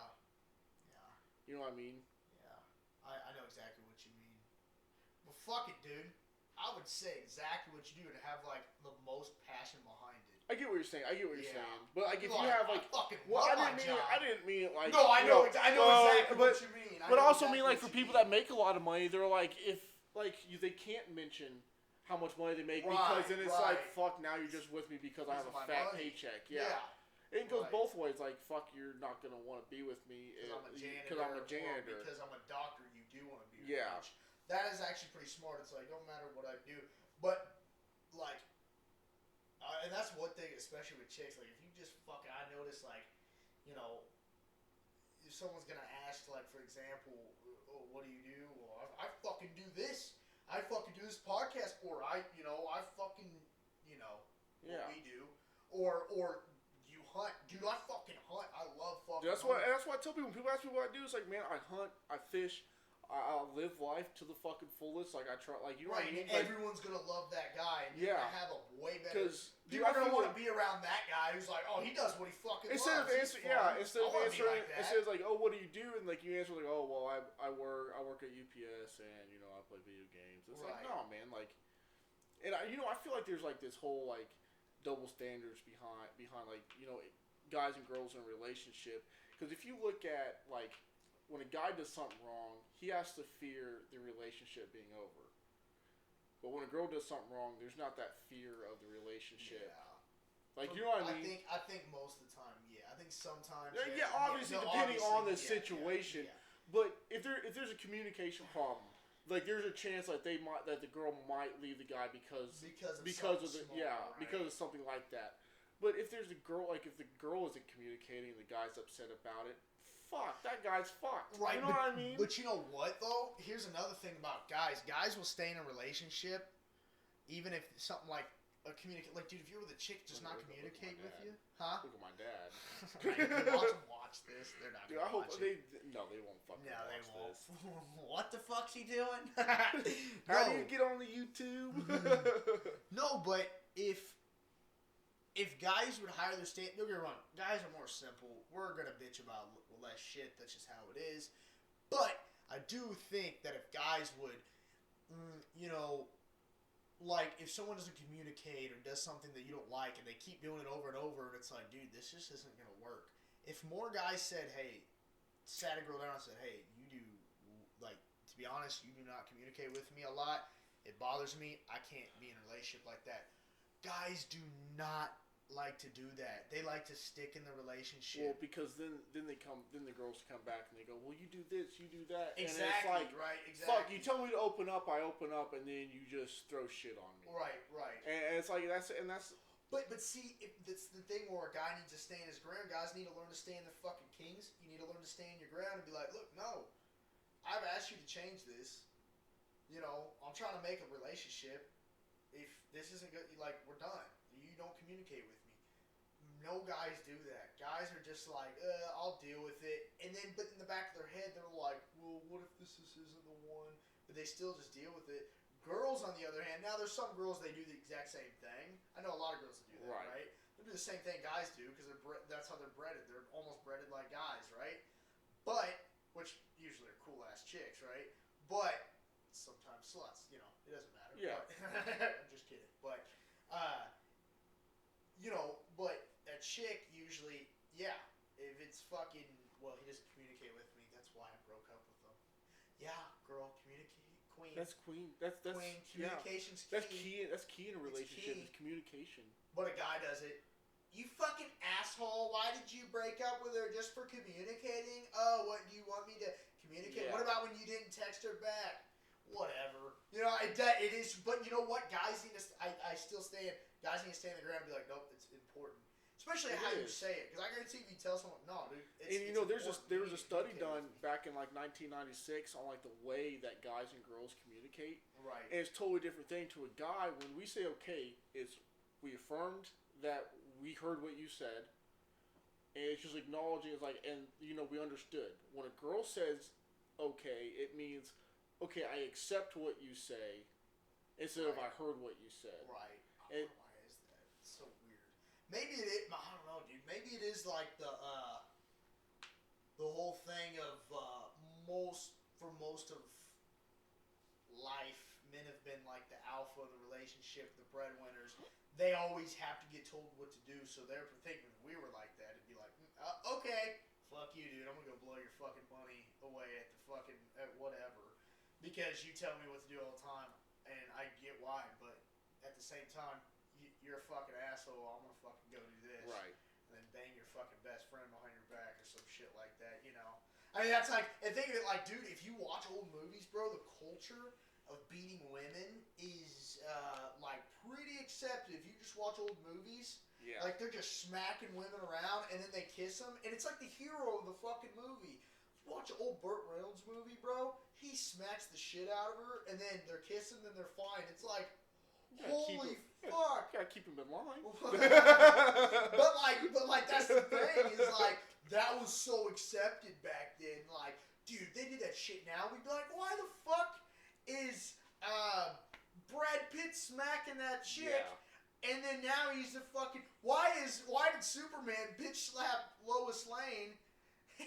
You know what I mean? Yeah. I know exactly what you mean. Well, fuck it, dude. I would say exactly what you do to have like the most passion behind it. I get what you're saying. But like, if you I have like, I didn't mean it like. No, I know exactly what you mean. But also mean like for people that make a lot of money, they're like, if like they can't mention how much money they make because then it's like, fuck, now you're just with me because I have a fat paycheck. Yeah. It goes both ways. Like, fuck, you're not gonna want to be with me because I'm a janitor. Because I'm a doctor, you do want to be with me. Yeah. That is actually pretty smart. It's like, don't matter what I do. But, like, and that's one thing, especially with chicks. Like, if you just fucking, I notice, like, you know, if someone's going to ask, like, for example, what do you do? Well, I fucking do this. I fucking do this podcast. Or I fucking, what we do. Or you hunt. Dude, I fucking hunt. I love fucking hunting. That's why I tell people, when people ask me what I do, it's like, man, I hunt, I fish, I'll live life to the fucking fullest. Like I try, like you know what I mean. Like, Everyone's gonna love that guy, and you're gonna have a way better. Because people are gonna want to be around that guy who's like, oh, he does what he fucking instead loves. Instead of answering, instead of like, oh, what do you do? And like you answer like, oh, well, I work at UPS, and you know I play video games. It's like, no, man, like, and I feel like there's like this whole like double standards behind like guys and girls in a relationship. Because if you look at like. When a guy does something wrong, he has to fear the relationship being over. But when a girl does something wrong, there's not that fear of the relationship. Yeah. Like, you know what I mean? I think most of the time, yeah. I think sometimes. Yeah, obviously, depending on the situation. Yeah. But if there's a communication problem, like there's a chance like that the girl might leave the guy because of something like that. But if there's a girl, like if the girl isn't communicating, the guy's upset about it. Fuck, that guy's fucked. Right, you know what I mean? But you know what, though? Here's another thing about guys. Guys will stay in a relationship even if something like a communicate. Like, dude, if you're with a chick, just not communicate with you, huh? Look at my dad. watch this. They're not. Dude, I hope they won't fucking they won't. This. What the fuck's he doing? How do you get on the YouTube? No, but if guys would hire their stand, don't get me wrong. Guys are more simple. We're gonna bitch about less shit. That's just how it is. But I do think that if guys would, like if someone doesn't communicate or does something that you don't like, and they keep doing it over and over, and it's like, dude, this just isn't gonna work. If more guys said, hey, sat a girl down and said, hey, you do, like, to be honest, you do not communicate with me a lot. It bothers me. I can't be in a relationship like that. Guys do not like to do that. They like to stick in the relationship. Well, because then the girls come back and they go, well, you do this, you do that. Exactly. And it's like, right. Exactly. Fuck, you tell me to open up, I open up, and then you just throw shit on me. Right. And it's like that's. But see, that's the thing where a guy needs to stay in his ground. Guys need to learn to stay in their fucking kings. You need to learn to stay in your ground and be like, look, no, I've asked you to change this. I'm trying to make a relationship. If this isn't good, like, we're done. You don't communicate with me. No guys do that. Guys are just like, I'll deal with it. And then, but in the back of their head, they're like, well, what if this isn't the one? But they still just deal with it. Girls, on the other hand, now there's some girls, they do the exact same thing. I know a lot of girls that do that, right? They do the same thing guys do because that's how they're breaded. They're almost breaded like guys, right? But, which usually are cool-ass chicks, right? But sometimes sluts, it doesn't matter. Yeah. But, I'm just kidding. But, but a chick usually, if it's fucking, well, he doesn't communicate with me, that's why I broke up with him. Yeah, girl, communicate. Queen. That's queen. That's queen. Communication's key. That's key in a relationship. Is communication. But a guy does it. You fucking asshole! Why did you break up with her just for communicating? Oh, what do you want me to communicate? Yeah. What about when you didn't text her back? Whatever. It is. But you know what? Guys need to. I still stand. Guys need to stand on the ground and be like, nope, it's important. Especially how you say it, because I guarantee if you tell someone, no, dude. There was a study done back in like 1996 on like the way that guys and girls communicate. Right. And it's a totally different thing to a guy. When we say okay, it's we affirmed that we heard what you said, and it's just acknowledging. It's like, and we understood. When a girl says okay, it means okay, I accept what you say, instead of I heard what you said. Right. And why is that? It's so weird. Maybe it is. I don't know, dude. Maybe it is like the whole thing of most of life, men have been like the alpha of the relationship, the breadwinners. They always have to get told what to do, so they're thinking if we were like that, it'd be like, okay, fuck you, dude. I'm gonna go blow your fucking money away at the fucking at whatever, because you tell me what to do all the time, and I get why, but at the same time, you're a fucking asshole. I'm gonna fucking go do this, right? And then bang your fucking best friend behind your back or some shit like that, I mean, that's like, and think of it like, dude, if you watch old movies, bro, the culture of beating women is like pretty accepted. If you just watch old movies, like they're just smacking women around and then they kiss them, and it's like the hero of the fucking movie. Watch an old Burt Reynolds movie, bro. He smacks the shit out of her, and then they're kissing, then they're fine. It's like, holy fuck! Gotta keep him in line. but like that's the thing is like that was so accepted back then. Like, dude, they did that shit now. We'd be like, why the fuck is Brad Pitt smacking that chick? Yeah. And then now he's the fucking. Why did Superman bitch slap Lois Lane?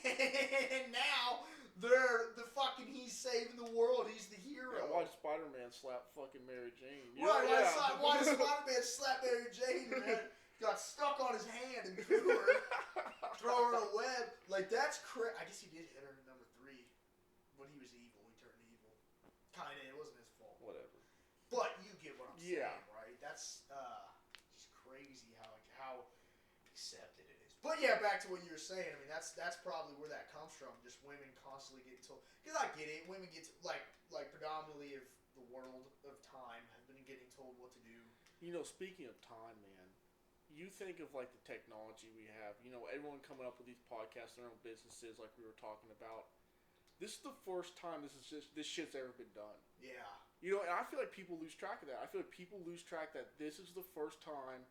And now they're the fucking. He's saving the world. He's the hero. Yeah, why did Spider-Man slap fucking Mary Jane? Right. Why did Spider-Man slap Mary Jane? Man, got stuck on his hand and threw her, throw her in a web. Like that's crazy. I guess he did hit her in number 3, but he was evil. He turned evil. Kinda. It wasn't his fault. Whatever. But you get what I'm saying, right? That's just crazy how accepted it is. But yeah, back to what you were saying. I mean, that's probably where that comes from. Just women constantly getting told. Because I get it. Women get like predominantly of the world of time have been getting told what to do. You know, speaking of time, man, you think of like the technology we have. You know, everyone coming up with these podcasts, their own businesses, like we were talking about. This is the first time this shit's ever been done. Yeah. You know, and I feel like people lose track of that. I feel like people lose track that this is the first time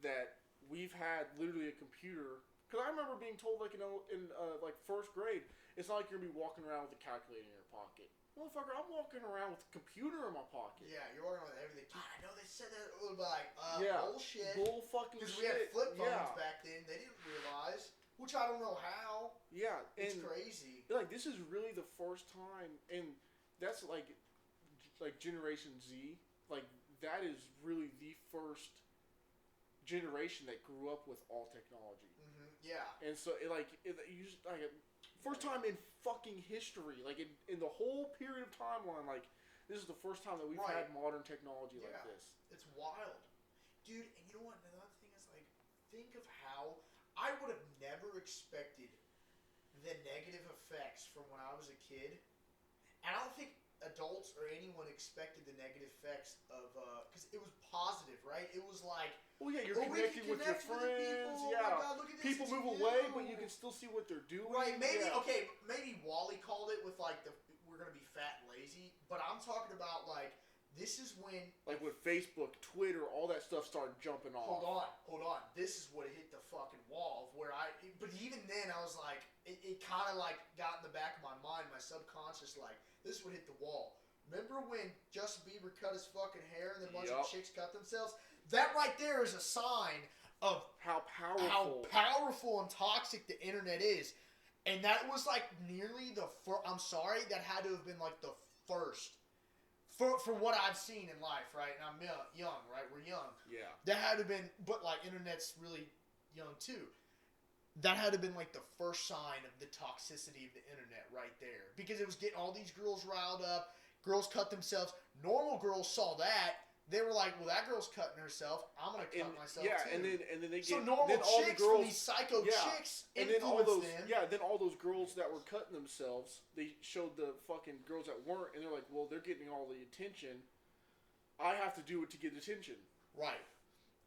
that we've had literally a computer. Because I remember being told, like, you know, in like first grade, it's not like you're gonna be walking around with a calculator in your pocket. Motherfucker, I'm walking around with a computer in my pocket. Yeah, you're walking around with everything. Dude, I know they said that it was like bullshit. Bull fucking shit. Because we had flip phones back then. They didn't realize. Which I don't know how. Yeah. It's crazy. Like, this is really the first time, and that's like Generation Z. Like, that is really the first generation that grew up with all technology. Mm-hmm. Yeah. And so, first time in fucking history, like in the whole period of timeline, like, this is the first time that we've had modern technology like this. It's wild. Dude, and you know what? Another thing is, like, think of how I would have never expected the negative effects from when I was a kid. And I don't think adults or anyone expected the negative effects of, because it was positive, right? It was like, well, yeah, you're connecting with your friends. Yeah, oh my God, look at this, people move away, but you can still see what they're doing. Right? Maybe maybe Wally called it with like we're gonna be fat and lazy, but I'm talking about like this is when like with Facebook, Twitter, all that stuff started jumping off. Hold on. This is what hit the fucking wall where but even then I was like, it kind of like got in the back of my mind, my subconscious, like this would hit the wall. Remember when Justin Bieber cut his fucking hair and then a bunch of chicks cut themselves? That right there is a sign of how powerful and toxic the internet is. And that was like nearly the first. I'm sorry, that had to have been like the first. For what I've seen in life, right? And I'm young, right? We're young. Yeah. That had to have been, but like internet's really young too. That had to have been like the first sign of the toxicity of the internet right there. Because it was getting all these girls riled up. Girls cut themselves. Normal girls saw that. They were like, well, that girl's cutting herself. I'm going to cut myself too. And then they get... So normal then all chicks the girls, from these psycho chicks and then all influenced those, them. Yeah, then all those girls that were cutting themselves, they showed the fucking girls that weren't, and they're like, well, they're getting all the attention. I have to do it to get attention. Right.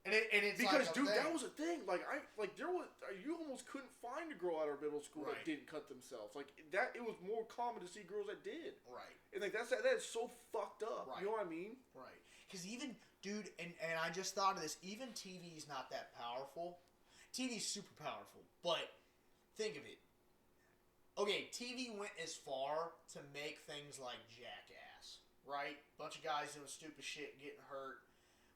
And it's because, like dude, that was a thing. You almost couldn't find a girl at our middle school that didn't cut themselves. Like that, it was more common to see girls that did. Right. And like that is so fucked up. Right. You know what I mean? Right. Because even, dude, and I just thought of this. Even TV's not that powerful. TV's super powerful, but think of it. Okay, TV went as far to make things like Jackass, right? Bunch of guys doing stupid shit, getting hurt,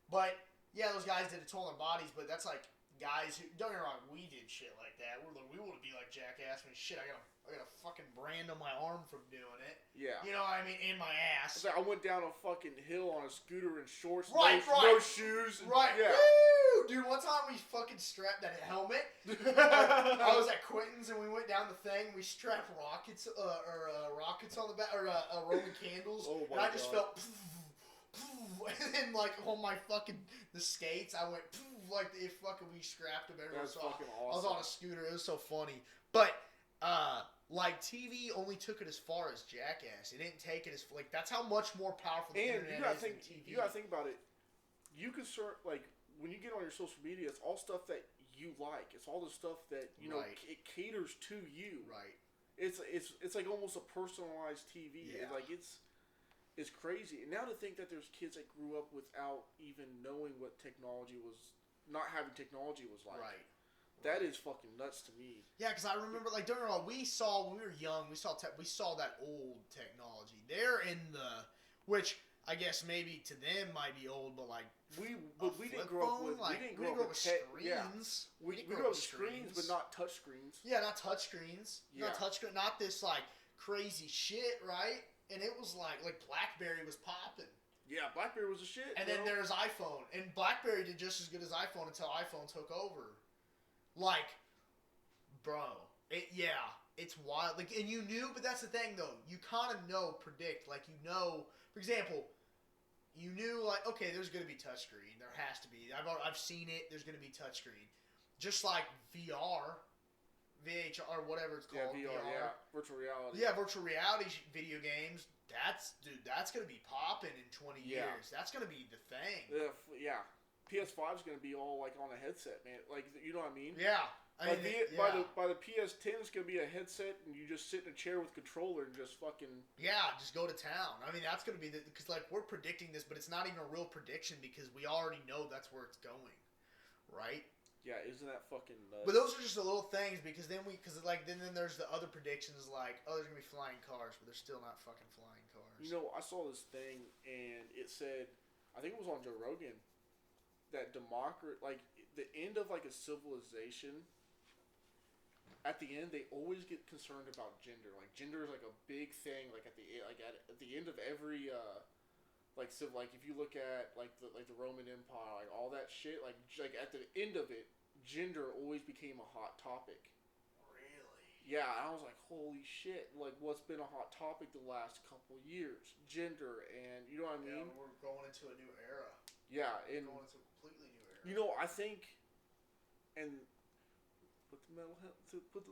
but. Yeah, those guys did a toll on their bodies, but that's like guys who, don't get me wrong, we did shit like that. We wouldn't be like Jackass. I mean, shit, I got a fucking brand on my arm from doing it. Yeah. You know what I mean? In my ass. I went down a fucking hill on a scooter in shorts, no shoes. Right. Yeah. Woo! Dude, one time we fucking strapped that helmet. I was at Quentin's and we went down the thing. We strapped rockets on the back, or Roman candles. Oh and my I just God. felt... And then like on my fucking the skates, I went like we scrapped them. Everyone That's saw. fucking awesome. I was on a scooter. It was so funny. But like TV only took it as far as Jackass. It didn't take it as like that's how much more powerful the internet is than TV. You gotta think about it. You can like when you get on your social media, it's all stuff that you like. It's all the stuff that you know it caters to you. Right. It's like almost a personalized TV. Yeah. It's crazy. And now to think that there's kids that grew up without even knowing what technology was, not having technology was like. Right. That is fucking nuts to me. Yeah, because I remember, like, don't get me wrong, when we were young, we saw that old technology. They're in the, which I guess maybe to them might be old, but like we didn't grow up with screens. Yeah. We grew up with screens, but not touch screens. Yeah, not touch screens. Yeah. Not this like crazy shit, right? And it was like BlackBerry was popping. Yeah, BlackBerry was a shit. And then there's iPhone, and BlackBerry did just as good as iPhone until iPhone took over. Like, bro, it's wild. Like, and you knew, but that's the thing though. You kind of predict. Like, for example, you knew like, okay, there's gonna be touchscreen. There has to be. I've seen it. There's gonna be touchscreen. Just like VR, VHR, whatever it's called. Yeah, VR. Yeah, virtual reality. Yeah, virtual reality video games. That's gonna be popping in 20 years. That's gonna be the thing. Yeah. PS5 is gonna be all like on a headset, man. Like, you know what I mean? Yeah. By the PS10, it's gonna be a headset, and you just sit in a chair with a controller and just fucking. Yeah, just go to town. I mean, that's gonna be because like we're predicting this, but it's not even a real prediction because we already know that's where it's going, right? Yeah, isn't that fucking nuts? But those are just the little things because then there's the other predictions like, oh, there's gonna be flying cars, but there's still not fucking flying cars. You know, I saw this thing and it said, I think it was on Joe Rogan, that like the end of like a civilization. At the end, they always get concerned about gender. Like, gender is like a big thing. Like at the end of every like if you look at like the Roman Empire, like all that shit, like at the end of it, gender always became a hot topic. Really? Yeah, I was like, holy shit! Like, what's been a hot topic the last couple years? Gender, and you know what I mean? Yeah, we're going into a new era. Yeah, and we're going into a completely new era. You know, I think, and put the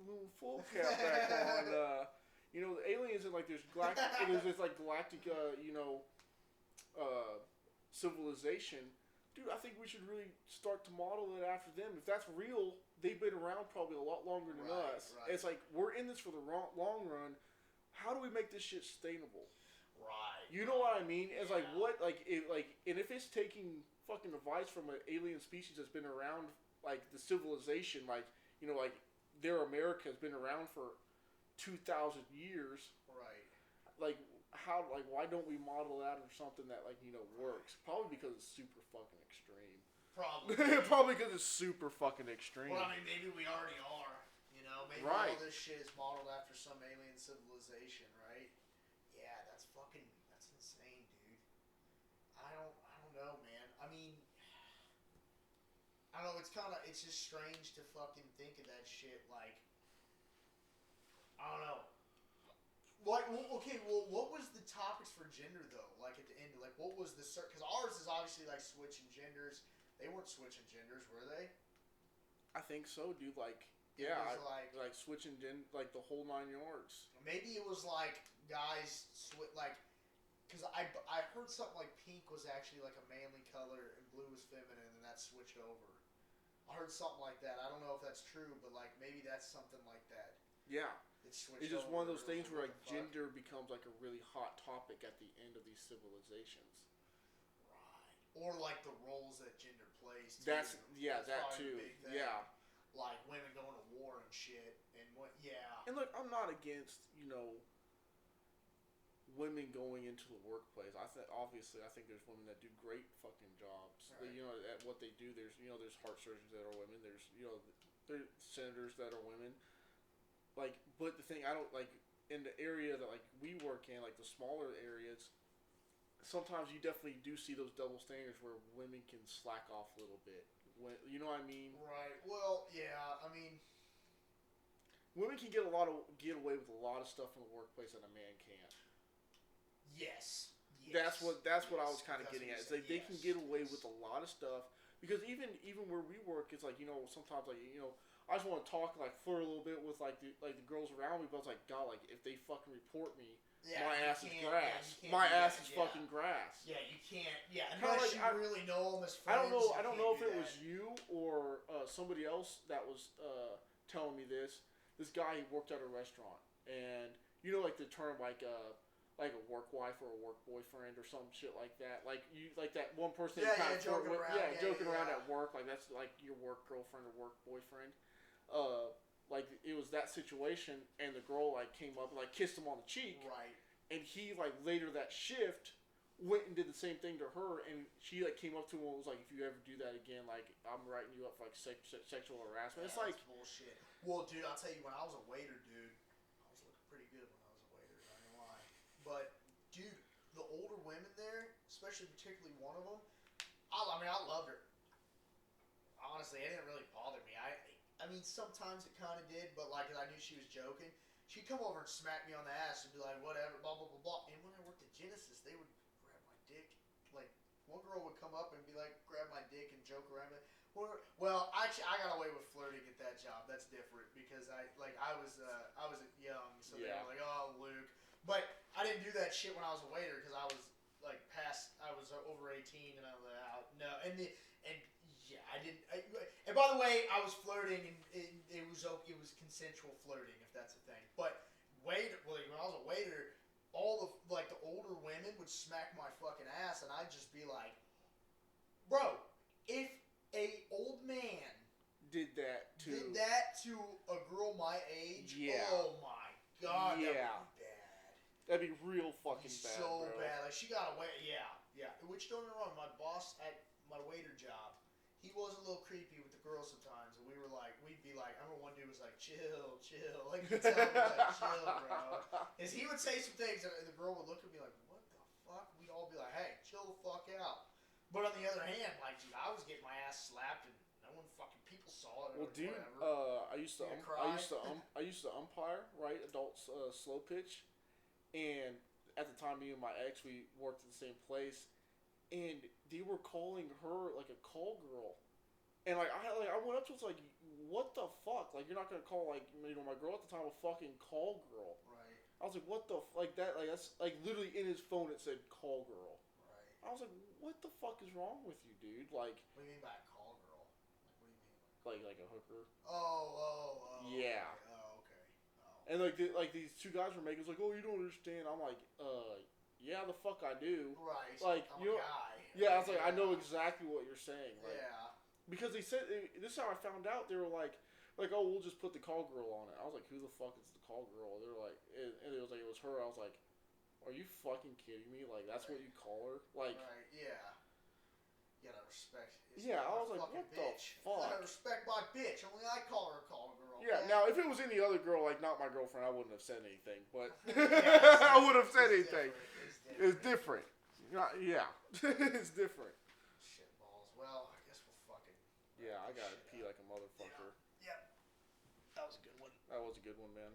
little full cap back on. You know, the aliens and like there's galactic, civilization. Dude, I think we should really start to model it after them. If that's real, they've been around probably a lot longer than us. Right. It's like, we're in this for the long run. How do we make this shit sustainable? Right. You know what I mean? It's like, what, and if it's taking fucking advice from an alien species that's been around, like, the civilization, like, you know, like, their America has been around for 2,000 years. Right. Like, why don't we model that or something that, like, you know, works? Probably because it's super fucking extreme. Probably. Probably because it's super fucking extreme. Well, I mean, maybe we already are. You know, maybe all this shit is modeled after some alien civilization, right? Yeah, that's insane, dude. I don't know, man. I mean, I don't know. It's just strange to fucking think of that shit. Like, I don't know. What was the topics for gender though? Like at the end, like what was the because ours is obviously like switching genders. They weren't switching genders, were they? I think so, dude. Like, like switching like the whole 9 yards. Maybe it was like guys because I heard something like pink was actually like a manly color and blue was feminine, and that switched over. I heard something like that. I don't know if that's true, but like maybe that's something like that. Yeah. It's just one of those things where like gender becomes like a really hot topic at the end of these civilizations. Right. Or like the roles that gender plays too. That's that too. Yeah. Like women going to war and shit and And look, I'm not against, you know, women going into the workplace. I think there's women that do great fucking jobs. Right. You know, at what they do, there's heart surgeons that are women. There's there's senators that are women. Like, but the thing I don't like in the area that like we work in, like the smaller areas, sometimes you definitely do see those double standards where women can slack off a little bit. You know what I mean? Right. Well, yeah. I mean, women can get away with a lot of stuff in the workplace that a man can't. Yes. That's what I was kind of getting at. It's like they can get away with a lot of stuff because even where we work, it's like, you know, sometimes like, you know, I just want to talk like for a little bit with like the girls around me, but it's like, God, like if they fucking report me, my ass is grass. My ass is fucking grass. Yeah, you can't. Yeah, unless you really know them as friends. I don't know if it was you or somebody else that was telling me this. This guy, he worked at a restaurant, and you know, like the term like a work wife or a work boyfriend or some shit like that. Like you, like that one person. Joking around. Joking around at work. Like that's like your work girlfriend or work boyfriend. like it was that situation, and the girl like came up and like kissed him on the cheek, Right. and he like later that shift went and did the same thing to her, and she like came up to him and was like, if you ever do that again, like I'm writing you up for like sexual harassment. Yeah, It's like that's bullshit. Well, dude, I'll tell you, when I was a waiter, dude, I was looking pretty good when I was a waiter. Not gonna lie, but dude, the older women there, especially particularly one of them, I mean, I loved her. Honestly, it didn't really bother me. I mean, sometimes it kind of did, but like, 'cause I knew she was joking. She'd come over and smack me on the ass and be like, whatever, blah, blah, blah, blah. And when I worked at Genesis, they would grab my dick. Like, one girl would come up and be like, grab my dick and joke around. Well, actually, I got away with flirting at that job. That's different because I was young, so they were like, oh, Luke. But I didn't do that shit when I was a waiter because I was like I was over 18 and I was like, oh, no. And yeah, I didn't. And by the way, I was flirting, and it was consensual flirting, if that's a thing. But when I was a waiter, all the older women would smack my fucking ass, and I'd just be like, bro, if a old man did that to a girl my age, yeah. Oh my god, yeah. that would be bad. That'd be real fucking bad, so bro. bad. Like, she got away. Yeah. Which, don't get me wrong, my boss at my waiter job, he was a little creepy with the girls sometimes, and we'd be like, I remember one dude was like, chill, like, you tell me, like, chill, bro. Is he would say some things, and the girl would look at me like, what the fuck? We'd all be like, hey, chill the fuck out. But on the other hand, like, dude, I was getting my ass slapped, and no one fucking people saw it. Well, dude, whatever. I used to umpire, right, adults slow pitch, and at the time, me and my ex, we worked at the same place. And they were calling her like a call girl, and I went up to her, like, what the fuck? Like, you're not gonna call my girl at the time a fucking call girl. Right. I was like, what the that's like literally in his phone it said call girl. Right. I was like, what the fuck is wrong with you, dude? Like, what do you mean by a call girl? Like, what do you mean? Like a hooker. Oh. Yeah. Okay. Oh, okay. Oh. And like these two guys were making, it's like, oh, you don't understand. I'm like, yeah, the fuck I do. Right. Like, I'm a guy. Yeah, I was like, I know exactly what you're saying. Like, yeah. Because they said, this is how I found out. They were like, oh, we'll just put the call girl on it. I was like, who the fuck is the call girl? They were like, and it was like, it was her. I was like, are you fucking kidding me? Like, that's what you call her? Like, right, yeah. You gotta respect. Yeah, I was like, what bitch. the fuck? I gotta respect my bitch. Only I call her a call girl. Yeah, okay? now if it was any other girl, like not my girlfriend, I wouldn't have said anything. But Yeah, I would have said anything. It's different. Yeah, it's different. Shit balls. Well, I guess we'll fucking. Yeah, I gotta pee like a motherfucker. Yeah. That was a good one. That was a good one, man.